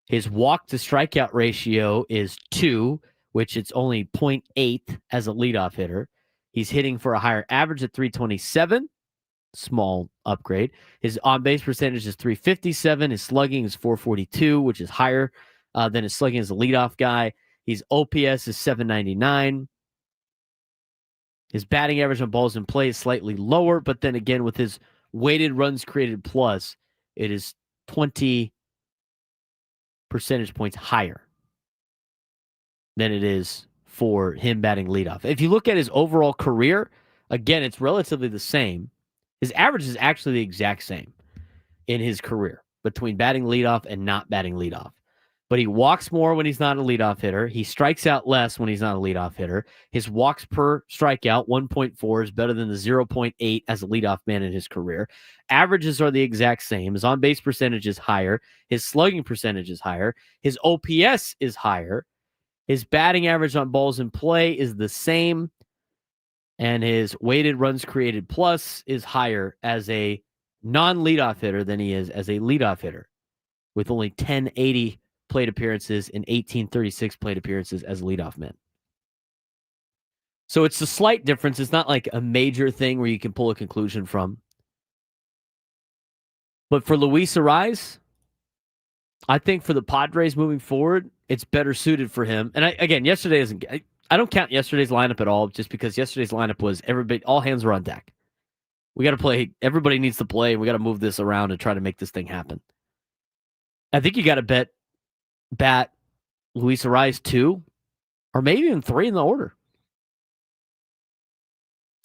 His walk to strikeout ratio is 2, which it's only 0.8 as a leadoff hitter. He's hitting for a higher average at 327. small upgrade. His on-base percentage is 357. His slugging is 442, which is higher than his slugging as a leadoff guy. His OPS is 799. His batting average on balls in play is slightly lower, but then again, with his weighted runs created plus, it is 20 percentage points higher than it is for him batting leadoff. If you look at his overall career, again, it's relatively the same. His average is actually the exact same in his career between batting leadoff and not batting leadoff. But he walks more when he's not a leadoff hitter. He strikes out less when he's not a leadoff hitter. His walks per strikeout, 1.4, is better than the 0.8 as a leadoff man in his career. Averages are the exact same. His on-base percentage is higher. His slugging percentage is higher. His OPS is higher. His batting average on balls in play is the same. And his weighted runs created plus is higher as a non-leadoff hitter than he is as a leadoff hitter, with only 1080 plate appearances and 1836 plate appearances as a leadoff man. So it's a slight difference. It's not like a major thing where you can pull a conclusion from. But for Luis Arraez, I think for the Padres moving forward, it's better suited for him. And yesterday isn't. I don't count yesterday's lineup at all, just because yesterday's lineup was everybody, all hands were on deck. We got to play. Everybody needs to play. We got to move this around and try to make this thing happen. I think you got to bat Luis Arraez 2, or maybe even 3 in the order.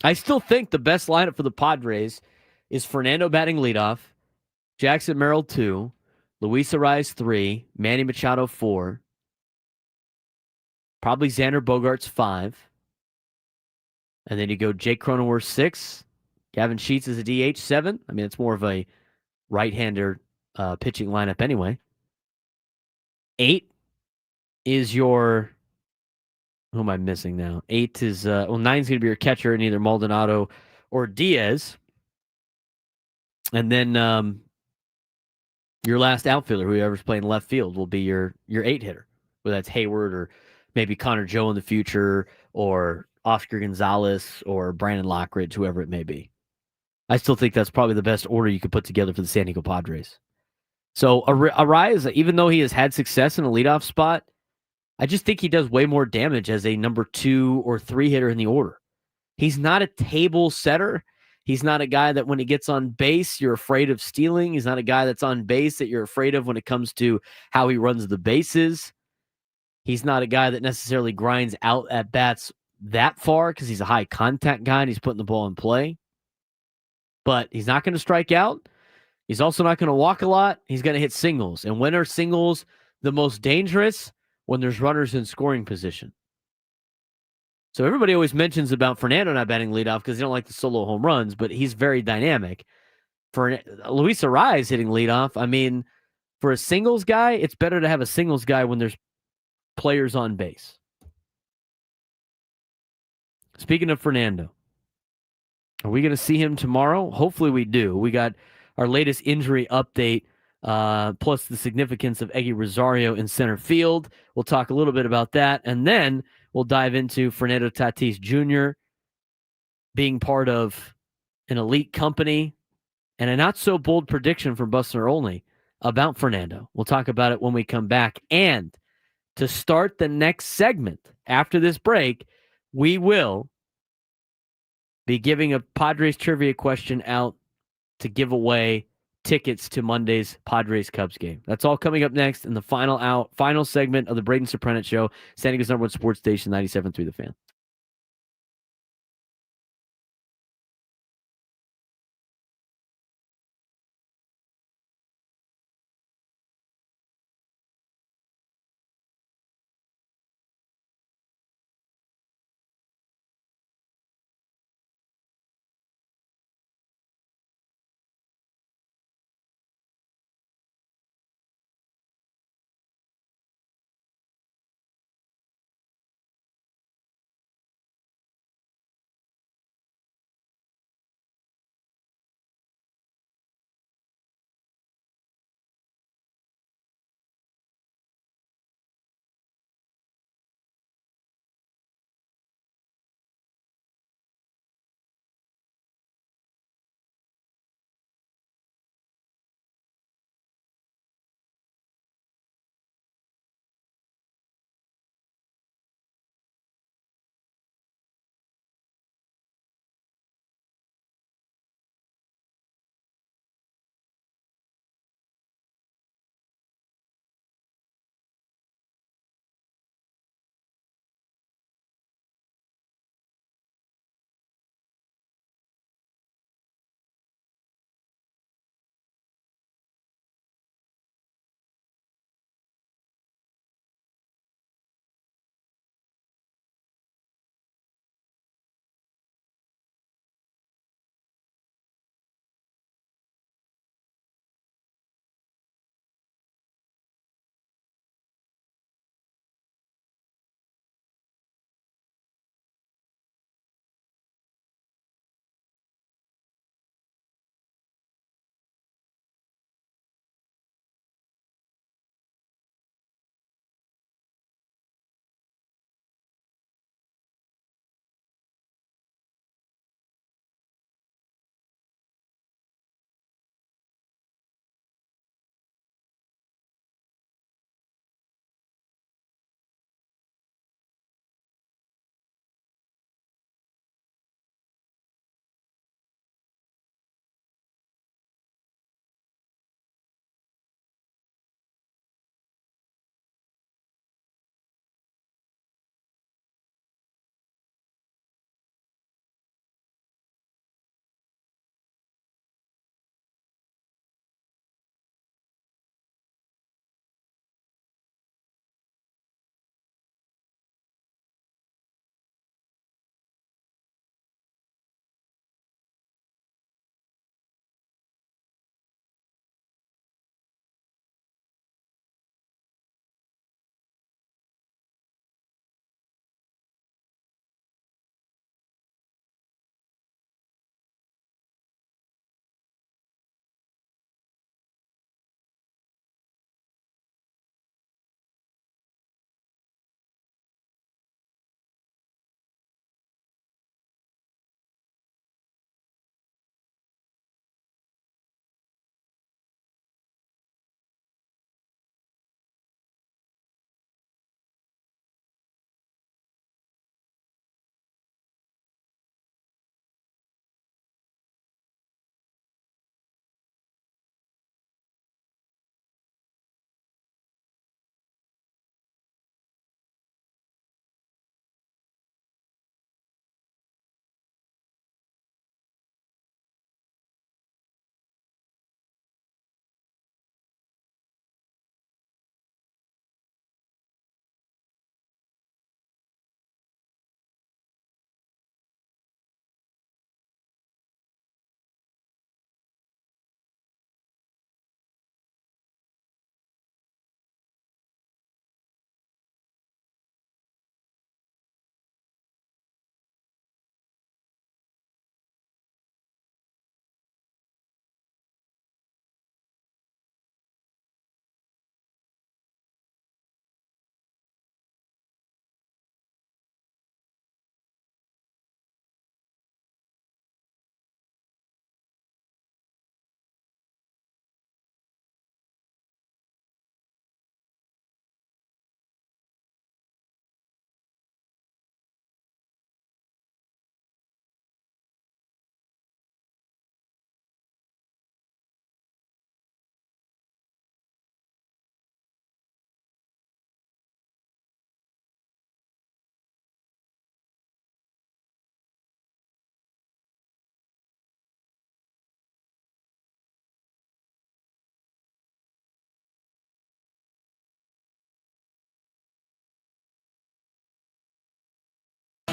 I still think the best lineup for the Padres is Fernando batting leadoff, Jackson Merrill 2, Luis Arraez 3, Manny Machado 4, probably Xander Bogaerts 5, and then you go Jake Cronenworth 6, Gavin Sheets is a DH 7. I mean, it's more of a right-hander pitching lineup anyway. 8 is your... Who am I missing now? 8 is... 9's going to be your catcher in either Maldonado or Diaz. And then your last outfielder, whoever's playing left field, will be your 8-hitter. Whether that's Hayward or maybe Connor Joe in the future, or Oscar Gonzalez or Brandon Lockridge, whoever it may be. I still think that's probably the best order you could put together for the San Diego Padres. So Arraez, even though he has had success in a leadoff spot, I just think he does way more damage as a number 2 or 3 hitter in the order. He's not a table setter. He's not a guy that when he gets on base, you're afraid of stealing. He's not a guy that's on base that you're afraid of when it comes to how he runs the bases. He's not a guy that necessarily grinds out at bats that far because he's a high contact guy and he's putting the ball in play. But he's not going to strike out. He's also not going to walk a lot. He's going to hit singles. And when are singles the most dangerous? When there's runners in scoring position. So everybody always mentions about Fernando not batting leadoff because they don't like the solo home runs, but he's very dynamic. For Luis Arraez hitting leadoff, I mean, for a singles guy, it's better to have a singles guy when there's players on base. Speaking of Fernando, are we going to see him tomorrow? Hopefully we do. We got our latest injury update, plus the significance of Eguy Rosario in center field. We'll talk a little bit about that, and then we'll dive into Fernando Tatís Jr. being part of an elite company and a not-so-bold prediction from Buster Olney about Fernando. We'll talk about it when we come back. And to start the next segment after this break, we will be giving a Padres trivia question out to give away tickets to Monday's Padres-Cubs game. That's all coming up next in the final segment of the Braden Surprenant Show, San Diego's #1 sports station, 97.3 The Fan.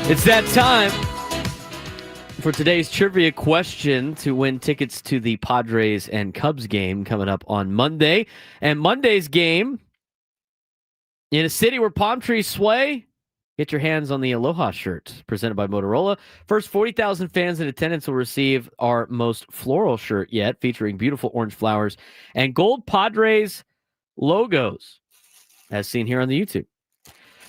It's that time for today's trivia question to win tickets to the Padres and Cubs game coming up on Monday. And Monday's game, in a city where palm trees sway, get your hands on the Aloha shirt presented by Motorola. First 40,000 fans in attendance will receive our most floral shirt yet, featuring beautiful orange flowers and gold Padres logos, as seen here on the YouTube.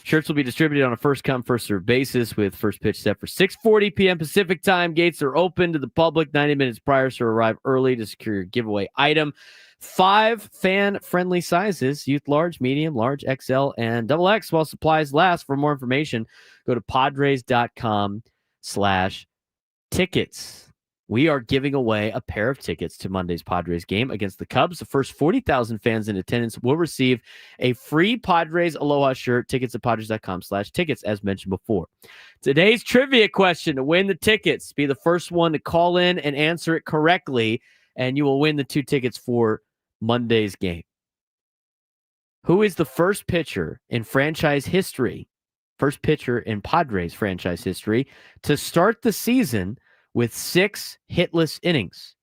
Shirts will be distributed on a first-come, first-served basis with first pitch set for 6:40 p.m. Pacific time. Gates are open to the public 90 minutes prior, so arrive early to secure your giveaway item. 5 fan-friendly sizes, youth large, medium, large, XL, and XX while supplies last. For more information, go to padres.com/tickets. We are giving away a pair of tickets to Monday's Padres game against the Cubs. The first 40,000 fans in attendance will receive a free Padres Aloha shirt. Tickets at padres.com/tickets, as mentioned before. Today's trivia question to win the tickets. Be the first one to call in and answer it correctly, and you will win the 2 tickets for Monday's game. Who is the first pitcher in franchise history, first pitcher in Padres franchise history, to start the season with 6 hitless innings?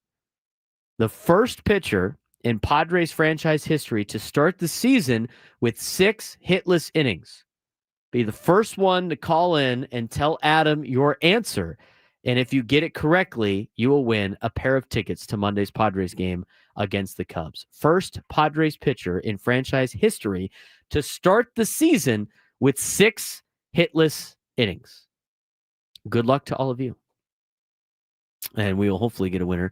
The first pitcher in Padres franchise history to start the season with 6 hitless innings. Be the first one to call in and tell Adam your answer. And if you get it correctly, you will win a pair of tickets to Monday's Padres game against the Cubs. First Padres pitcher in franchise history to start the season with 6 hitless innings. Good luck to all of you. And we will hopefully get a winner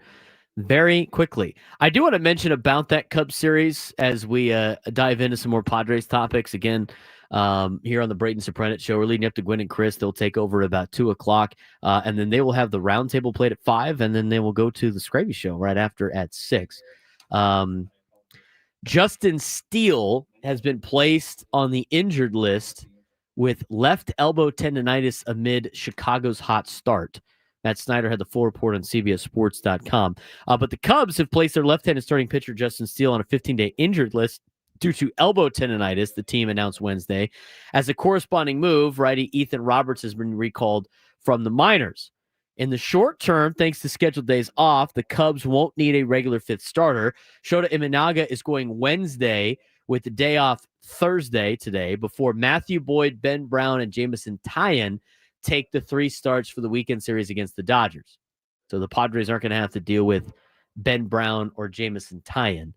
very quickly. I do want to mention about that Cubs series as we dive into some more Padres topics. Again, here on the Braden Surprenant Show, we're leading up to Gwen and Chris. They'll take over at about 2 o'clock, and then they will have the roundtable played at 5, and then they will go to the Scravy Show right after at 6. Justin Steele has been placed on the injured list with left elbow tendonitis amid Chicago's hot start. Matt Snyder had the full report on CBSSports.com. But the Cubs have placed their left-handed starting pitcher Justin Steele on a 15-day injured list due to elbow tendonitis, the team announced Wednesday. As a corresponding move, righty Ethan Roberts has been recalled from the minors. In the short term, thanks to scheduled days off, the Cubs won't need a regular 5th starter. Shota Imanaga is going Wednesday with the day off Thursday today before Matthew Boyd, Ben Brown, and Jamison Tyon take the 3 starts for the weekend series against the Dodgers. So the Padres aren't going to have to deal with Ben Brown or Jamison Tyon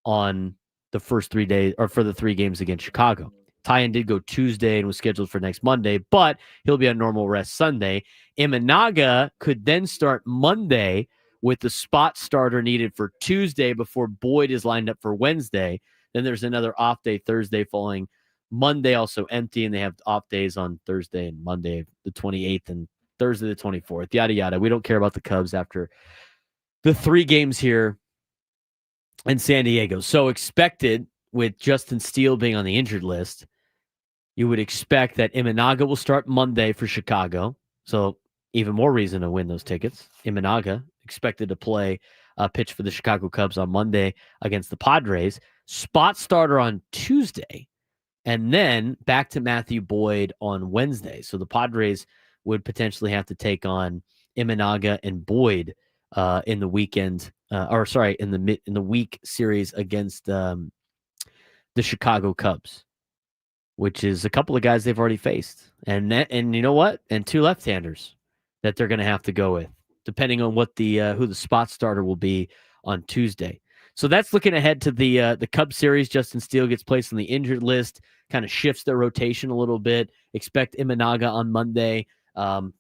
on the first 3 days or for the 3 games against Chicago. Tyon did go Tuesday and was scheduled for next Monday, but he'll be on normal rest Sunday. Imanaga could then start Monday with the spot starter needed for Tuesday before Boyd is lined up for Wednesday. Then there's another off day Thursday following Monday, also empty, and they have off days on Thursday and Monday, the 28th, and Thursday, the 24th, yada, yada. We don't care about the Cubs after the 3 games here in San Diego. So expected, with Justin Steele being on the injured list, you would expect that Imanaga will start Monday for Chicago. So even more reason to win those tickets. Imanaga expected to play a pitch for the Chicago Cubs on Monday against the Padres. Spot starter on Tuesday. And then back to Matthew Boyd on Wednesday. So the Padres would potentially have to take on Imanaga and Boyd in the weekend, in the week series against the Chicago Cubs, which is a couple of guys they've already faced, and you know what, and 2 left-handers that they're going to have to go with, depending on what who the spot starter will be on Tuesday. So that's looking ahead to the Cubs series. Justin Steele gets placed on the injured list, kind of shifts their rotation a little bit. Expect Imanaga on Monday,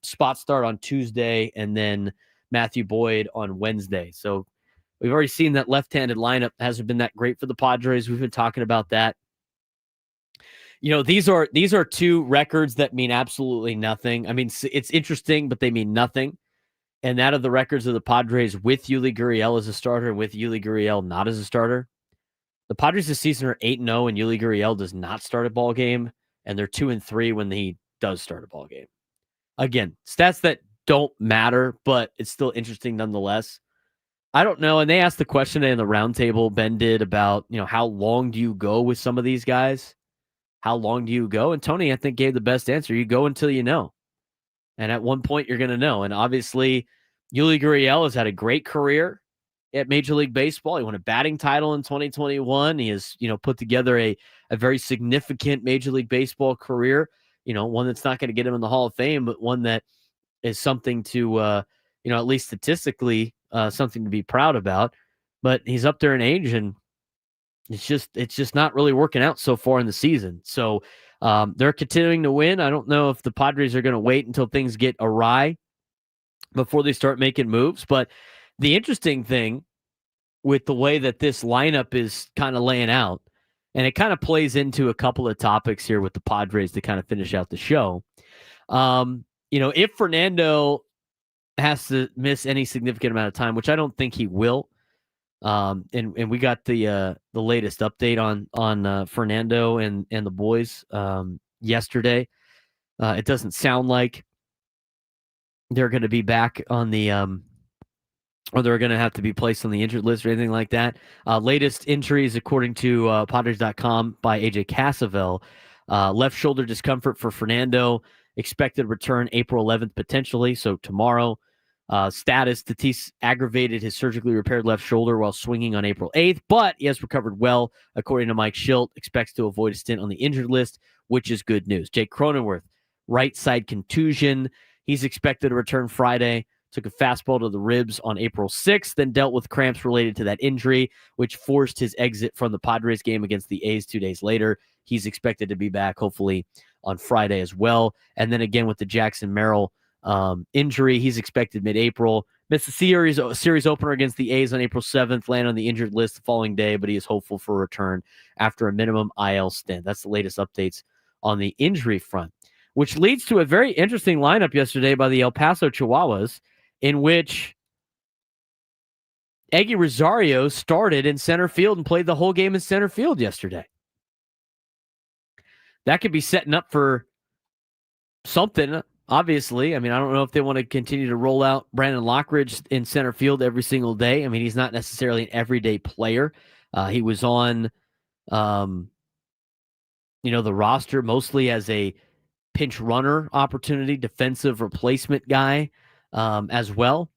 spot start on Tuesday, and then Matthew Boyd on Wednesday. So we've already seen that left-handed lineup hasn't been that great for the Padres. We've been talking about that. You know, these are 2 records that mean absolutely nothing. I mean, it's interesting, but they mean nothing. And that of the records of the Padres with Yuli Gurriel as a starter and with Yuli Gurriel not as a starter. The Padres this season are 8-0, and Yuli Gurriel does not start a ball game, and they're 2-3 when he does start a ball game. Again, stats that don't matter, but it's still interesting nonetheless. I don't know. And they asked the question in the roundtable, Ben did, about, how long do you go with some of these guys? How long do you go? And Tony, I think, gave the best answer. You go until you know. And at one point, you're going to know. And obviously, Eguy Rosario has had a great career at Major League Baseball. He won a batting title in 2021. He has, put together a very significant Major League Baseball career, one that's not going to get him in the Hall of Fame, but one that is something to, at least statistically, something to be proud about. But he's up there in age, and it's just not really working out so far in the season. So they're continuing to win. I don't know if the Padres are going to wait until things get awry before they start making moves. But the interesting thing with the way that this lineup is kind of laying out, and it kind of plays into a couple of topics here with the Padres to kind of finish out the show. If Fernando has to miss any significant amount of time, which I don't think he will, and we got the latest update on Fernando and the boys yesterday. It doesn't sound like they're going to be back on the or they're going to have to be placed on the injured list or anything like that. Latest injuries, according to Padres.com by AJ Cassavell. Left shoulder discomfort for Fernando. Expected return April 11th, potentially, so tomorrow. Status, Tatis aggravated his surgically repaired left shoulder while swinging on April 8th, but he has recovered well, according to Mike Schilt. Expects to avoid a stint on the injured list, which is good news. Jake Cronenworth, right side contusion. He's expected to return Friday. Took a fastball to the ribs on April 6th, then dealt with cramps related to that injury, which forced his exit from the Padres game against the A's 2 days later. He's expected to be back, hopefully, on Friday as well. And then again with the Jackson Merrill injury, he's expected mid-April. Missed the series opener against the A's on April 7th, landed on the injured list the following day, but he is hopeful for a return after a minimum IL stint. That's the latest updates on the injury front, which leads to a very interesting lineup yesterday by the El Paso Chihuahuas, in which Eguy Rosario started in center field and played the whole game in center field yesterday. That could be setting up for something, obviously. I mean, I don't know if they want to continue to roll out Brandon Lockridge in center field every single day. I mean, he's not necessarily an everyday player. He was on, the roster mostly as a pinch runner opportunity, defensive replacement guy. As well.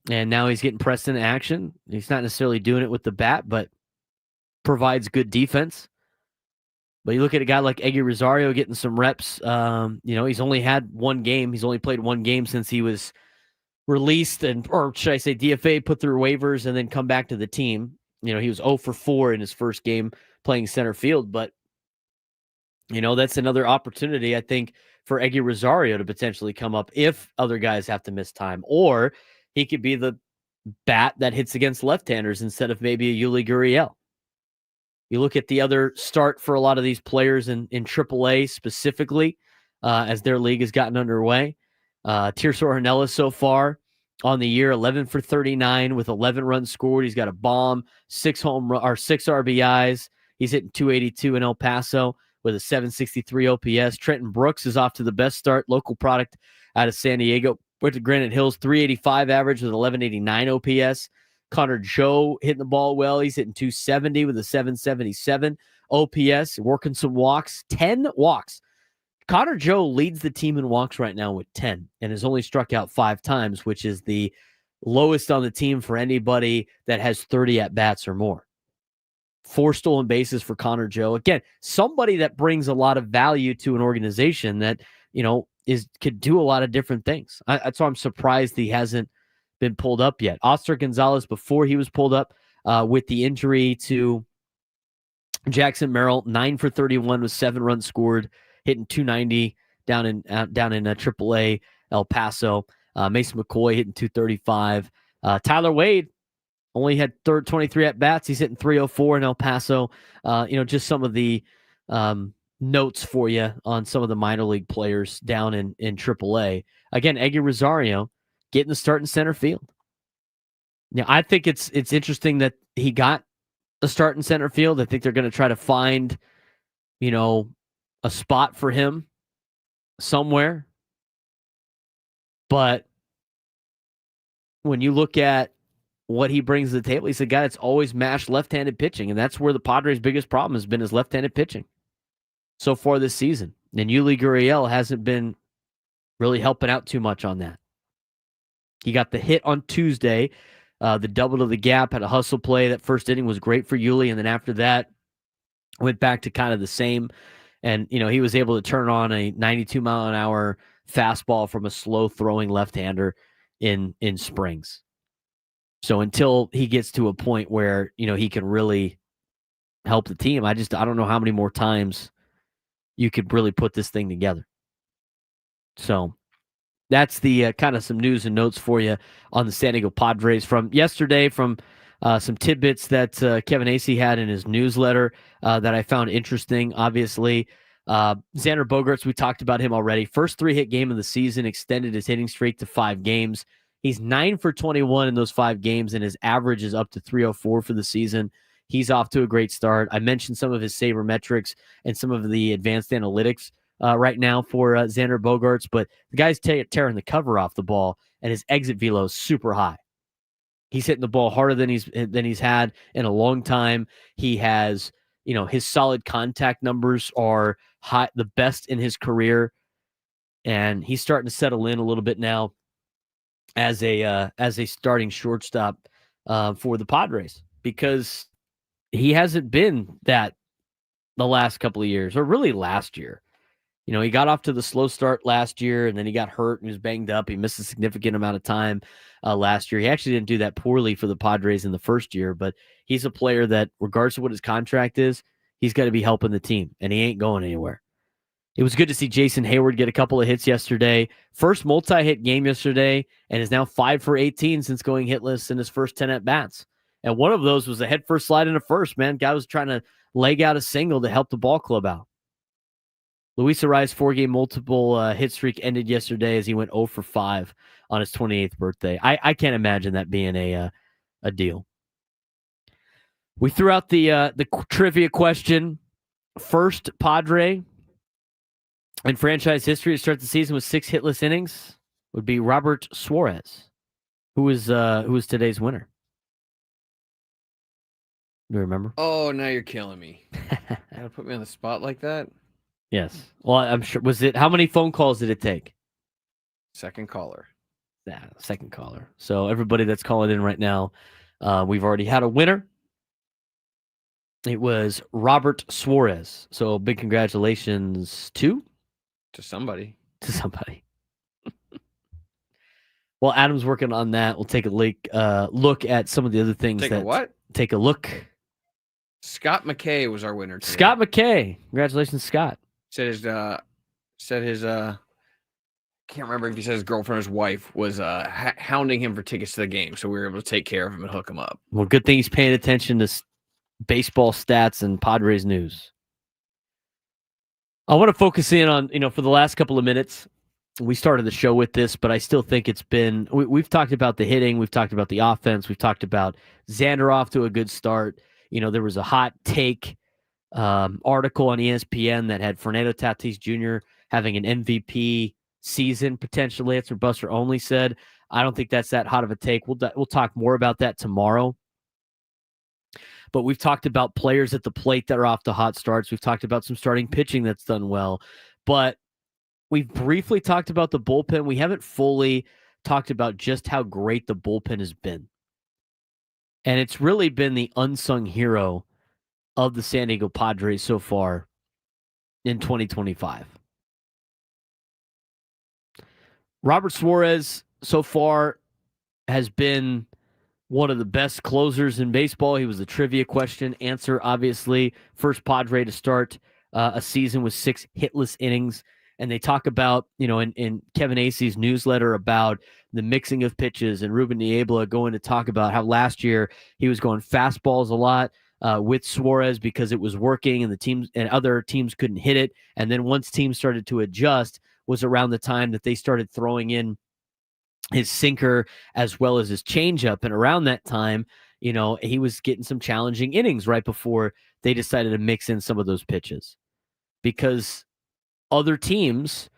And now he's getting pressed into action. He's not necessarily doing it with the bat, but provides good defense. But you look at a guy like Eguy Rosario getting some reps. He's only had one game. He's only played one game since he was released, or should I say DFA, put through waivers, and then come back to the team. He was 0 for 4 in his first game playing center field. But, that's another opportunity, I think, for Eguy Rosario to potentially come up if other guys have to miss time. Or he could be the bat that hits against left-handers instead of maybe a Eguy Rosario. You look at the other start for a lot of these players in AAA specifically, as their league has gotten underway. Tirso Hernelas so far on the year, 11 for 39 with 11 runs scored. He's got a bomb, 6 RBIs. He's hitting 282 in El Paso with a 763 OPS. Trenton Brooks is off to the best start, local product out of San Diego. Went to Granite Hills, 385 average with 1189 OPS. Connor Joe hitting the ball well. He's hitting 270 with a 777 OPS, working some walks, 10 walks. Connor Joe leads the team in walks right now with 10 and has only struck out 5 times, which is the lowest on the team for anybody that has 30 at-bats or more. 4 stolen bases for Connor Joe. Again, somebody that brings a lot of value to an organization that, could do a lot of different things. That's why I'm surprised he hasn't been pulled up yet. Oscar Gonzalez, before he was pulled up with the injury to Jackson Merrill, 9 for 31 with 7 runs scored, hitting 290 down in AAA El Paso. Mason McCoy hitting 235. Tyler Wade only had 23 at-bats. He's hitting 304 in El Paso. Just some of the notes for you on some of the minor league players down in AAA. Again, Eguy Rosario getting the start in center field. Now, I think it's interesting that he got a start in center field. I think they're going to try to find, a spot for him somewhere. But when you look at what he brings to the table, he's a guy that's always mashed left-handed pitching, and that's where the Padres' biggest problem has been, is left-handed pitching so far this season. And Eguy Rosario hasn't been really helping out too much on that. He got the hit on Tuesday, the double to the gap, had a hustle play. That first inning was great for Yuli, and then after that, went back to kind of the same. And, he was able to turn on a 92-mile-an-hour fastball from a slow-throwing left-hander in Springs. So until he gets to a point where, he can really help the team, I don't know how many more times you could really put this thing together. So that's the kind of some news and notes for you on the San Diego Padres from yesterday, from some tidbits that Kevin Acee had in his newsletter that I found interesting. Obviously, Xander Bogaerts, we talked about him already. First 3-hit game of the season, extended his hitting streak to 5 games. He's 9 for 21 in those 5 games, and his average is up to 304 for the season. He's off to a great start. I mentioned some of his sabermetrics and some of the advanced analytics right now for Xander Bogaerts, but the guy's tearing the cover off the ball, and his exit velo is super high. He's hitting the ball harder than he's had in a long time. He has, his solid contact numbers are high, the best in his career, and he's starting to settle in a little bit now as a starting shortstop for the Padres, because he hasn't been that the last couple of years, or really last year. He got off to the slow start last year, and then he got hurt and he was banged up. He missed a significant amount of time last year. He actually didn't do that poorly for the Padres in the first year, but he's a player that, regardless of what his contract is, he's got to be helping the team, and he ain't going anywhere. It was good to see Jason Hayward get a couple of hits yesterday. First multi-hit game yesterday, and is now 5 for 18 since going hitless in his first 10 at-bats. And one of those was a head-first slide into first, man. Guy was trying to leg out a single to help the ball club out. Luis Arraez 4-game multiple hit streak ended yesterday as he went 0 for 5 on his 28th birthday. I can't imagine that being a deal. We threw out the trivia question. First Padre in franchise history to start the season with 6 hitless innings would be Robert Suarez, who was today's winner. Do you remember? Oh, now you're killing me. You gotta put me on the spot like that? Yes. Well, I'm sure. How many phone calls did it take? Second caller. Yeah, second caller. So everybody that's calling in right now, we've already had a winner. It was Robert Suarez. So big congratulations to somebody. To somebody. Well, Adam's working on that. We'll take a look at some of the other things. Take a what? Take a look. Scott McKay was our winner today. Scott McKay. Congratulations, Scott. Said his can't remember if he said his girlfriend or his wife was hounding him for tickets to the game, so we were able to take care of him and hook him up. Well, good thing he's paying attention to baseball stats and Padres news. I want to focus in on, for the last couple of minutes, we started the show with this, but I still think it's been, we've talked about the hitting, we've talked about the offense, we've talked about Xander off to a good start. There was a hot take article on ESPN that had Fernando Tatís Jr. having an MVP season potentially. That's what Buster Only said. I don't think that's that hot of a take. We'll talk more about that tomorrow. But we've talked about players at the plate that are off to hot starts. We've talked about some starting pitching that's done well. But we've briefly talked about the bullpen. We haven't fully talked about just how great the bullpen has been. And it's really been the unsung hero of the San Diego Padres so far in 2025. Robert Suarez so far has been one of the best closers in baseball. He was the trivia question answer, obviously. First Padre to start a season with 6 hitless innings. And they talk about, in Kevin Acee's newsletter about the mixing of pitches, and Ruben Niebla going to talk about how last year he was going fastballs a lot with Suarez because it was working and the teams and other teams couldn't hit it. And then once teams started to adjust was around the time that they started throwing in his sinker as well as his changeup. And around that time, he was getting some challenging innings right before they decided to mix in some of those pitches, because other teams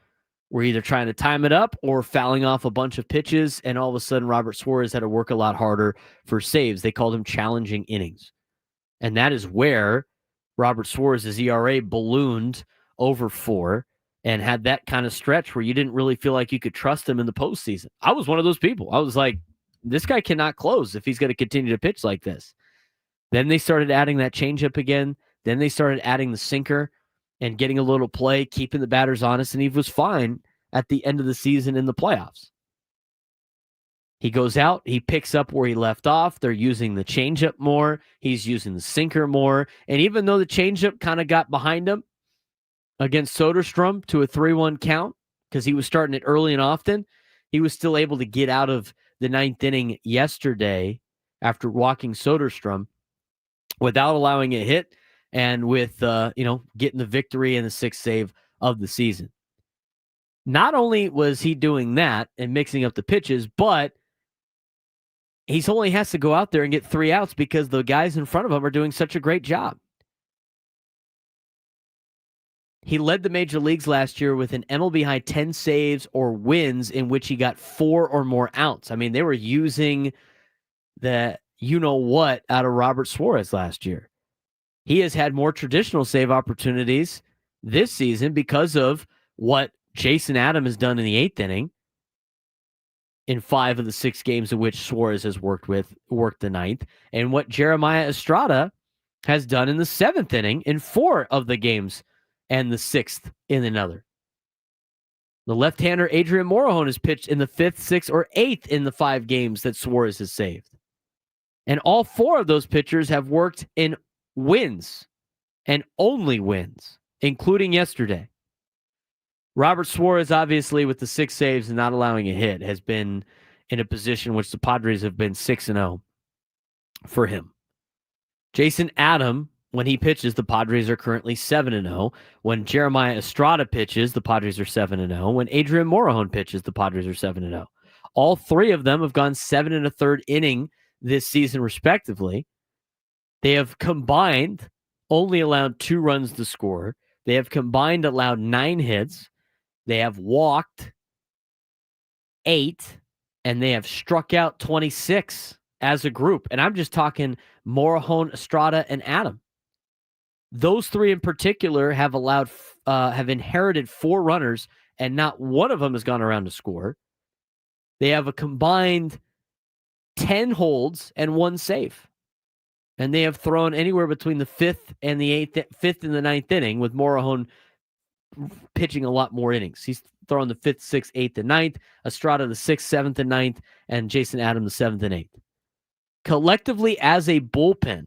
were either trying to time it up or fouling off a bunch of pitches, and all of a sudden Robert Suarez had to work a lot harder for saves. They called him challenging innings. And that is where Robert Suarez's ERA ballooned over 4, and had that kind of stretch where you didn't really feel like you could trust him in the postseason. I was one of those people. I was like, this guy cannot close if he's going to continue to pitch like this. Then they started adding that changeup again. Then they started adding the sinker and getting a little play, keeping the batters honest, and he was fine at the end of the season in the playoffs. He goes out, he picks up where he left off. They're using the changeup more. He's using the sinker more. And even though the changeup kind of got behind him against Soderstrom to a 3-1 count, because he was starting it early and often, he was still able to get out of the ninth inning yesterday after walking Soderstrom without allowing a hit and with, getting the victory and the sixth save of the season. Not only was he doing that and mixing up the pitches, but he only has to go out there and get 3 outs because the guys in front of him are doing such a great job. He led the major leagues last year with an MLB high 10 saves or wins in which he got 4 or more outs. I mean, they were using the you-know-what out of Robert Suarez last year. He has had more traditional save opportunities this season because of what Jason Adam has done in the 8th inning in 5 of the 6 games in which Suarez has worked the 9th, and what Jeremiah Estrada has done in the 7th inning in 4 of the games and the 6th in another. The left-hander Adrian Morejon has pitched in the 5th, 6th, or 8th in the 5 games that Suarez has saved. And all 4 of those pitchers have worked in wins and only wins, including yesterday. Robert Suarez, obviously, with the 6 saves and not allowing a hit, has been in a position which the Padres have been 6-0 for him. Jason Adam, when he pitches, the Padres are currently 7-0. When Jeremiah Estrada pitches, the Padres are 7-0. When Adrian Morejon pitches, the Padres are 7-0. All 3 of them have gone 7 1/3 inning this season, respectively. They have combined only allowed 2 runs to score. They have combined allowed 9 hits. They have walked 8, and they have struck out 26 as a group. And I'm just talking Morejon, Estrada, and Adam. Those 3 in particular have inherited 4 runners, and not one of them has gone around to score. They have a combined 10 holds and 1 save. And they have thrown anywhere between the 5th and the 5th and the 9th inning, with Morejon pitching a lot more innings. He's throwing the 5th, 6th, 8th, and 9th, Estrada the 6th, 7th, and 9th, and Jason Adam the 7th and 8th. Collectively, as a bullpen,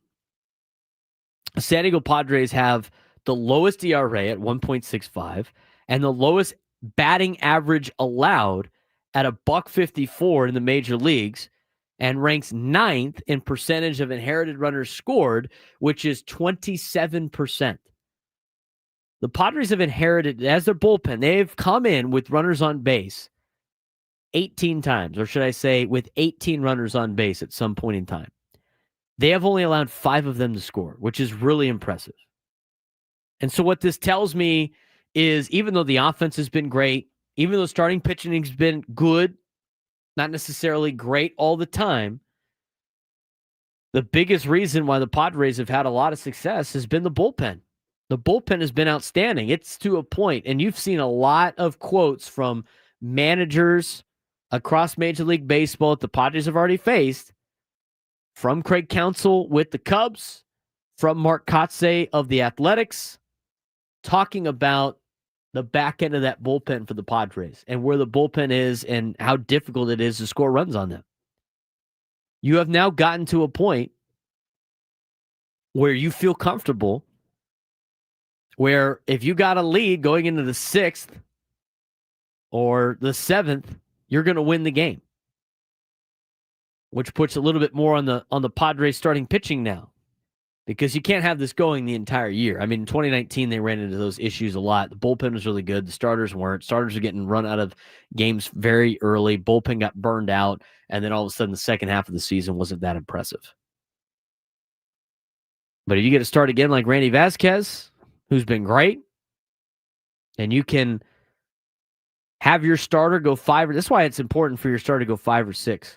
San Diego Padres have the lowest ERA at 1.65 and the lowest batting average allowed at a $154 in the major leagues, and ranks 9th in percentage of inherited runners scored, which is 27%. The Padres have inherited, as their bullpen, they've come in with runners on base 18 times, or should I say with 18 runners on base at some point in time. They have only allowed 5 of them to score, which is really impressive. And so what this tells me is, even though the offense has been great, even though starting pitching has been good, not necessarily great all the time, the biggest reason why the Padres have had a lot of success has been the bullpen. The bullpen has been outstanding. It's to a point, and you've seen a lot of quotes from managers across Major League Baseball that the Padres have already faced, from Craig Counsell with the Cubs, from Mark Kotsay of the Athletics, talking about the back end of that bullpen for the Padres and where the bullpen is and how difficult it is to score runs on them. You have now gotten to a point where you feel comfortable, where if you got a lead going into the 6th or the 7th, you're going to win the game, which puts a little bit more on the Padres starting pitching now, because you can't have this going the entire year. I mean, in 2019, they ran into those issues a lot. The bullpen was really good. The starters weren't. Starters are getting run out of games very early. Bullpen got burned out, and then all of a sudden the second half of the season wasn't that impressive. But if you get to start again like Randy Vasquez, who's been great, and you can have your starter go 5, that's why it's important for your starter to go 5 or 6.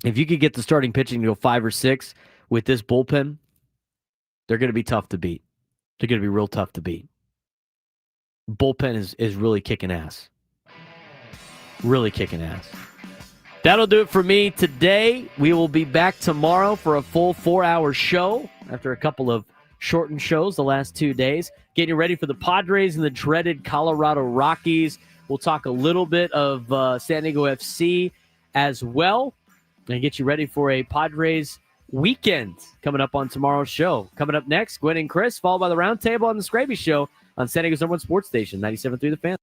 If you could get the starting pitching to go 5 or 6 with this bullpen, they're going to be tough to beat. They're going to be real tough to beat. Bullpen is really kicking ass. Really kicking ass. That'll do it for me today. We will be back tomorrow for a full 4-hour show after a couple of shortened shows the last 2 days. Getting you ready for the Padres and the dreaded Colorado Rockies. We'll talk a little bit of San Diego FC as well and get you ready for a Padres weekend coming up on tomorrow's show. Coming up next, Gwen and Chris, followed by the Roundtable on the Scraby Show on San Diego's #1 sports station, 97.3 The Fan.